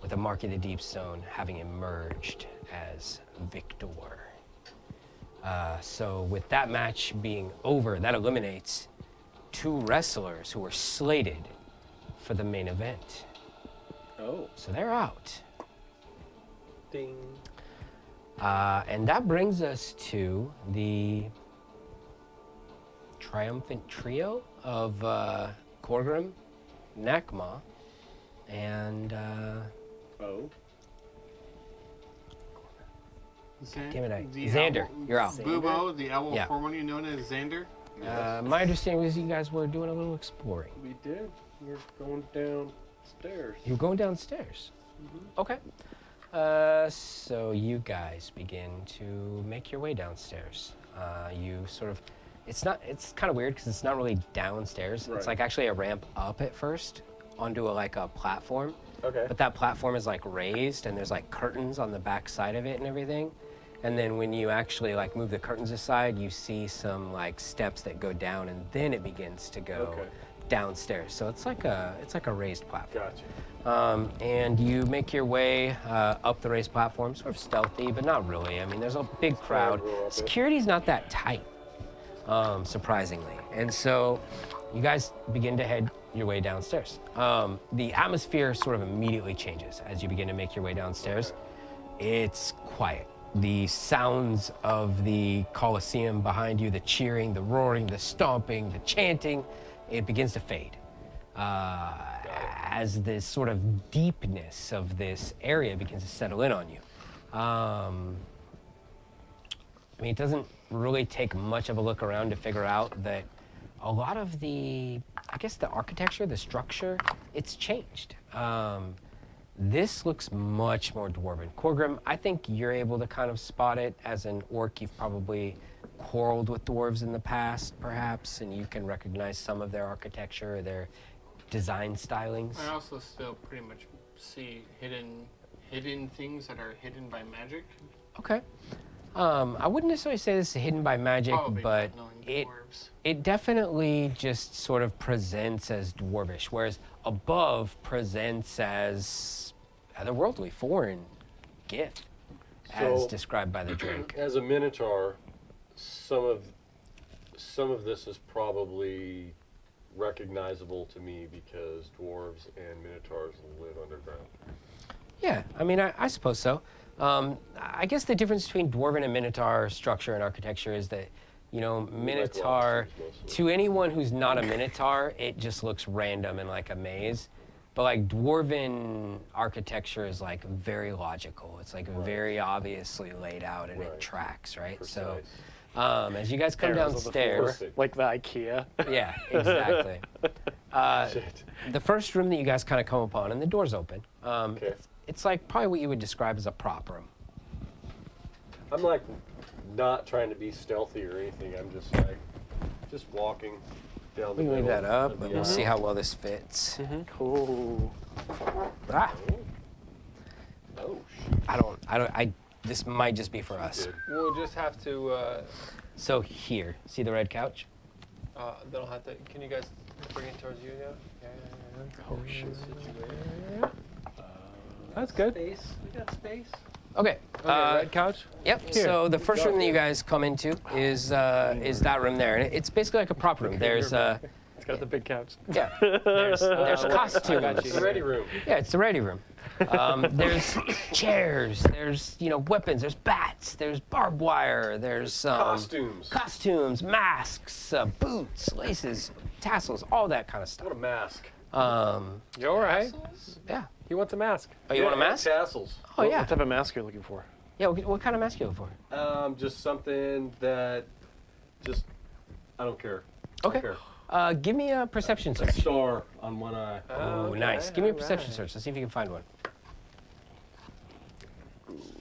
with a Marquis the Deepstone having emerged as victor. So with that match being over, that eliminates 2 wrestlers who were slated for the main event. Oh. So they're out. Ding. And that brings us to the triumphant trio of Korgrim, Nakma, and Oh. damn it, Xander. You're out. Bubo, the owl Yeah. formerly known as Xander. My understanding was you guys were doing a little exploring. We did. We're going downstairs. You were going downstairs. Okay. So you guys begin to make your way downstairs. It's kind of weird because it's not really downstairs. Right. It's like actually a ramp up at first onto a platform. Okay. But that platform is raised and there's curtains on the back side of it and everything. And then when you actually move the curtains aside, you see some steps that go down and then it begins to go downstairs. So it's like a raised platform. Gotcha. And you make your way up the raised platform, sort of stealthy, but not really. I mean, there's a big crowd. Security's not that tight, surprisingly. And so you guys begin to head your way downstairs. The atmosphere sort of immediately changes as you begin to make your way downstairs. It's quiet. The sounds of the Colosseum behind you, the cheering, the roaring, the stomping, the chanting, it begins to fade. As this sort of deepness of this area begins to settle in on you. It doesn't really take much of a look around to figure out that a lot of the architecture, the structure, it's changed. This looks much more dwarven. Korgrim, I think you're able to kind of spot it. As an orc, you've probably quarreled with dwarves in the past, perhaps, and you can recognize some of their architecture or their design stylings. I also still pretty much see hidden things that are hidden by magic. Okay. I wouldn't necessarily say this is hidden by magic, Probably but not knowing dwarves. it definitely just sort of presents as dwarvish, whereas above presents as otherworldly, foreign, gift, as So- described by the drink. As a minotaur, some of this is probably recognizable to me because dwarves and minotaurs live underground. Yeah, I suppose so. I guess the difference between dwarven and minotaur structure and architecture is that, minotaur, to anyone who's not a minotaur, it just looks random and like a maze. But dwarven architecture is very logical. It's very obviously laid out and it tracks, right? Precise. So as you guys come Arrows on the floor, downstairs, like the IKEA. yeah, exactly. Shit. The first room that you guys kind of come upon, and the door's open. Okay. It's probably what you would describe as a prop room. I'm not trying to be stealthy or anything. I'm just walking down the We can leave middle that up, of but the we'll aisle. see how well this fits. Cool. Ah, Oh, shoot. this might just be for us. Good. We'll just have to. So here, see the red couch? They'll have to. Can you guys bring it towards you now? Yeah. Oh shit. That's good. Space. We got space. Okay. Red couch. Yep. So the first room that you guys come into is that room there, and it's basically like a prop room. There's It's got the big couch. yeah. There's costumes. It's the ready room. Yeah, it's the ready room. There's chairs. There's weapons. There's bats. There's barbed wire. There's costumes, masks, boots, laces, tassels, all that kind of stuff. What a mask. You all right? Yeah. He wants a mask. Oh, you want a mask? Tassels. Oh yeah. What type of mask you're looking for? Yeah. What kind of mask you looking for? Just something that I don't care. Okay. I don't care. Give me a perception search. Star on one eye. Oh, nice. Give me a perception search. Let's see if you can find one.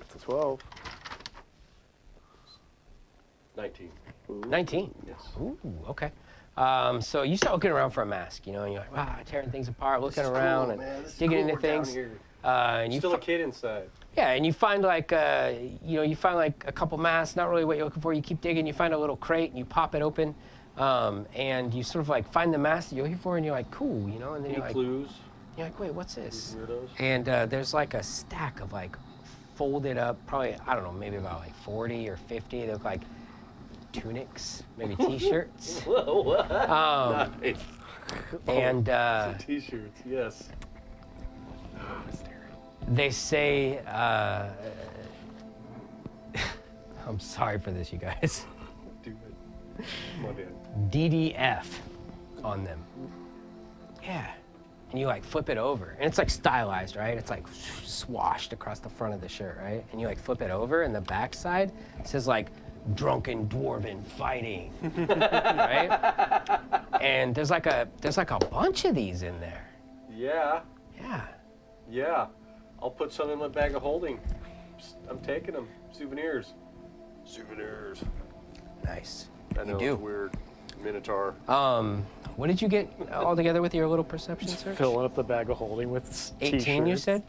It's a 12. 19. 19. Yes. Ooh, okay. So you start looking around for a mask, and you're like, wow, tearing things apart, looking around and digging into things. And you Still a kid inside. yeah, and you find like you find like a couple masks, not really what you're looking for. You keep digging, you find a little crate, and you pop it open, and you sort of like find the mask that you're looking for, and you're like, cool, and then Any you're like, clues? wait, what's this? Weirdos? And there's like a stack of like folded up, probably, I don't know, maybe about like 40 or 50. They look like tunics, maybe t-shirts. Whoa, what? Nice. And T-shirts, yes. they say, I'm sorry for this, you guys, Do it. Come on, Dan. DDF on them. Yeah. And you like flip it over, and it's like stylized, right? It's like swashed across the front of the shirt, right? And you like flip it over, and the back side says like drunken dwarven fighting, right? And there's like a bunch of these in there. Yeah, Yeah. yeah. I'll put some in my bag of holding. I'm taking them. Souvenirs. Souvenirs. Nice. I know You do. it's weird. Minotaur. What did you get all together with your little perception search? Filling up the bag of holding with 18, you t-shirts. said?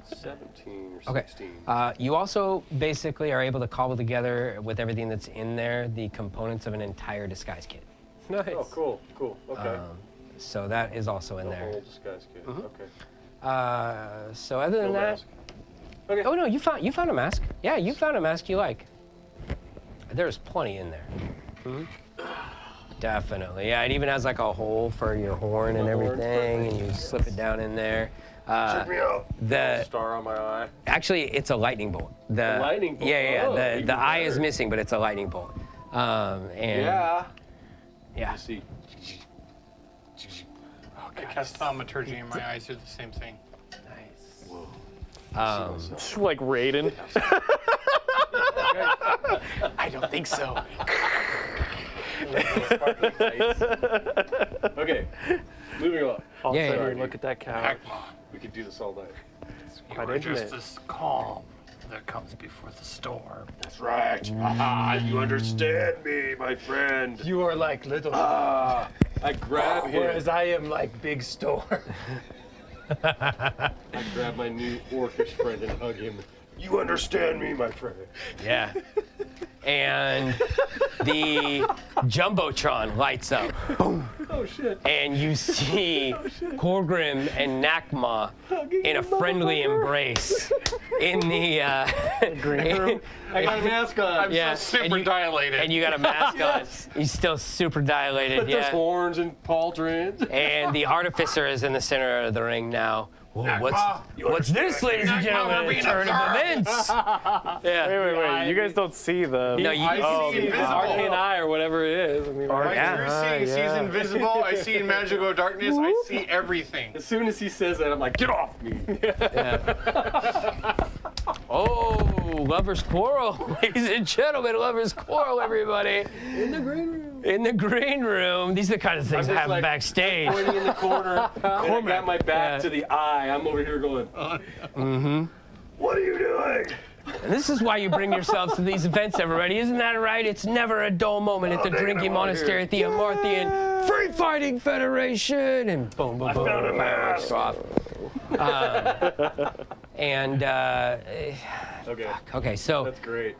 17 or Okay. 16. You also basically are able to cobble together with everything that's in there the components of an entire disguise kit. Nice. Oh, cool, cool. Okay. So that is also in The there. whole disguise kit. Okay. So other than No that, mask. Okay. oh no, you found a mask. Yeah, you found a mask you like. There's plenty in there. Definitely. Yeah, it even has like a hole for your horn and My horn, everything, perfect. and you slip it down in there. Check me out. The Star on my eye. actually, it's a lightning bolt. The A lightning bolt? Yeah, Oh, yeah. even The eye is better. missing, but it's a lightning bolt. And Yeah. yeah. You see. I cast thaumaturgy and my eyes do the same thing. It's like Raiden. I don't think so. Okay. Moving on. All Yeah, of a sudden, yeah. you look at that couch. We could do this all night. Quite You are just intimate. this calm that comes before the storm. That's right. You understand me, my friend. You are like little, I grab him. whereas I am like big storm. I grab my new orcish friend and hug him. You understand me, my friend. Yeah. And the Jumbotron lights up. Boom. Oh shit. And you see Korgrim and Nakma in a friendly embrace in the Green room. I got a mask on. yeah, Super and you, dilated. and you got a mask on. He's still super dilated. There's Yeah. horns and pauldrons. And the artificer is in the center of the ring now. Whoa, what's this, ladies and gentlemen? A turn of events. Yeah. Wait. You guys don't see the. No, you. I see the invisible. arcane eye or whatever it is. I mean, My Yeah. true seeing sees invisible. I see in magical darkness. I see everything. As soon as he says that, I'm like, get off me. Oh, lovers quarrel, ladies and gentlemen, lovers quarrel, everybody. In the green room. In the green room. These are the kind of things that just happen like backstage. Pointing in the corner. And I got my back Yeah. to the eye. I'm over here going, What are you doing? And this is why you bring yourselves to these events, everybody. Isn't that right? It's never a dull moment at the Drinking Monastery at the Amarthian Free Fighting Federation. And boom, boom, boom. Fireworks go off. Okay. Okay, so That's great.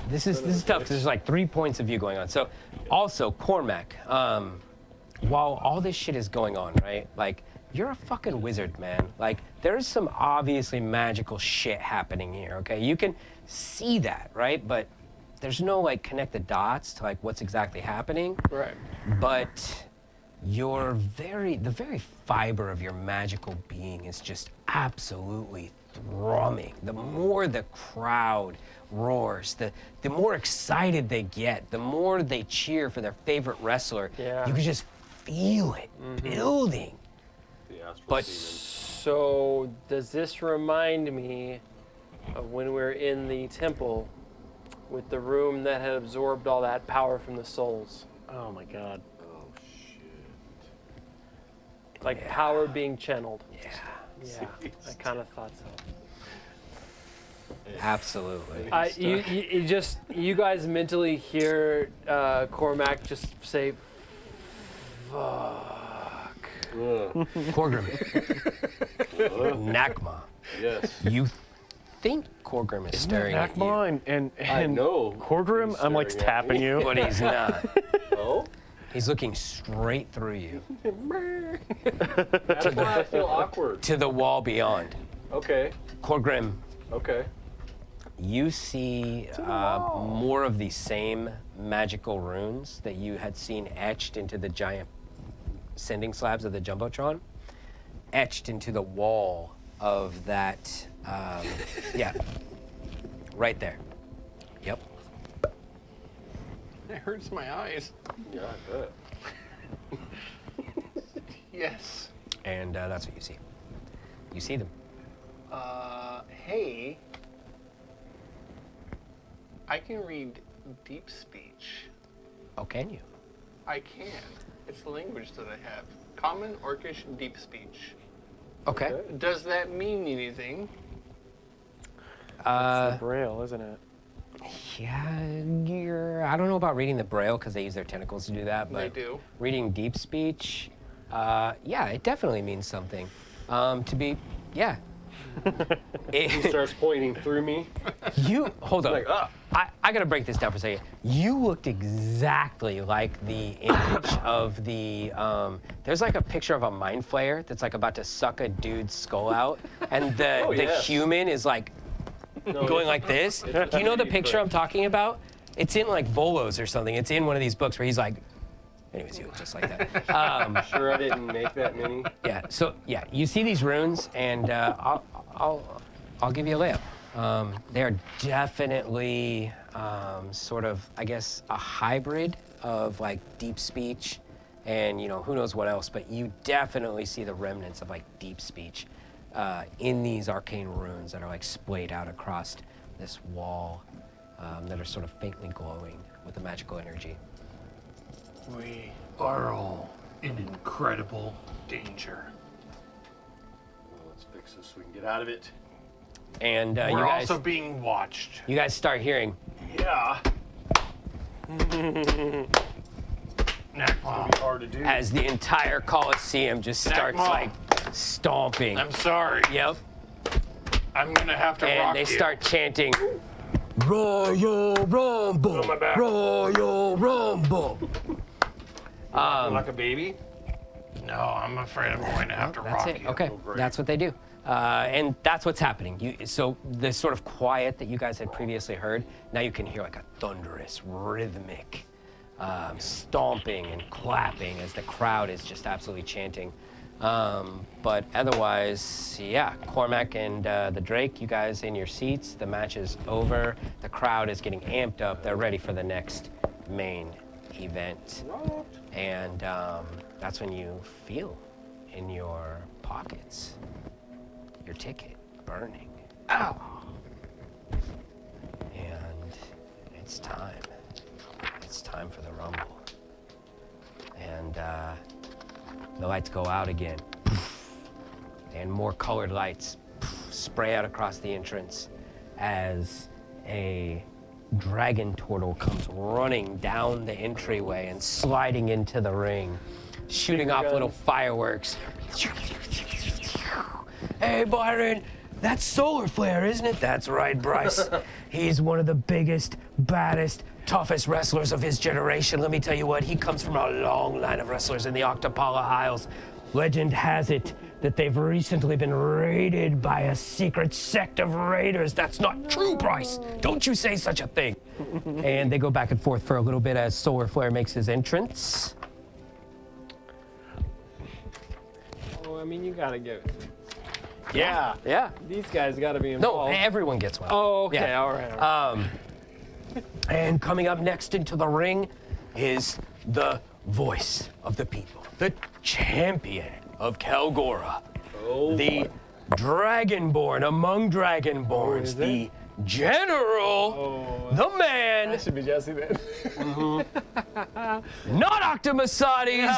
this is tough because there's like 3 points of view going on. So also Cormac, while all this shit is going on, right? Like you're a fucking wizard, man. Like, there's some obviously magical shit happening here, okay? You can see that, right? But there's no, like, connect the dots to, like, what's exactly happening. Right. But the very fiber of your magical being is just absolutely thrumming. The more the crowd roars, the more excited they get, the more they cheer for their favorite wrestler. Yeah. You can just feel it building. The astral But semen. So does this remind me of when we were in the temple with the room that had absorbed all that power from the souls? Oh my god. Oh shit. Like power being channeled. yeah, Yeah, I kind of thought so. absolutely. You guys mentally hear Cormac just say, "Fuck." Ugh. Korgrim. Nakma. Yes. You think Korgrim is staring at you, Nakma and I know. Korgrim, he's I'm like staring at tapping me. you. but he's not. Oh? He's looking straight through you That's why I feel awkward. to the wall beyond. Okay. Korgrim, Okay. you see more of the same magical runes that you had seen etched into the giant sending slabs of the Jumbotron, etched into the wall of that, yeah, right there. Yep. It hurts my eyes. Yeah, I bet. Yes. And that's what you see. You see them. Hey. I can read deep speech. Oh, can you? I can. It's the language that I have. Common, Orcish, deep speech. Okay. Does that mean anything? It's the Braille, isn't it? Yeah, I don't know about reading the Braille because they use their tentacles to do that, They but do. reading deep speech, yeah, it definitely means something. Yeah. He starts pointing through me. Hold on. Like, ah. I gotta break this down for a second. You looked exactly like the image of the, there's like a picture of a mind flayer that's like about to suck a dude's skull out, and the yes. human is like No, going it's- like this. it's Do you know the 3D picture I'm print. talking about? It's in like Volos or something. It's in one of these books where he's like, anyways, you look just like that. Sure, I didn't make that many. Yeah. So yeah, you see these runes, and I'll give you a layup. They are definitely sort of, I guess, a hybrid of like deep speech, and who knows what else. But you definitely see the remnants of like deep speech in these arcane runes that are like splayed out across this wall that are sort of faintly glowing with the magical energy. We are all in incredible danger. Well, let's fix this so we can get out of it. And We're you guys, also being watched. you guys start hearing. Yeah. Nakma, It's hard to do. As the entire Coliseum just starts Nakma. like stomping. I'm sorry. Yep. I'm gonna have to rock And they you. start chanting, Royal Rumble, my back. Royal Rumble. Like a baby? No, I'm afraid I'm going to have to That's rock it. you. Okay, great. that's what they do. And that's what's happening. So the sort of quiet that you guys had previously heard, now you can hear like a thunderous, rhythmic stomping and clapping as the crowd is just absolutely chanting. But otherwise, yeah, Cormac and the Drake, you guys in your seats. The match is over. The crowd is getting amped up. They're ready for the next main event. And that's when you feel in your pockets your ticket burning. Ow! And it's time. It's time for the rumble. And the lights go out again. And more colored lights spray out across the entrance as a dragon turtle comes running down the entryway and sliding into the ring, shooting off little fireworks. Hey, Byron, that's solar flare, isn't it? That's right, Bryce. He's one of the biggest, baddest, toughest wrestlers of his generation. Let me tell you what, he comes from a long line of wrestlers in the Octopala Isles. Legend has it that they've recently been raided by a secret sect of raiders. That's not true, Bryce. Don't you say such a thing. And they go back and forth for a little bit as Solar Flare makes his entrance. Oh, I mean, you gotta give it. Yeah. Yeah. These guys gotta be No, involved. everyone gets one. Oh, okay. Yeah. All right. And coming up next into the ring is the voice of the people, the champion of Kalgora, the Dragonborn among Dragonborns, the general, the man, Should be Jesse then. not Octomusades,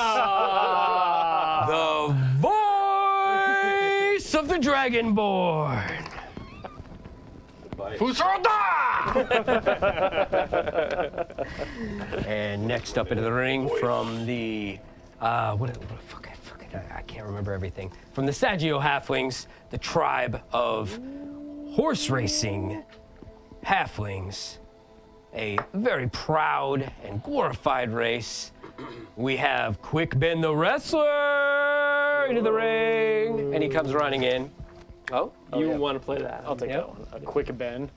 the voice of the Dragonborn. And next up into the ring from the, I can't remember everything. From the Saggio Halflings, the tribe of horse racing halflings, a very proud and glorified race. We have Quick Ben the Wrestler into the ring, and he comes running in. Oh, You want to play that? I'll take Yep. that one. A quick Ben.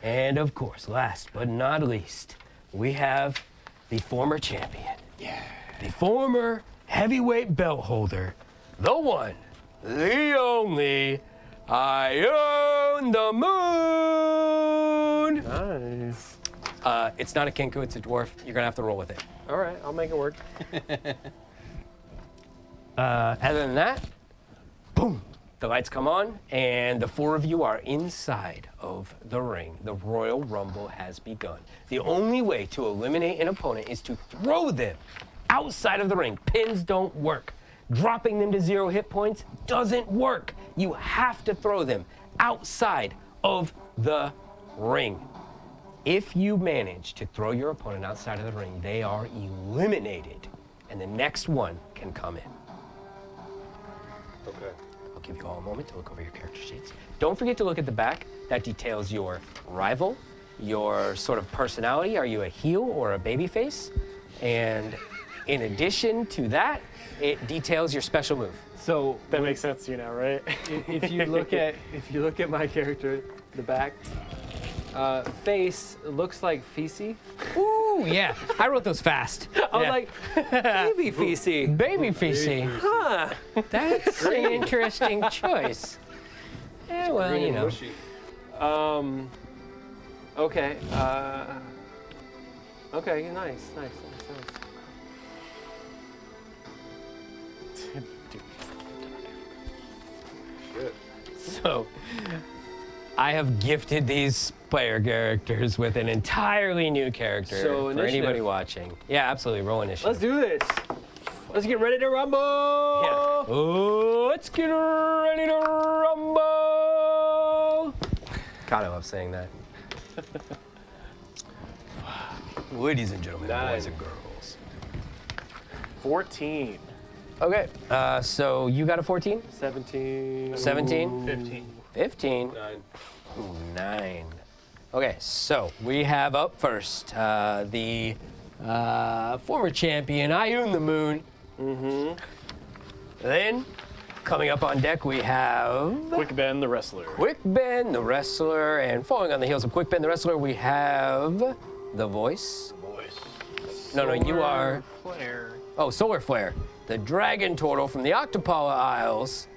and of course, last but not least, we have the former champion. Yeah. The former heavyweight belt holder, the one, the only, Ion the Moon. Nice. It's not a Kinku, it's a dwarf. You're gonna have to roll with it. All right, I'll make it work. Other than that, boom, the lights come on, and the four of you are inside of the ring. The Royal Rumble has begun. The only way to eliminate an opponent is to throw them outside of the ring. Pins don't work. Dropping them to 0 hit points doesn't work. You have to throw them outside of the ring. If you manage to throw your opponent outside of the ring, they are eliminated, and the next one can come in. Okay. I'll give you all a moment to look over your character sheets. Don't forget to look at the back. That details your rival, your sort of personality. Are you a heel or a babyface? And in addition to that, it details your special move. So That makes sense to you now, right? if you look at my character, the back face looks like Feces. Ooh, yeah. I wrote those fast. I was like, baby Feces. baby facey. Huh. That's an interesting choice. Yeah, well, Green you and know. mushy. Okay. Okay. Nice. Shit. So, I have gifted these player characters with an entirely new character So, for initiative. anybody watching. Yeah, absolutely. Roll initiative. Let's do this. Let's get ready to rumble. Yeah. Oh, let's get ready to rumble. God, I love saying that. Ladies and gentlemen, boys and girls. 14. Okay, so you got a 14? 17. 17? 15. 15? 9. 9. Okay, so we have up first the former champion, Ion the Moon. Then, coming up on deck, we have Quick Ben the Wrestler. Quick Ben the Wrestler, and following on the heels of Quick Ben the Wrestler, we have the voice. No, you are. Flare. Oh, Solar Flare, the Dragon Turtle from the Octopala Isles.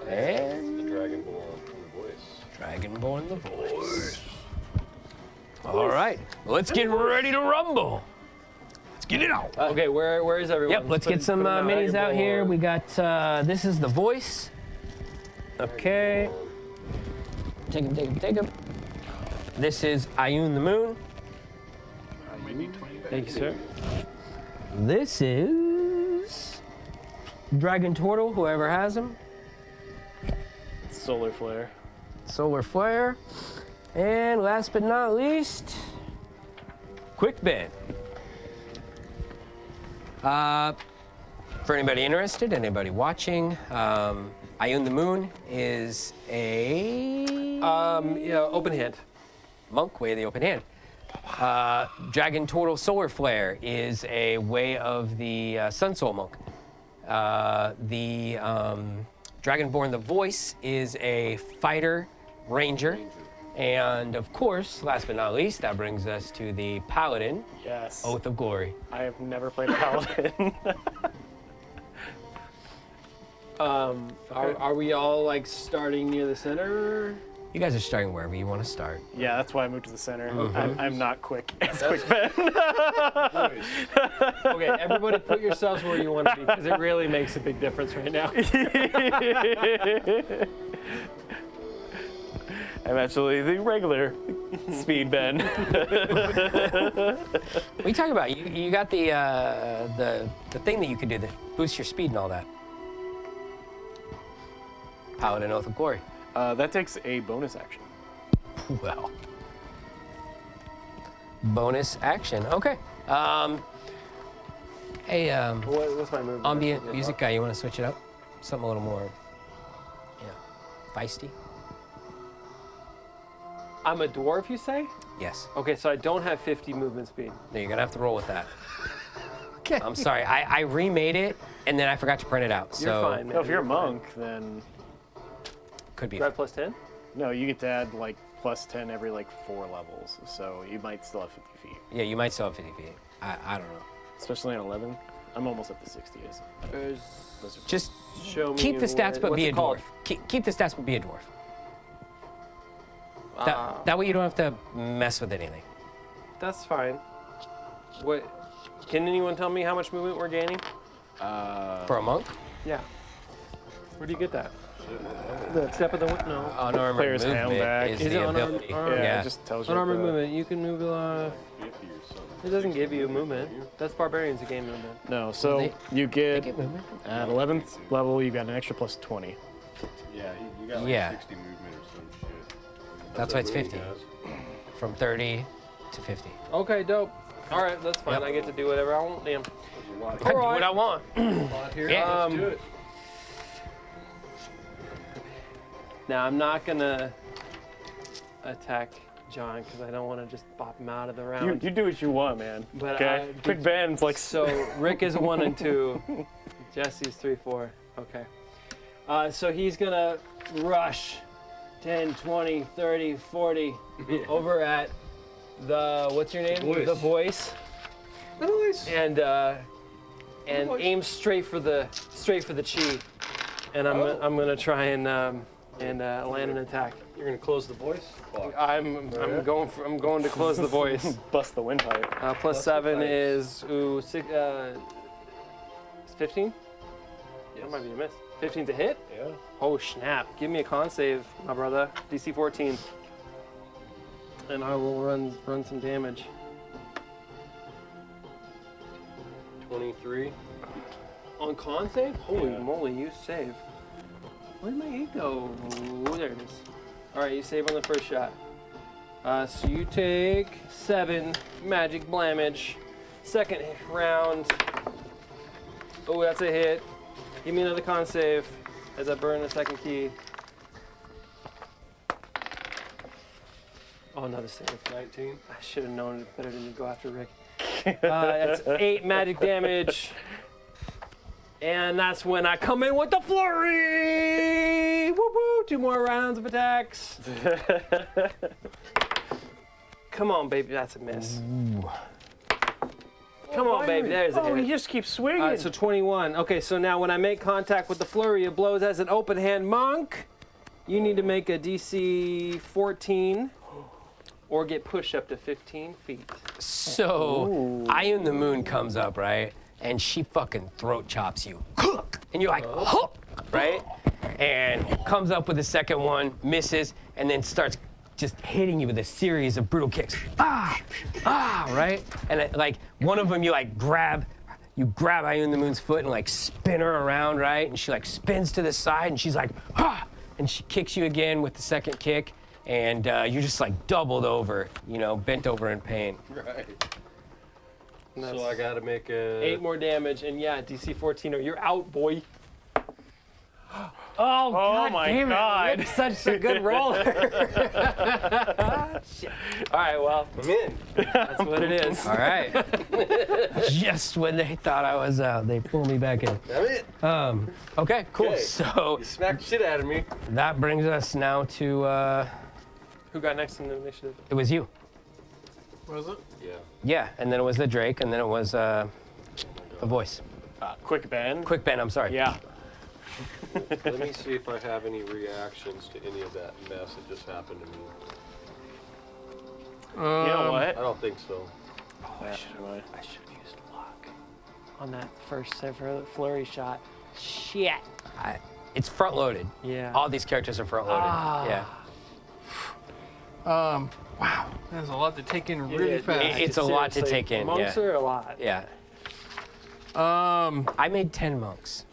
And The Dragonborn from the voice. Dragonborn the voice. All right, let's get ready to rumble. Let's get it out. Okay, where is everyone? Yep, let's Put- get some put 'em minis out here. Dragonborn. We got, this is the voice. Okay. Take him. This is Ion the Moon. Thank you, sir. This is Dragon Turtle, whoever has him. Solar Flare. Solar Flare. And last but not least, Quick Ben. For anybody interested, anybody watching, Ion the Moon is a Yeah, open hand. monk way of the open hand. Dragon Turtle Solar Flare is a way of the Sun Soul Monk. The Dragonborn the Voice is a fighter ranger. And of course, last but not least, that brings us to the Paladin, Yes. Oath of Glory. I have never played a paladin. Are we all like starting near the center? You guys are starting wherever you want to start. Yeah, that's why I moved to the center. Mm-hmm. I'm not quick. As quick Ben. Okay, everybody put yourselves where you want to be because it really makes a big difference right now. I'm actually the regular speed Ben. What are you talking about? You got the thing that you could do that boosts your speed and all that. Paladin Oath of Glory. That takes a bonus action. Well. Bonus action. Okay. Hey, What's my move? ambient music guy, you want to switch it up? Something a little more, feisty? I'm a dwarf, you say? Yes. Okay, so I don't have 50 movement speed. No, you're gonna have to roll with that. Okay. I'm sorry, I remade it and then I forgot to print it out. You're So fine, man. No, if you're a You're fine. monk, then could be. Do I have plus 10? no, you get to add like plus 10 every like 4 levels. So you might still have 50 feet. Yeah, you might still have 50 feet. I don't know. Especially on 11. I'm almost at the 60s. Just Show me keep the stats but what's be it a called? dwarf. Keep the stats but be a dwarf. That way you don't have to mess with anything. That's fine. What? Can anyone tell me how much movement we're gaining? For a monk? Yeah. Where do you get that? The step of the no. Unarmored Player's hand movement back. is Is the it unarmored- ability. unarmored? Yeah, it just tells you. Unarmored the- movement. You can move. It doesn't give you movement. That's barbarians that gain movement. No, so They- you They get get movement. at 11th level, you got an extra plus 20. Yeah, you got like Yeah. 60 movement or some shit. That's why it's what 50. Moon has. From 30 to 50. Okay, dope. All right, that's fine. Yep. I get to do whatever I want. Damn. There's a lot I can do Alright. what I want. here. Yeah. Let's do it. Now I'm not gonna attack John because I don't want to just bop him out of the round. You do what you want, man. But Okay. Quick Ben's like So Rick is 1 and 2. Jesse's 3, 4. Okay. So he's gonna rush 10, 20, 30, 40 over at the what's your name? Voice. The Voice. And aim straight for the chi. And I'm gonna try and land an attack. You're gonna close the voice box. I'm going to close the Voice. bust the windpipe. Plus 7 is 15. That might be a miss. 15 to hit. Yeah. Oh snap! Give me a con save, my brother. DC 14. And I will run some damage. 23. On con save? Holy Yeah. moly, you save. Where did my 8 go? There it is. Alright, you save on the first shot. So you take 7 magic blamage. Second round. Oh, that's a hit. Give me another con save as I burn the second key. Oh, another save. 19. I should have known it better than to go after Rick. That's 8 magic damage. And that's when I come in with the flurry! Woo woo! 2 more rounds of attacks. Come on, baby. That's a miss. Come on, baby. There's a Oh, hit. he just keeps swinging. All right, so 21. Okay, so now when I make contact with the flurry of blows as an open hand monk, you need to make a DC 14 or get pushed up to 15 feet. So, I Am the Moon comes up, right? And she fucking throat chops you. And you're like, huh, right? And comes up with the second one, misses, and then starts just hitting you with a series of brutal kicks. Right? And like one of them you grab I Am the Moon's foot and like spin her around, right? And she like spins to the side and she's like, and she kicks you again with the second kick. And you're just like doubled over, bent over in pain. Right. And that's So I gotta make a. 8 more damage, and yeah, DC 14 or you're out, boy. Oh my God. Rick's such a good roller. All right, well, I'm in. that's what it is. All right. Just when they thought I was out, they pulled me back in. I'm it. Okay, cool. Okay. So You smacked the shit out of me. that brings us now to, Who got next in the initiative? it was you. Was it? Yeah. Yeah, and then it was the Drake, and then it was the voice. Quick Ben. Quick Ben, I'm sorry. Yeah. Let me see if I have any reactions to any of that mess that just happened to me. You know what? I don't think so. I should have used luck on that first flurry shot. Shit. It's front loaded. Yeah. All these characters are front loaded. Yeah. Wow, there's a lot to take in really fast. It's a lot to take in. Monks Yeah. are a lot. Yeah. I made 10 monks.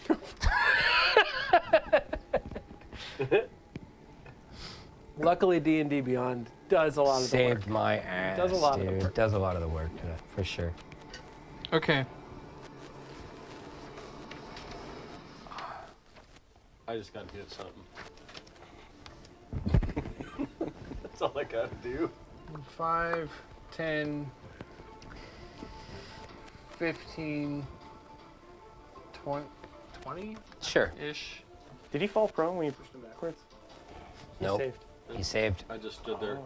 Luckily, D&D Beyond does a lot of the work. Saved my ass. Does a lot of the dude. work. Does a lot of the work, for sure. Okay. I just got to hit something. That's all I got to do. 5, 10, 15, 20-ish. Sure. Did he fall prone when you pushed him backwards? Nope. Saved. He saved. I just stood there.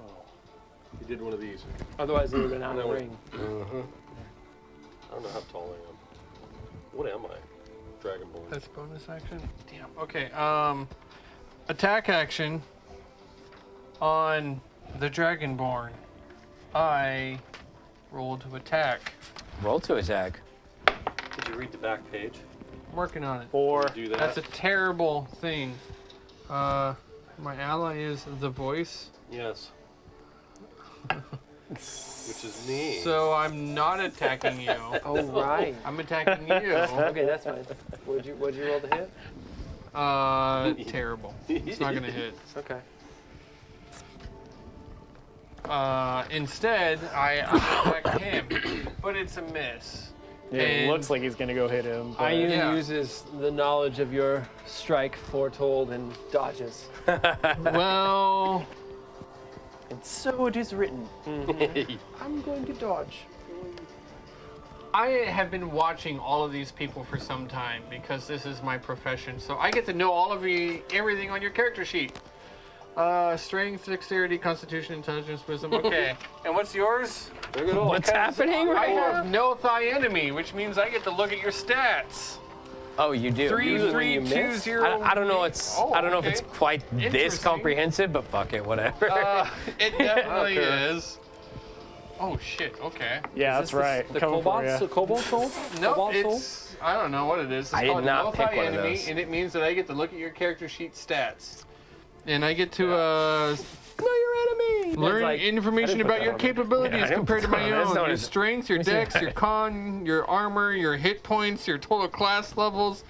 He did one of these. Otherwise, he would have been out of the No. ring. I don't know how tall I am. What am I? Dragonborn. That's bonus action. Damn. Okay. Attack action on the Dragonborn. I roll to attack. Roll to attack. Did you read the back page? I'm working on it. 4. Do that. That's a terrible thing. My ally is the voice, Yes. Which is me. so I'm not attacking you. Oh, right. I'm attacking you. Okay, that's fine. What'd you roll to hit? Terrible. It's not gonna hit. Okay. Instead, I attack him, but it's a miss. Yeah, it And- looks like he's gonna go hit him. but- Ayun Yeah. uses the knowledge of your strike foretold and dodges. Well, And so it is written. I'm going to dodge. I have been watching all of these people for some time because this is my profession, so I get to know all of everything on your character sheet. Strength, dexterity, constitution, intelligence, wisdom. Okay. And what's yours? What's happening I right now? have no thigh enemy, which means I get to look at your stats. Oh, you do. 3, 3, 2, 0. I don't know. I don't know if it's quite this Interesting. comprehensive, but fuck it, whatever. It definitely is. Oh shit. Okay. Yeah, that's right. The Coming for Cobalt, ya. Cobalt Soul? No, Cobalt Soul? it's I don't know what it is. It's I did called not no pick thigh one of enemy, those. and it means that I get to look at your character sheet stats, and I get to know your enemy. learn like- information I didn't put about that your on there. capabilities Yeah, I didn't compared to put that my on there. That's own. not Your it. strength, your dex, your con, your armor, your hit points, your total class levels,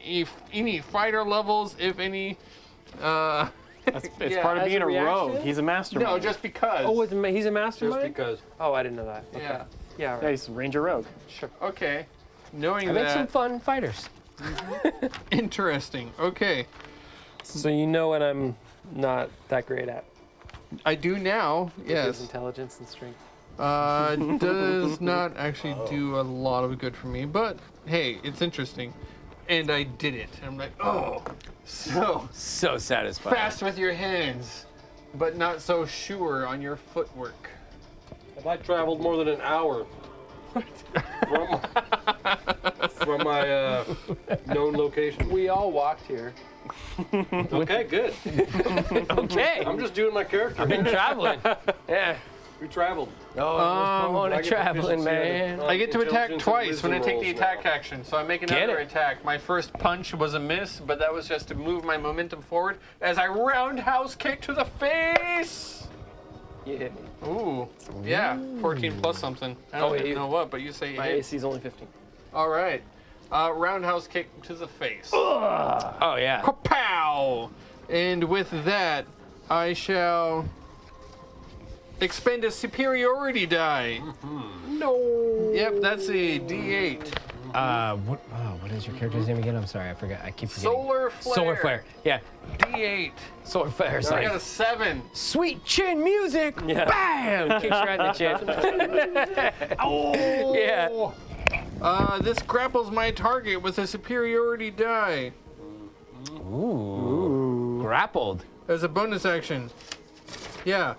if any fighter levels, if any. It's Yeah, part of as being a a rogue. reaction? He's a mastermind. No, just because. Oh, he's a Just mastermind? because. Oh, I didn't know that. yeah. Yeah, Yeah, right. he's Ranger Rogue. Sure. Okay. Knowing I made some that, fun fighters. interesting. Okay. So you know what I'm not that great at. I do now. Which is Yes. intelligence and strength. Does not actually do a lot of good for me, but hey, it's interesting. And I did it. I'm like, oh, so So satisfying. fast with your hands, but not so sure on your footwork. Have I traveled more than an hour from my known location? We all walked here. Okay, good. Okay. I'm just doing my character. I've been traveling. Yeah. We traveled. Oh, I I'm I get traveling, proficiency man. on I get to attack intelligence and twice when I wisdom take the rolls attack now. action, so I make Get another it. attack. My first punch was a miss, but that was just to move my momentum forward as I roundhouse kick to the face. You hit me. Ooh, yeah, 14 plus something. I don't Oh, even you- know what, but you say you My hit. AC's only 15. All right, roundhouse kick to the face. Oh, yeah. Kapow! And with that, I shall expend a superiority die. No. Yep, that's a D8. What is your character's name again? I'm sorry, I forgot. I keep forgetting. Solar flare. Solar flare. Yeah. D8. Solar flare. I Sorry. got a 7. Sweet chin music. Yeah. Bam! Kicks you right in the chin. Oh. Yeah. This grapples my target with a superiority die Ooh. Grappled. as a bonus action. Yeah.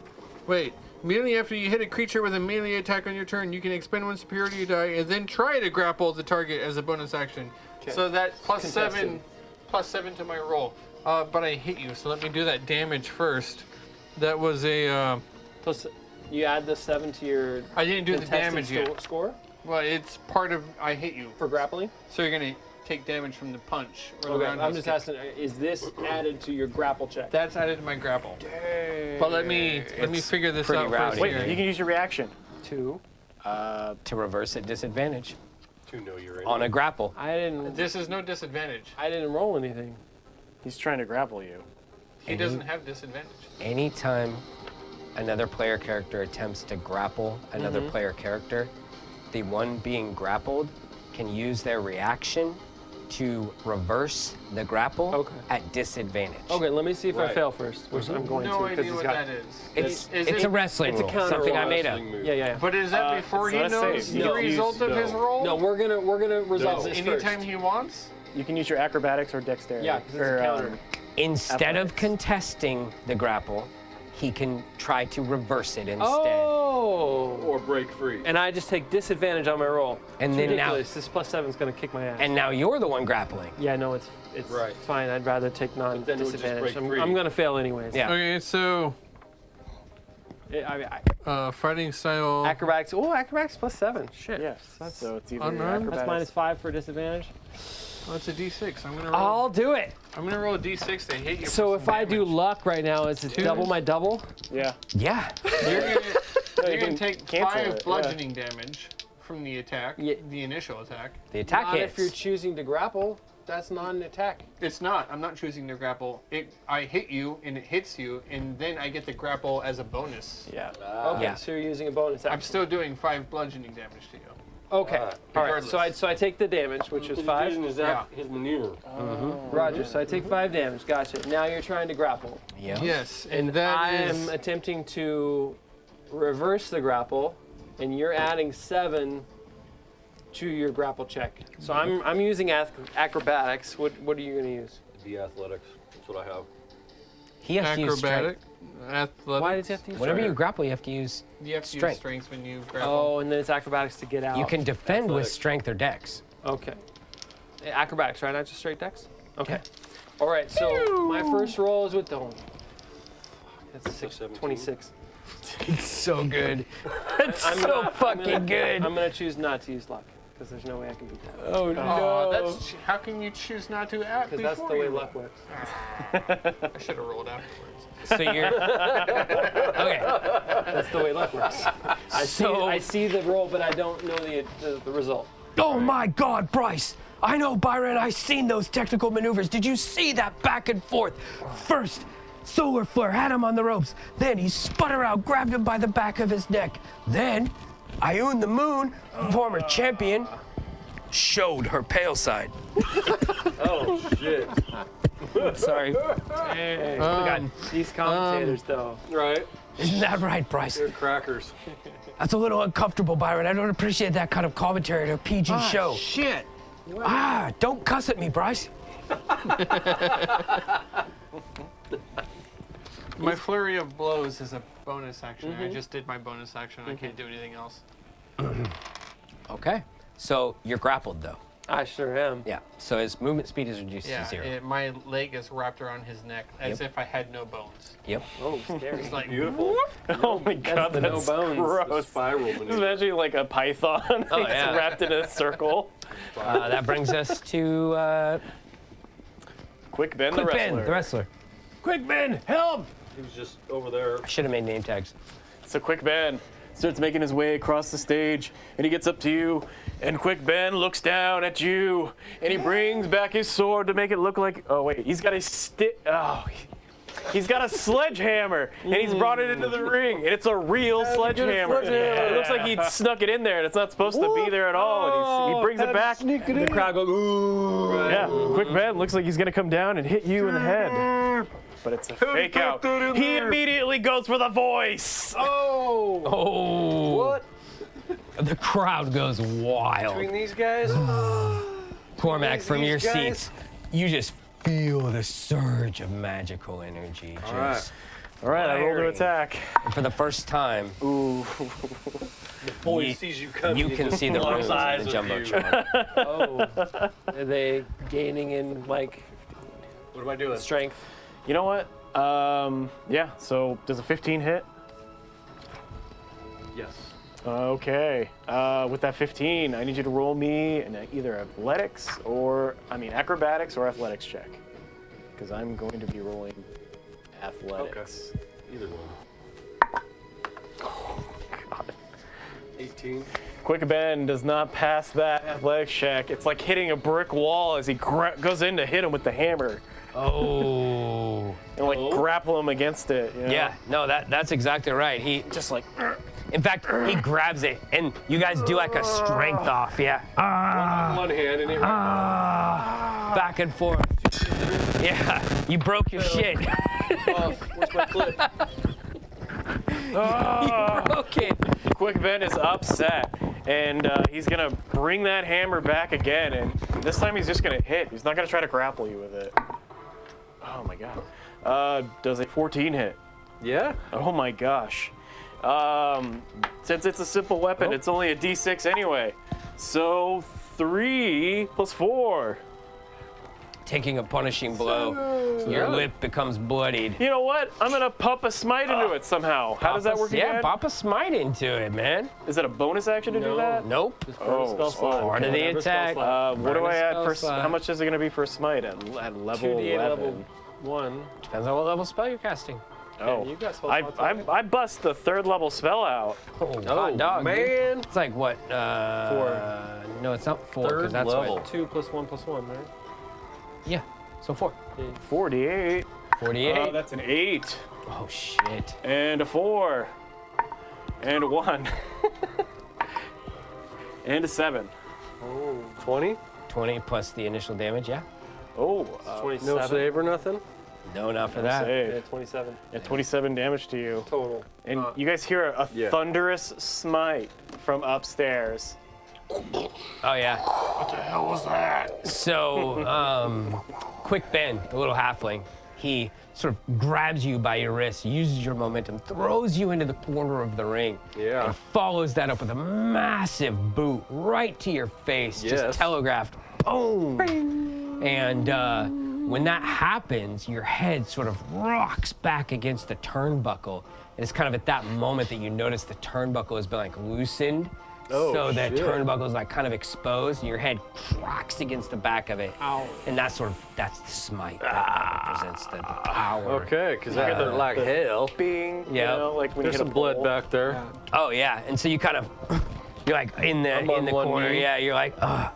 Wait. Immediately after you hit a creature with a melee attack on your turn, you can expend 1 superiority die and then try to grapple the target as a bonus action. So that +7 to my roll. But I hit you, so let me do that damage first. That was a. Plus, you add the 7 to your. I didn't do the contested damage yet. Score Well, it's part of I hit you. for grappling. So you're gonna take damage from the punch. Or the Okay, roundhouse I'm just kick. asking, is this added to your grapple check? That's added to my grapple. But let me figure this pretty out rowdy. first Wait, here. you can use your reaction. 2. To reverse at disadvantage To know you're in. on a grapple. I didn't. This is no disadvantage. I didn't roll anything. He's trying to grapple you. He doesn't have disadvantage. Anytime another player character attempts to grapple another Mm-hmm. player character, the one being grappled can use their reaction to reverse the grapple Okay. at disadvantage. Okay, let me see if I Right. fail first, which I'm going No to idea he's what got. that is. It's Is a it- wrestling it's a rule, counter something I roll. made up. Wrestling move. Yeah, yeah. But is that before it's he not knows safe. the No. result of his roll? No, we're gonna resolve this Anytime first. he wants? You can use your acrobatics or dexterity. Yeah, because it's Or, a counter. Instead of Athletics. contesting the grapple, he can try to reverse it instead. Oh. Or break free. And I just take disadvantage on my roll. And It's then now- ridiculous. This +7 is gonna kick my ass. And now you're the one grappling. yeah, no, it's Right. fine. I'd rather take then it would just non-disadvantage. break free. I'm gonna fail anyways. Yeah. Okay, so fighting style. Acrobatics. Oh, acrobatics +7. Shit. Yes. So it's either Unarmed? That's acrobatics. -5 for disadvantage. Oh, it's a D6. I'm gonna roll. I'll do it. I'm gonna roll a D6 to hit you. So for if some I do damage. luck right now, is it double my double? Yeah. Yeah. you're gonna, you're can gonna take cancel 5 it, yeah. bludgeoning damage from the attack, Yeah. the initial attack. The attack Not hits. if you're choosing to grapple. That's not an attack. It's not. I'm not choosing to grapple. I hit you and it hits you, and then I get the grapple as a bonus. Yeah. Okay, Yeah. so you're using a bonus action. I'm still doing 5 bludgeoning damage to you. Okay. Ah, All right. So regardless. I take the damage, which is 5. Using his, Yeah. his maneuver. Roger. So I take 5 damage. Gotcha. Now you're trying to grapple. Yeah. Yes, and that I is. am attempting to reverse the grapple, and you're adding 7 to your grapple check. So I'm using acrobatics. What are you gonna use? The athletics. That's what I have. He has to use Acrobatic, strength. athletic. Why did you have to use Whenever you strength? grapple, you have to use. You have to use Strength. strength when you grapple. Oh, and then it's acrobatics to get out. You can defend with Athletic. strength or dex. Okay. Acrobatics, right? Not just straight dex? Okay. All right, so my first roll is with the home. That's 17. 26. It's so good. It's so fucking good. I'm going to choose not to use luck, because there's no way I can beat that. Oh Oh, that's how can you choose not to act Because before that's the way you luck works. I should have rolled afterwards. So you're okay. That's the way luck works. I see the roll, but I don't know the result. Oh my God, Bryce! I know, Byron. I seen those technical maneuvers. Did you see that back and forth? First, Solar Flare had him on the ropes. Then he spun around, grabbed him by the back of his neck. Then, Ioun the Moon, former champion, showed her pale side. Oh, shit. Sorry. These commentators, though. Right. Isn't that right, Bryce? They're crackers. That's a little uncomfortable, Byron. I don't appreciate that kind of commentary at a PG show. Shit. Don't cuss at me, Bryce. My flurry of blows is a bonus action. I just did my bonus action. I can't do anything else. Okay. So you're grappled, though. I sure am. Yeah. So his movement speed is reduced Yeah, to 0. my leg is wrapped around his neck as if I had no bones. Yep. Oh, scary. It's like Beautiful. Oh my God, the no that's bones. The gross. spiral This is maneuver. actually like a python. It's yeah. wrapped in a circle. That brings us to Quick Ben, Quick the Ben, wrestler. the wrestler. Quick Ben, help! He was just over there. I should have made name tags. So Quick Ben starts making his way across the stage, and he gets up to you, and Quick Ben looks down at you, and he brings back his sword to make it look like. Oh wait, he's got his stick. Oh, He's got a sledgehammer, and he's brought it into the ring, and it's a real sledgehammer. It looks like he snuck it in there, and it's not supposed to be there at all. And he brings it back. The crowd goes, ooh. Oh, yeah, Quick Ben looks like he's gonna come down and hit you in the head. But it's a fake out. He immediately goes for the voice. Oh. What? The crowd goes wild. Between these guys? Cormac, from these your guys? seats, you just feel the surge of magical energy. Just All right, I roll to firing. attack. And for the first time, Ooh. Boy sees you coming. you can see the Locks runes in eyes the with you. jumbotron. Oh. Are they gaining in, like, What am I doing? strength? You know what? Yeah, so does a 15 hit? Yes. Okay. With that 15, I need you to roll me an either acrobatics or athletics check. Because I'm going to be rolling athletics. Either one. Oh, God. 18. Quick Ben does not pass that athletics check. It's like hitting a brick wall as he goes in to hit him with the hammer Oh. and like grapple him against it. You know? Yeah, no, that's exactly right. He Just like, in fact, he grabs it, and you guys do like a strength off, yeah. One hand and it Back and forth. Yeah, you broke your shit. off. Where's my clip? You broke it. Quick Ben is upset, and he's gonna bring that hammer back again, and this time he's just gonna hit. He's not gonna try to grapple you with it. Oh my God. Does a 14 hit? Yeah? Oh my gosh. Since it's a simple weapon, it's only a D6 anyway. So 3 plus 4. Taking a punishing blow, your lip becomes bloodied. You know what? I'm gonna pump a smite into it somehow. How does that work Yeah, again? pop a smite into it, man. Is that a bonus action to do that? Nope. Oh, Spell slot. Part of the Whatever spell attack. slot. what do I add for? spell slot. How much is it gonna be for a smite at level 2d8 11? level 1. Depends on what level spell you're casting. Oh, you got spell I, slots I, already. I bust the 3rd level spell out. Oh, hot dog. Man. It's like what? 4. No, it's not 4 because Third that's level. what. 2 plus 1 plus 1, right? Yeah, so 4. 48. 48. That's an 8 Oh shit. and a 4 and a 1 and a 7. 20? 20 plus the initial damage. Yeah. Oh, 27. No save or nothing? No, not for that. save. Yeah, 27. Yeah, 27 damage to you. Total. And you guys hear a Yeah. thunderous smite from upstairs. Oh yeah. What the hell was that? So, Quick Ben, the little halfling, he sort of grabs you by your wrist, uses your momentum, throws you into the corner of the ring, Yeah. and follows that up with a massive boot right to your face, Yes. just telegraphed, boom. And when that happens, your head sort of rocks back against the turnbuckle. And it's kind of at that moment that you notice the turnbuckle has been like loosened. Oh, so the shit. turnbuckle is like kind of exposed, and your head cracks against the back of it. Ow. And that's the smite that represents the power. Okay, because they're like hell. Bing. Yeah. You know, like when There's you hit some a blood pole. back there. Oh yeah, and so you kind of, you're like in the I'm on the one corner. knee. Yeah, you're like, ugh.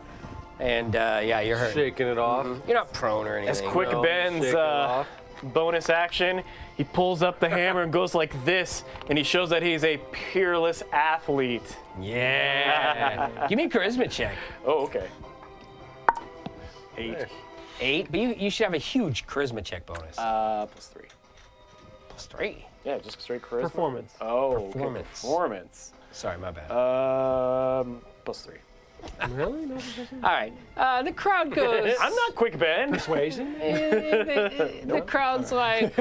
And yeah, you're hurt. Shaking it off. You're not prone or anything. As Quick No, Ben's shake it off. bonus action, he pulls up the hammer and goes like this, and he shows that he's a peerless athlete. Yeah. Give me a charisma check. Oh, okay. 8. 8, but you should have a huge charisma check bonus. Plus 3. Plus 3. Yeah, just straight charisma. Performance. Oh, okay, Performance. performance. Sorry, my bad. Plus 3. Really? No? All right. The crowd goes. I'm not Quick Ben. Persuasion? The crowd's like,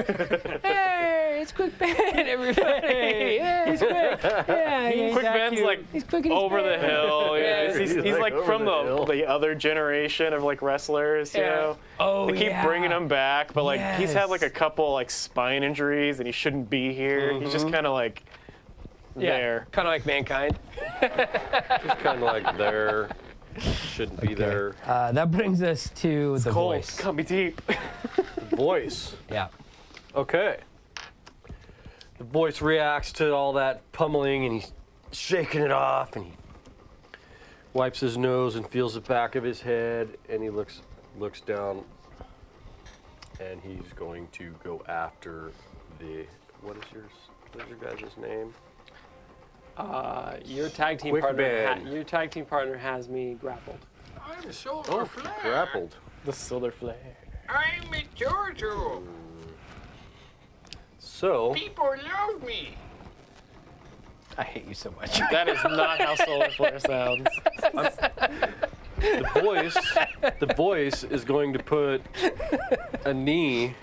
hey, it's Quick Ben, everybody. Yeah, he's quick. Yeah, he's Quick that Ben's cute. like He's quick and he's over the bad. hill. Yeah, Yeah. he's He's like like from over the hill. the other generation of like wrestlers, you Yeah. know. Oh, They keep yeah. bringing him back, but like he's had Yes. like a couple like spine injuries and he shouldn't be here. He's just kind of like Yeah, there. kind of like Mankind. Just kind of like there. Shouldn't be there. That brings us to the Cold, voice. cut me deep. Voice. Yeah. Okay. The voice reacts to all that pummeling and he's shaking it off and he wipes his nose and feels the back of his head and he looks down and he's going to go after the. What is your guys' name? Your tag team Quick partner. band. Your tag team partner has me grappled. I'm Silver Flare. Grappled. The Silver Flare. I'm a Giorgio. So People love me. I hate you so much. That is not how Solar Flare sounds. the voice is going to put a knee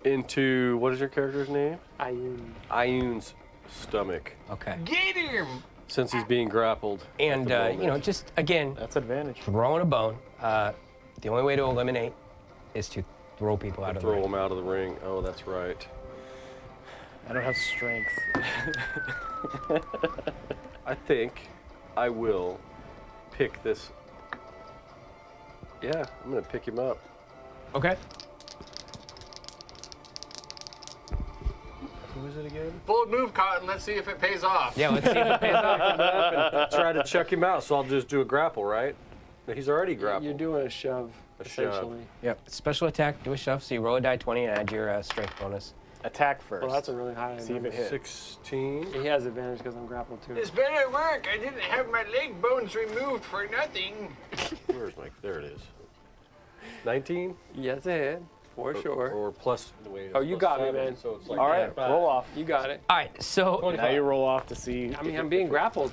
into what is your character's name? Ayun's stomach Okay. Get him. since he's being grappled. And, at the you know, moment. just, again, That's advantage. throwing a bone. The only way to eliminate is to throw people out of the Throw ring. him out of the ring. Oh, that's right. I don't have strength. I think I will pick this. Yeah, I'm gonna pick him up. Okay. Who is it again? Bold move, Cotton. Let's see if it pays off. Yeah, let's see if it pays off. Try to chuck him out, so I'll just do a grapple, right? He's already grappled. You're doing a shove, A shove. essentially. Yep. Special attack, do a shove. So you roll a die 20 and add your strength bonus. Attack first. Well, that's a really high See if number. it hits. 16. He has advantage because I'm grappled too. This better work. I didn't have my leg bones removed for nothing. Where's my? There it is. 19. Yes, a hit, for sure. Or plus. Wait, Oh, you plus got me, 7, man. So it's like All right, 25. roll off. You got it. All right, so Now you roll off to see. I mean, if I'm it- being grappled.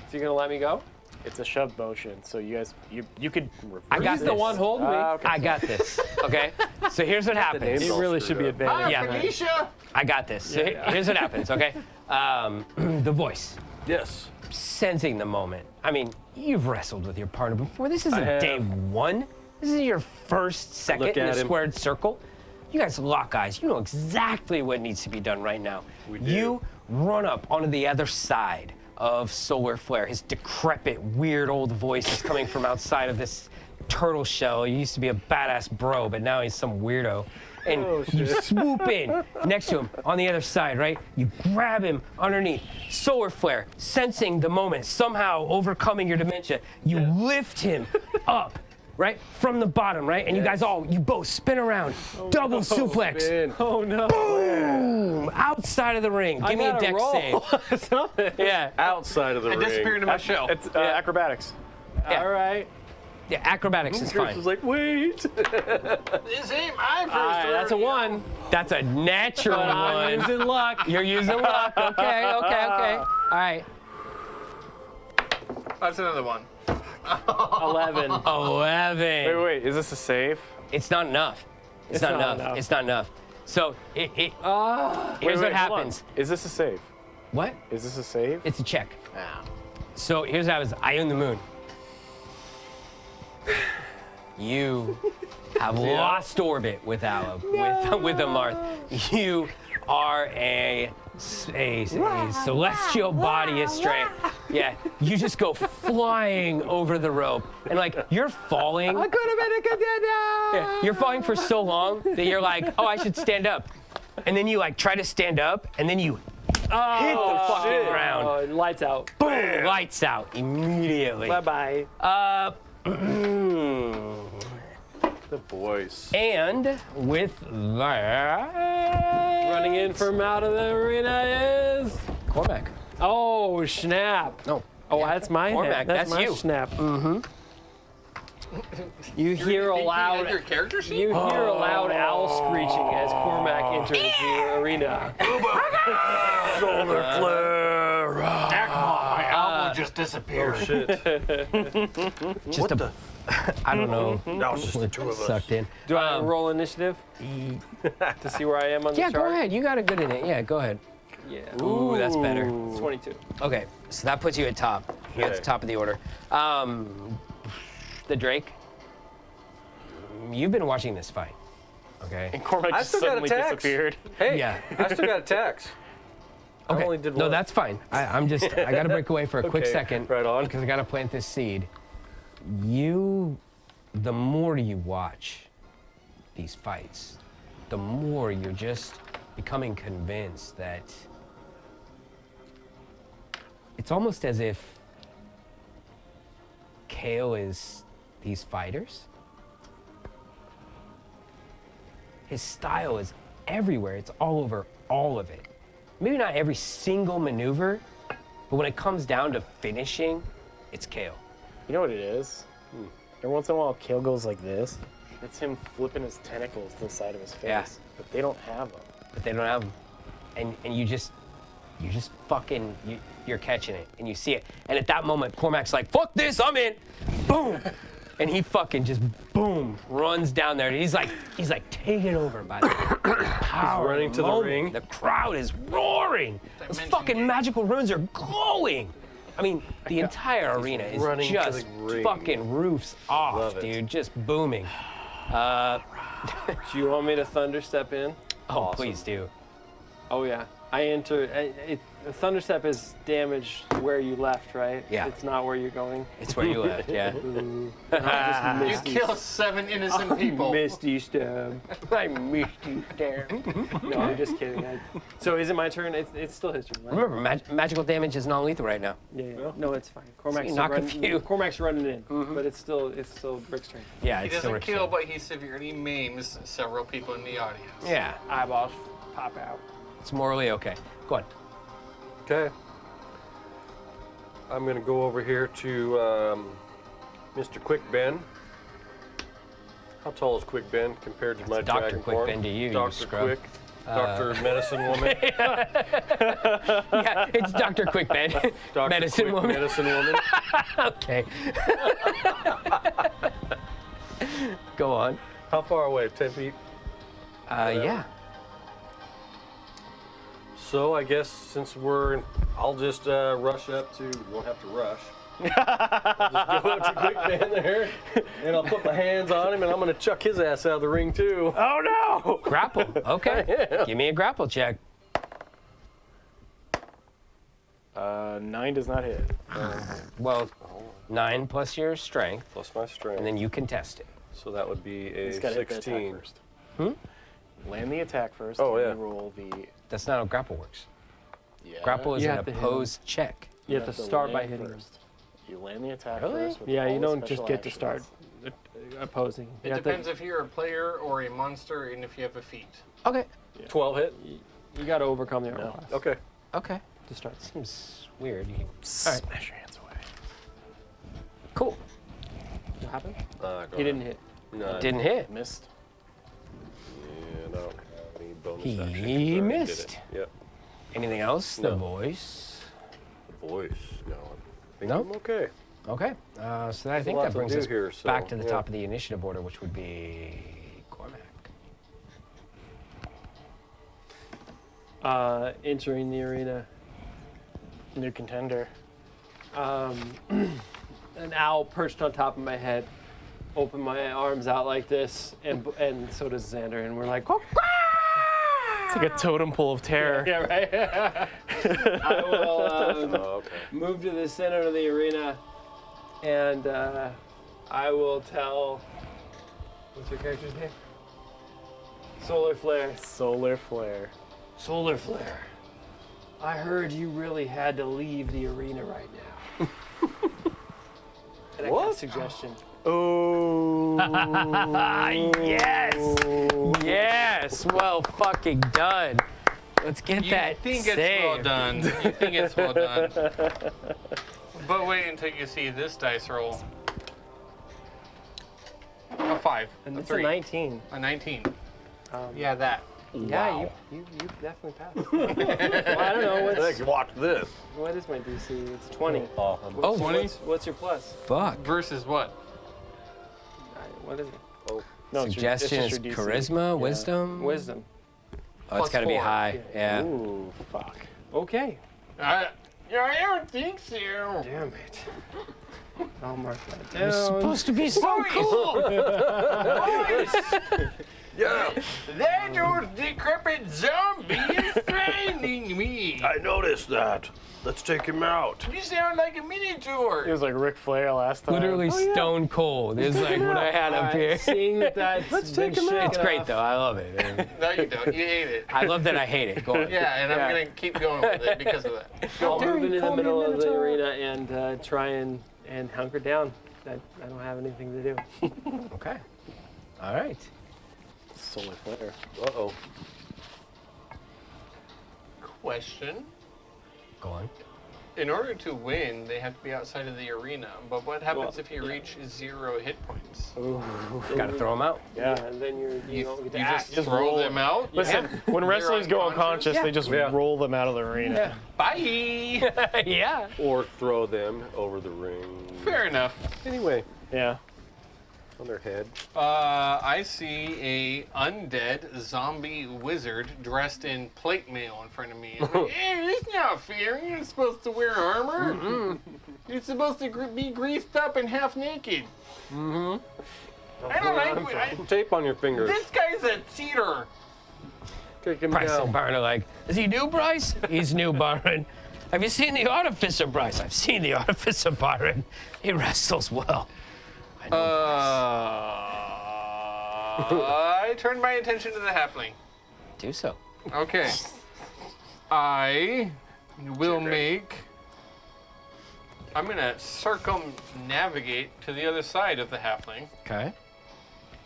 Is he gonna let me go? It's a shove motion, so you guys, you could. I got He's the this. one holding me. Okay. I got this. Okay. So here's what happens. names He all really screwed should be up. advantage. Hi, Yeah. Felicia. I got this. So here's what happens. Okay. The voice. Yes. Sensing the moment. I mean, you've wrestled with your partner before. This isn't have. day one. This is your first second Look in a at him. squared circle. You guys lock eyes. You know exactly what needs to be done right now. We do. You run up onto the other side of Solar Flare. His decrepit, weird old voice is coming from outside of this turtle shell. He used to be a badass bro, but now he's some weirdo. And you swoop in next to him on the other side, right? You grab him underneath. Solar Flare, sensing the moment, somehow overcoming your dementia, you lift him up, right? From the bottom, right? And you both spin around. Double suplex. Spin. Oh no! Boom! Outside of the ring. Give me a gotta dex roll. save. Yeah. Outside of the I ring. disappeared into my shell. It's acrobatics. Yeah. All right. Yeah, acrobatics is Chris fine. was like, wait. This ain't my first All right, that's a rodeo. 1. That's a natural But I'm one. using luck. You're using luck. Okay. All right. That's another one. 11. 11. Wait, is this a save? It's not enough. It's not enough. It's not enough. So here's Wait, what hold on. happens. Is this a save? What? Is this a save? It's a check. So here's what happens. I own the moon. You have lost orbit with Ala, with Amarth. You are a celestial body of strength. Yeah, you just go flying over the rope, and like you're falling. I could have been a contender. Yeah, you're falling for so long that you're like, oh, I should stand up, and then you like try to stand up, and then you hit the fucking ground. Oh, lights out. Boom! Lights out immediately. Bye-bye. The voice. And with that, Running in from out of the arena is... Cormac. Oh, snap. No. Oh, that's my Cormac, head. that's my you. snap. Mm-hmm. You hear a Thinking loud... of your character sheet? You hear a loud owl screeching as Cormac enters the arena. Solar flare. My owl just disappeared. Shit. Just a. I don't know. Now it's just the two of us. Sucked in. Do I roll initiative to see where I am on the Yeah, chart? go ahead. You got a good in it. Yeah, go ahead. Yeah. Ooh, that's better. It's 22. Okay, so that puts you at top. You're at the Okay. top of the order. The Drake. You've been watching this fight. Okay. And Cormac I just still got suddenly attacks. disappeared. Hey, Yeah. I still got attacks. Okay. I only did No, one. that's fine. I got to break away for a quick Okay, second. right on. Because I got to plant this seed. The more you watch these fights, the more you're just becoming convinced that it's almost as if Kale is these fighters. his style is everywhere. It's all over all of it. Maybe not every single maneuver, but when it comes down to finishing, it's Kale. You know what it is? Every once in a while, Kale goes like this. It's him flipping his tentacles to the side of his face. Yeah. But they don't have them. But they don't have them. And you just fucking, you're catching it, and you see it. And at that moment, Cormac's like, fuck this, I'm in. Boom. And he fucking just, boom, runs down there. And he's like taken over by the power. He's running to the ring. The crowd is roaring. Those fucking magical runes are glowing. I mean, the entire arena is running to just the ring. fucking roofs off, Love it. dude. Just booming. Do you want me to thunderstep in? Oh, please do. Oh yeah, I enter. Thunderstep is damage where you left, right? Yeah. It's not where you're going. It's where you left, yeah. Just You misty, kill 7 innocent people. misty stab. I missed you there. No, I'm just kidding. So is it my turn? It's still his turn, right? Remember, magical damage is non-lethal right now. Yeah. No, it's fine. Cormac's knock a few. Cormac's running in, but it's still Brick's turn. Yeah, He it's still doesn't kill, Rick's but he severely maims several people in the audience. turn. Yeah, Eyeballs pop out. it's morally okay. Go on. Okay. I'm gonna go over here to Mr. Quick Ben. How tall is Quick Ben compared to my Dr. dragon Quick form? Ben to you, you Dr. scrub. Quick, Dr. Medicine Woman, Yeah, it's Dr. Quick Ben, Dr. medicine Quick woman. Medicine Woman. Okay. Go on. How far away? 10 feet. Yeah. So I guess since I'll just rush up to. You won't have to rush. I'll just go up to Quick Ben there, and I'll put my hands on him, and I'm gonna chuck his ass out of the ring too. Oh no! Grapple. Okay. Give me a grapple check. 9 does not hit. Well, 9 plus your strength, Plus my strength. and then you contest it. So that would be a He's got to hit the attack 16. first. Land the attack first. Oh, and yeah. then you roll the. That's not how grapple works. Yeah. Grapple is You an have to hit him. opposed check. You have to start by land hitting. first. You land the attack Really? first. With Yeah, all you the don't just special get to start actions. opposing. It You have depends to, if you're a player or a monster and if you have a feat. Okay. 12 hit. you got to overcome the armor No. class Okay. Okay. to start. Seems weird. All right. Smash your hands away. Cool. What happened? Go He didn't hit. No, Didn't hit. Missed. Yeah, I don't have any bonus He action 'cause I already did missed. it. Yep. Anything else? The No. voice. The voice. No. I think No? I'm okay. Okay. So I think lot that to brings do us here, so, back to the yeah. top of the initiative order, which would be Cormac. Entering the arena. New contender. An owl perched on top of my head. Open my arms out like this, and so does Xander, and we're like, "Quack, quack!" It's like a totem pole of terror. Yeah, right. I will Oh, okay. move to the center of the arena, and I will tell. What's your character's name? Solar Flare. Solar flare. Solar Flare. I heard you really had to leave the arena right now. And I got a suggestion. Oh. Yes! Yes! Well fucking done. Let's get You that think saved. it's well done. You think it's well done. But wait until you see this dice roll. A 5. And a it's 3. a 19. A 19. Yeah, that. Yeah, you definitely passed. Well, I don't know. Watch this. What is my DC? It's 20. Oh, What's your plus? fuck. Versus what? What is it? No, it's your- it's Suggestion just is your DC. charisma, Yeah. wisdom? Wisdom. Oh, it's Plus gotta be 4. high. Yeah. Ooh, fuck. Okay. I don't think so. Damn it. I'll mark that down. It's supposed to be so cool. Yeah. That old decrepit zombie is threatening me. I noticed that. Let's take him out. You sound like a minotaur. It was like Ric Flair last time. Literally stone cold is like what I had up here. Seeing that that's Let's take him out. It's great though. I love it. And No, you don't. You hate it. I love that I hate it. Go on. Yeah, and I'm going to keep going with it because of that. I'll move into the middle of the arena and try and hunker down. I don't have anything to do. Okay. All right. Solar flare. Uh-oh. Question. Go on. In order to win, they have to be outside of the arena. But what happens if you reach 0 hit points? Gotta throw them out. Yeah. And then you You don't get to just act. Just throw roll them out? Listen, when wrestlers go unconscious? unconscious, they just Yeah. roll them out of the arena. Bye! Yeah. Or throw them over the ring. Fair enough. Anyway, Yeah. on their head. I see a undead zombie wizard dressed in plate mail in front of me. It's like, hey, it's not fair. You're supposed to wear armor. You're supposed to be greased up and half naked. I don't like Tape on your fingers. this guy's a cheater. Take him Bryce and down. Byron are like, is he new, Bryce? He's new, Byron. Have you seen the Artificer, Bryce? I've seen the Artificer, Byron. He wrestles well. I know I turned my attention to the halfling. Do so. Okay. I will make. I'm gonna circumnavigate to the other side of the halfling. Okay.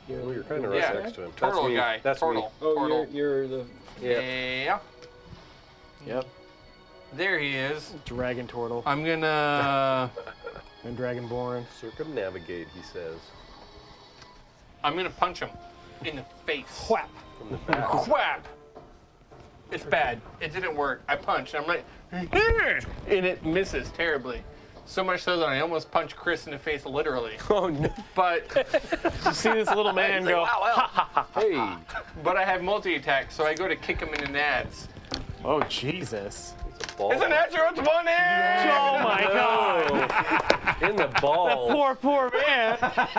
Well, you're kind of right Yeah. next to him. Turtle me. guy. That's Turtle. me. Oh, Turtle. you're the. Yeah. Yep. There he is. Dragon turtle I'm gonna. and dragonborn. Circumnavigate, he says. I'm gonna punch him in the face. Whap. From the back. Whap! It's bad. It didn't work. I punched. I'm like, and it misses terribly. So much so that I almost punched Chris in the face, literally. Oh, no. But You see this little man go, Hey, but I have multi-attack, so I go to kick him in the nads. oh, Jesus. it's a ball. It's a natural 20! Oh, my God. In the ball. Poor man.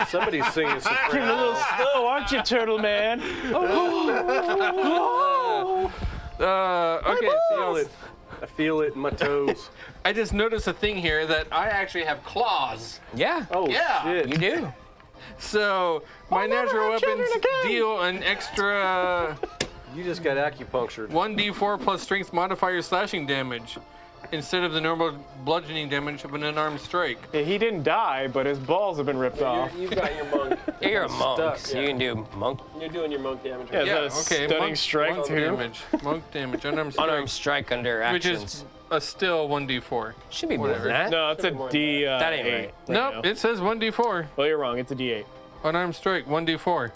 Somebody's singing Getting a soprano. little slow, aren't you, turtle man? Okay, Feel it. I feel it in my toes. I just noticed a thing here that I actually have claws. Yeah. Oh, Yeah. shit. You do. So my natural weapons deal an extra You just got acupunctured. 1d4 plus strength modifier slashing damage instead of the normal bludgeoning damage of an unarmed strike. Yeah, he didn't die, but his balls have been ripped off. You've got your monk. You're a monk, Stuck, so yeah. you can do monk. You're doing your monk damage. Yeah, Right? is that a stunning monk, strike monk too? damage. Monk damage, unarmed strike, Unarmed strike under which actions. is a still 1d4. Should be more than whatever. that. No, it's a More than D. That ain't eight right. Nope, now. it says 1d4. Well, you're wrong. It's a D8. Unarmed strike, 1d4.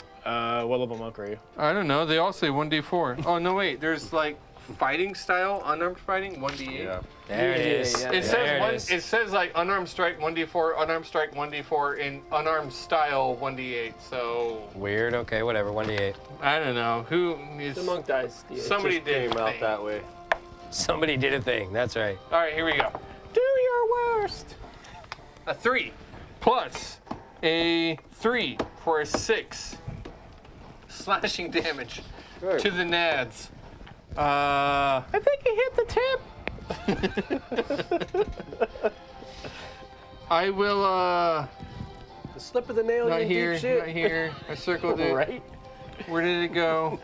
What level monk are you? I don't know, they all say 1d4. Oh, no, wait, there's like fighting style, unarmed fighting, 1d8. Yeah. There it is. yeah, It There says it is. it says like unarmed strike 1d4, unarmed strike 1d4, and unarmed style 1d8. So Weird. Okay, whatever. 1d8. I don't know who is. The monk dies. Somebody Just did. came out thing. that way. Somebody did a thing. That's right. All right, here we go. Do your worst. A 3 plus a 3 for a 6 slashing damage Right. to the nads. I think he hit the tip. I will. The slip of the nail Not in here. deep shit. Not here. I circled it. Right? Where did it go?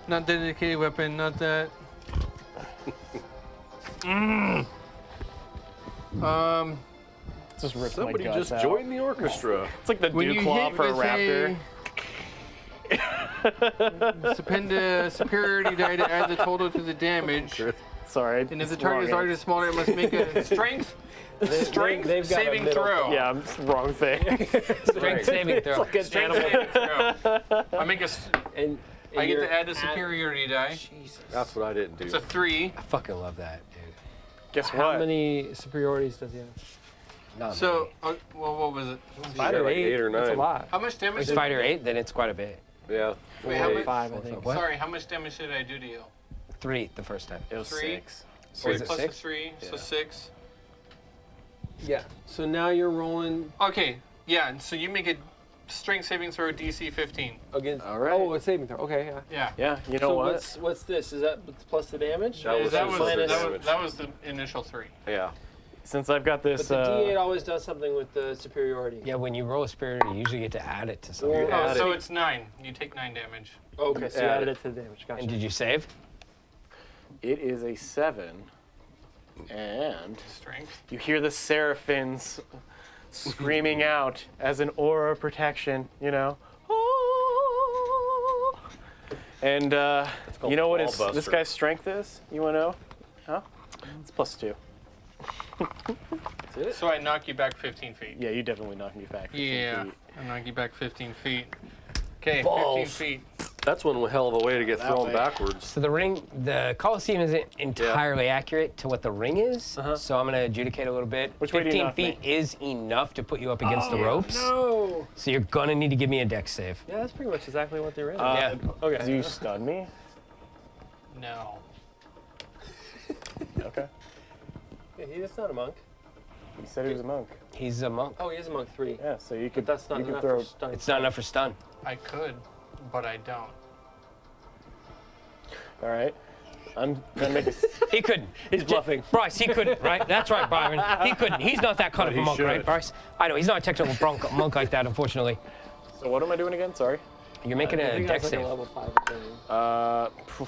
Not dedicated weapon. Not that. Just ripped Somebody my guts just out. joined the orchestra. It's like the When dew you claw hit for a with raptor. Spend a superiority die to add the total to the damage. Sorry. And if the it's target is wrong larger or smaller, it must make a strength They've got a saving middle- throw. Yeah, I'm wrong thing. Strength saving throw. like an Strength animal. saving throw. I make a. And I get you're to add the superiority die. Jesus. That's what I didn't do. It's a 3. I fucking love that, dude. Guess How what? many superiorities does he have? Not So, well, what was it? Fighter like 8 or 9. That's a lot. How much damage? It's fighter 8, then it's quite a bit. Yeah. Wait, how 4, much? 8. 5, I think. What? Sorry, how much damage did I do to you? 3 the first time. It was 3. 6. Or is it Plus 6? a 3, so Yeah. 6. Yeah. So now you're rolling Okay, yeah. And so you make a strength saving throw DC 15. against. All right. Oh, it's saving throw. Okay, yeah. Yeah. Yeah, you know So what? what's this? Is that plus the damage? That was that the was, plus that, damage. was, that was the initial 3. Yeah. Since I've got But this, the D8 always does something with the superiority. Yeah, when you roll a spirit, you usually get to add it to something. Or- Oh, Add so it. it's 9. You take 9 damage. Okay, so you Add added it. it to the damage. Gotcha. And did you save? it is a 7. And Strength. you hear the seraphims screaming out as an aura of protection, you know. And called you know what Ball this Buster. guy's strength is? You want to know? Huh? It's +2. So I knock you back 15 feet. Yeah, you definitely knocked me back 15 Yeah, feet. I knock you back 15 feet. Okay, Balls. 15 feet. That's one hell of a way to get That thrown way. backwards. So the Coliseum isn't entirely accurate to what the ring is, so I'm going to adjudicate a little bit. Which way do you 15 knock me? feet is enough to put you up against the ropes, No. so you're going to need to give me a dex save. Yeah, that's pretty much exactly what they're in. Yeah. Okay. Do you stun me? No. Okay. Yeah, he's not a monk. You said he was a monk. He's a monk. Oh, he is a monk 3. Yeah, so you could. But that's not you could enough throw. for stun. It's not enough for stun. I could, but I don't. All right. I'm gonna make a. He couldn't. He's bluffing. Bryce, he couldn't, right? That's right, Byron. He couldn't. He's not that kind of a he monk, right, should. Bryce? I know, he's not a technical monk like that, unfortunately. So what am I doing again? Sorry. You're making I a think dex that's like save. a level 5 thing.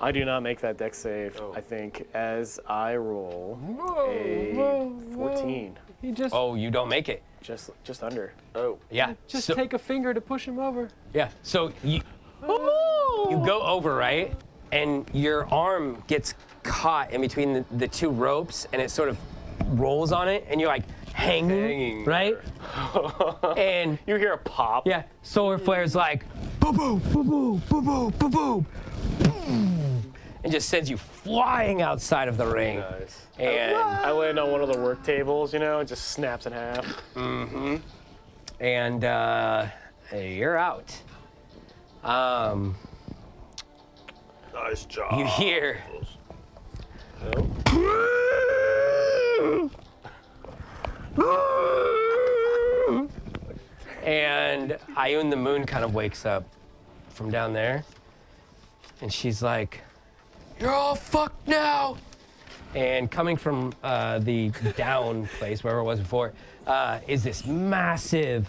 I do not make that dex save. Oh. I think as I roll a 14, He just Oh, you don't make it. just under. Oh. Yeah. just so, take a finger to push him over. Yeah. So you go over, right? And your arm gets caught in between the two ropes, and it sort of rolls on it, and you're like hanging right? And You hear a pop. yeah, solar flares like boo boo boo boo boo boo boo boo, and just sends you flying outside of the ring. Nice. And I land on one of the work tables, you know, it just snaps in half. and you're out. Nice job. You hear. And Ayun the Moon kind of wakes up from down there, and she's like, "You're all fucked now." And coming from the down place, wherever it was before, is this massive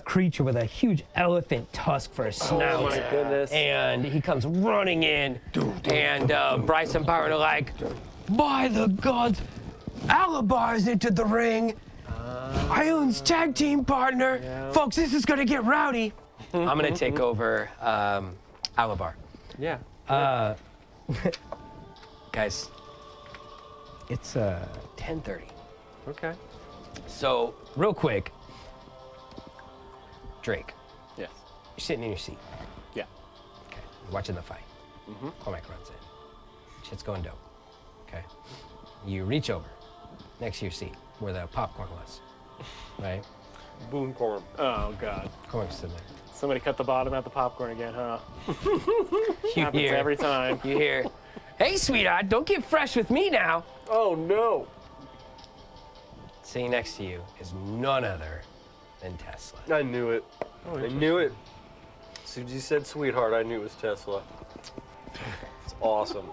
creature with a huge elephant tusk for a snout. Oh my goodness. And he comes running in, and Bryce and Byron are like, "By the gods, Alabar's entered the ring. Ayun's tag team partner. Folks, this is gonna get rowdy." I'm gonna take over Alabar. Yeah. Guys, it's 10:30. Okay. So, real quick, Drake, Yes. you're sitting in your seat. Yeah. Okay. You're watching the fight. Cormac runs in. Shit's going dope. Okay. You reach over next to your seat where the popcorn was. Right? Boomcorn. Oh God. Cormac's sitting there. Somebody cut the bottom out the popcorn again, huh? You Happens hear, every time. you hear, "Hey, sweetheart, don't get fresh with me now." Oh no. Sitting next to you is none other than Tesla. I knew it. I knew it. As soon as you said sweetheart, I knew it was Tesla. It's awesome.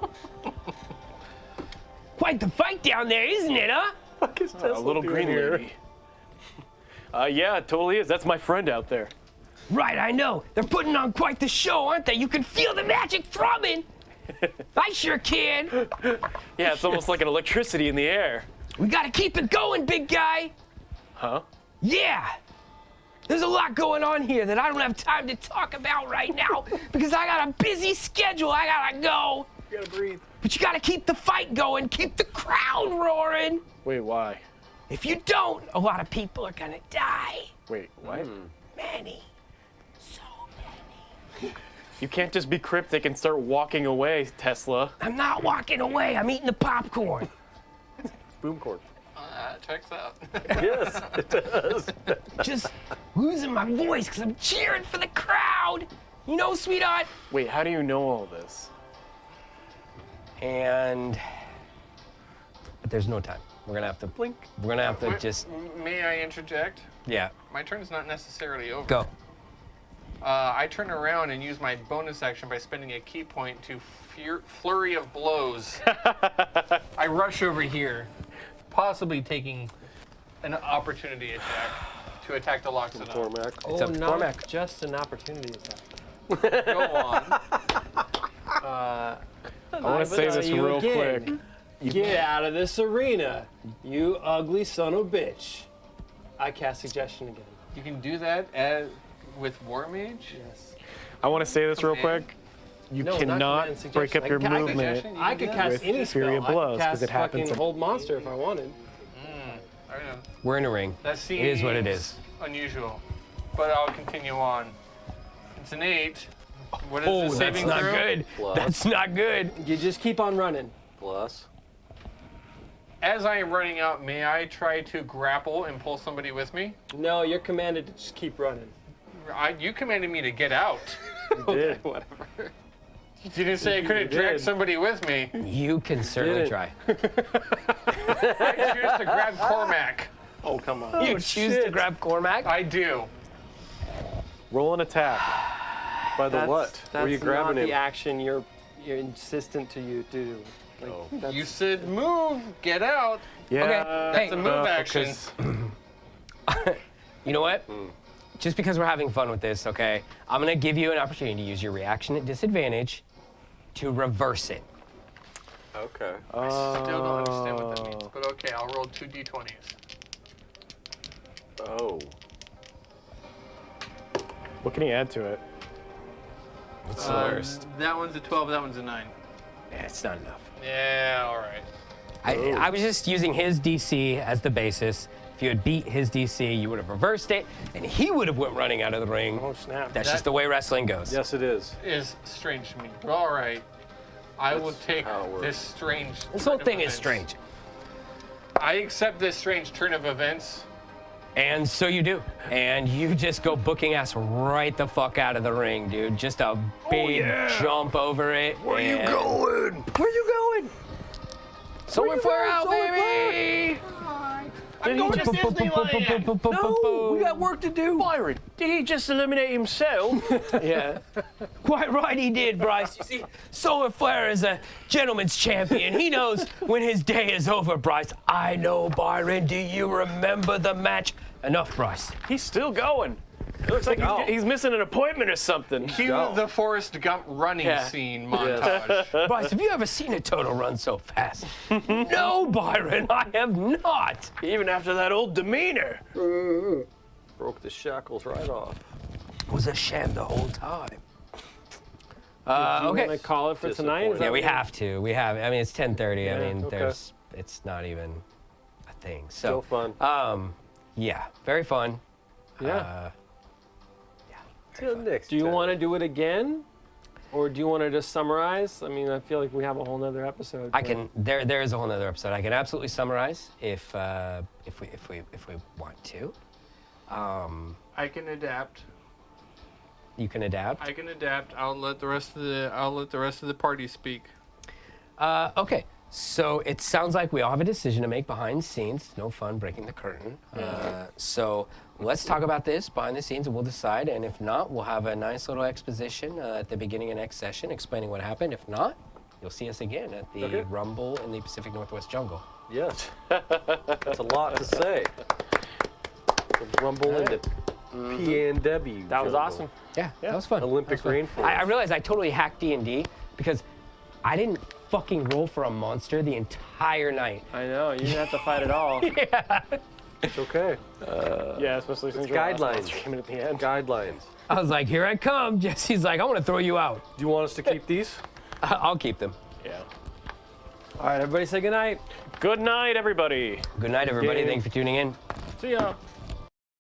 Quite the fight down there, isn't it, huh? What is Tesla A little doing green here? lady. Yeah, it totally is. That's my friend out there. Right, I know. They're putting on quite the show, aren't they? You can feel the magic throbbing. I sure can. Yeah, it's almost like an electricity in the air. We gotta keep it going, big guy. Huh? Yeah. There's a lot going on here that I don't have time to talk about right now because I got a busy schedule. I gotta go. You gotta breathe. But you gotta keep the fight going, keep the crowd roaring. Wait, why? If you don't, a lot of people are gonna die. Wait, what? Many. So many. You can't just be cryptic and start walking away, Tesla. I'm not walking away. I'm eating the popcorn. Boomcorn. Checks out. Yes, it does. Just losing my voice because I'm cheering for the crowd. You know, sweetheart? Wait, how do you know all this? And but there's no time. We're gonna have to blink. We're gonna have to Wait, just May I interject? yeah. My turn is not necessarily over. Go. I turn around and use my bonus action by spending a key point to flurry of blows. I rush over here, possibly taking an opportunity attack to attack the Loxodon. Cormac. Oh, up to not Cormac. just an opportunity attack. Go on. I want to say this you real again. quick. Get out of this arena, you ugly son of a bitch. I cast suggestion again. You can do that with War Mage? Yes. I want to say this real quick. You No, not cannot command break up suggestion. your I can- movement. Suggestion? I could cast With any Fury spell. of Blows, I 'cause could it cast happens fucking in- Hold Monster if I wanted. I don't know. We're in a ring. That seems It is what it is. unusual, but I'll continue on. It's an 8. What is Oh, the that's saving not throw? good. Plus. That's not good. You just keep on running. Plus. As I am running out, may I try to grapple and pull somebody with me? No, you're commanded to just keep running. You commanded me to get out. You did. Whatever. You didn't say I couldn't drag somebody with me. You can certainly Did it. try. I choose to grab Cormac. Oh, come on. You choose to grab Cormac? I do. Roll an attack. By the That's, what? That's Were you grabbing not him? the action you're insistent to you do. Like, that's- You said move, get out. Yeah. Okay, That's a move action. You know what? Just because we're having fun with this, okay, I'm going to give you an opportunity to use your reaction at disadvantage to reverse it. Okay. Still don't understand what that means, but okay, I'll roll 2 d20s. Oh. What can he add to it? What's the worst? That one's a 12, that one's a 9. Yeah, it's not enough. Yeah, all right. I was just using his DC as the basis. If you had beat his DC, you would have reversed it, and he would have went running out of the ring. Oh, snap. That's just the way wrestling goes. Yes, it is. Is strange to me. But all right. I will take how it works. this strange. This whole turn of thing is events. strange. I accept this strange turn of events. And so you do. And you just go booking ass right the fuck out of the ring, dude. Just a big jump over it. Where you going? Where you going? Solar flare out, baby! Did he just No, we got work to do. Byron, did he just eliminate himself? Yeah. Quite right he did, Bryce. You see, Solar Flare is a gentleman's champion. He knows when his day is over, Bryce. I know, Byron. Do you remember the match? Enough, Bryce. He's still going. It looks like he's missing an appointment or something. Cue Go. the Forrest Gump running Yeah. scene montage. Bryce, have you ever seen a Toto run so fast? No, Byron, I have not. Even after that old demeanor. Broke the shackles right off. It was a sham the whole time. You Okay. want to call it for tonight? Is Yeah, that we what- have to. We have. I mean, it's 10:30. I mean, okay. it's not even a thing. Still So, fun. yeah, very fun. Yeah. Till next Do you time. want to do it again? Or do you want to just summarize? I mean, I feel like we have a whole nother episode. I can. There is a whole nother episode. I can absolutely summarize if we want to. I can adapt. You can adapt. I can adapt. I'll let the rest of the party speak. Okay. So it sounds like we all have a decision to make behind the scenes. No fun breaking the curtain. So let's talk about this behind the scenes and we'll decide. And if not, we'll have a nice little exposition at the beginning of next session explaining what happened. If not, you'll see us again at the Okay. Rumble in the Pacific Northwest Jungle. Yes. That's a lot to say. The Rumble in the PNW. That was jungle. awesome. Yeah, that was fun. Olympic That was rainforest. fun. I realized I totally hacked D&D because I didn't fucking roll for a monster the entire night. I know. You didn't have to fight at all. It's okay. Yeah, especially since your last guidelines. monster came in at the end. Guidelines. I was like, here I come. Jesse's like, I want to throw you out. Do you want us to keep these? I'll keep them. Yeah. All right, everybody say goodnight. Good night, everybody. Good night, everybody. Game. Thank you for tuning in. See ya.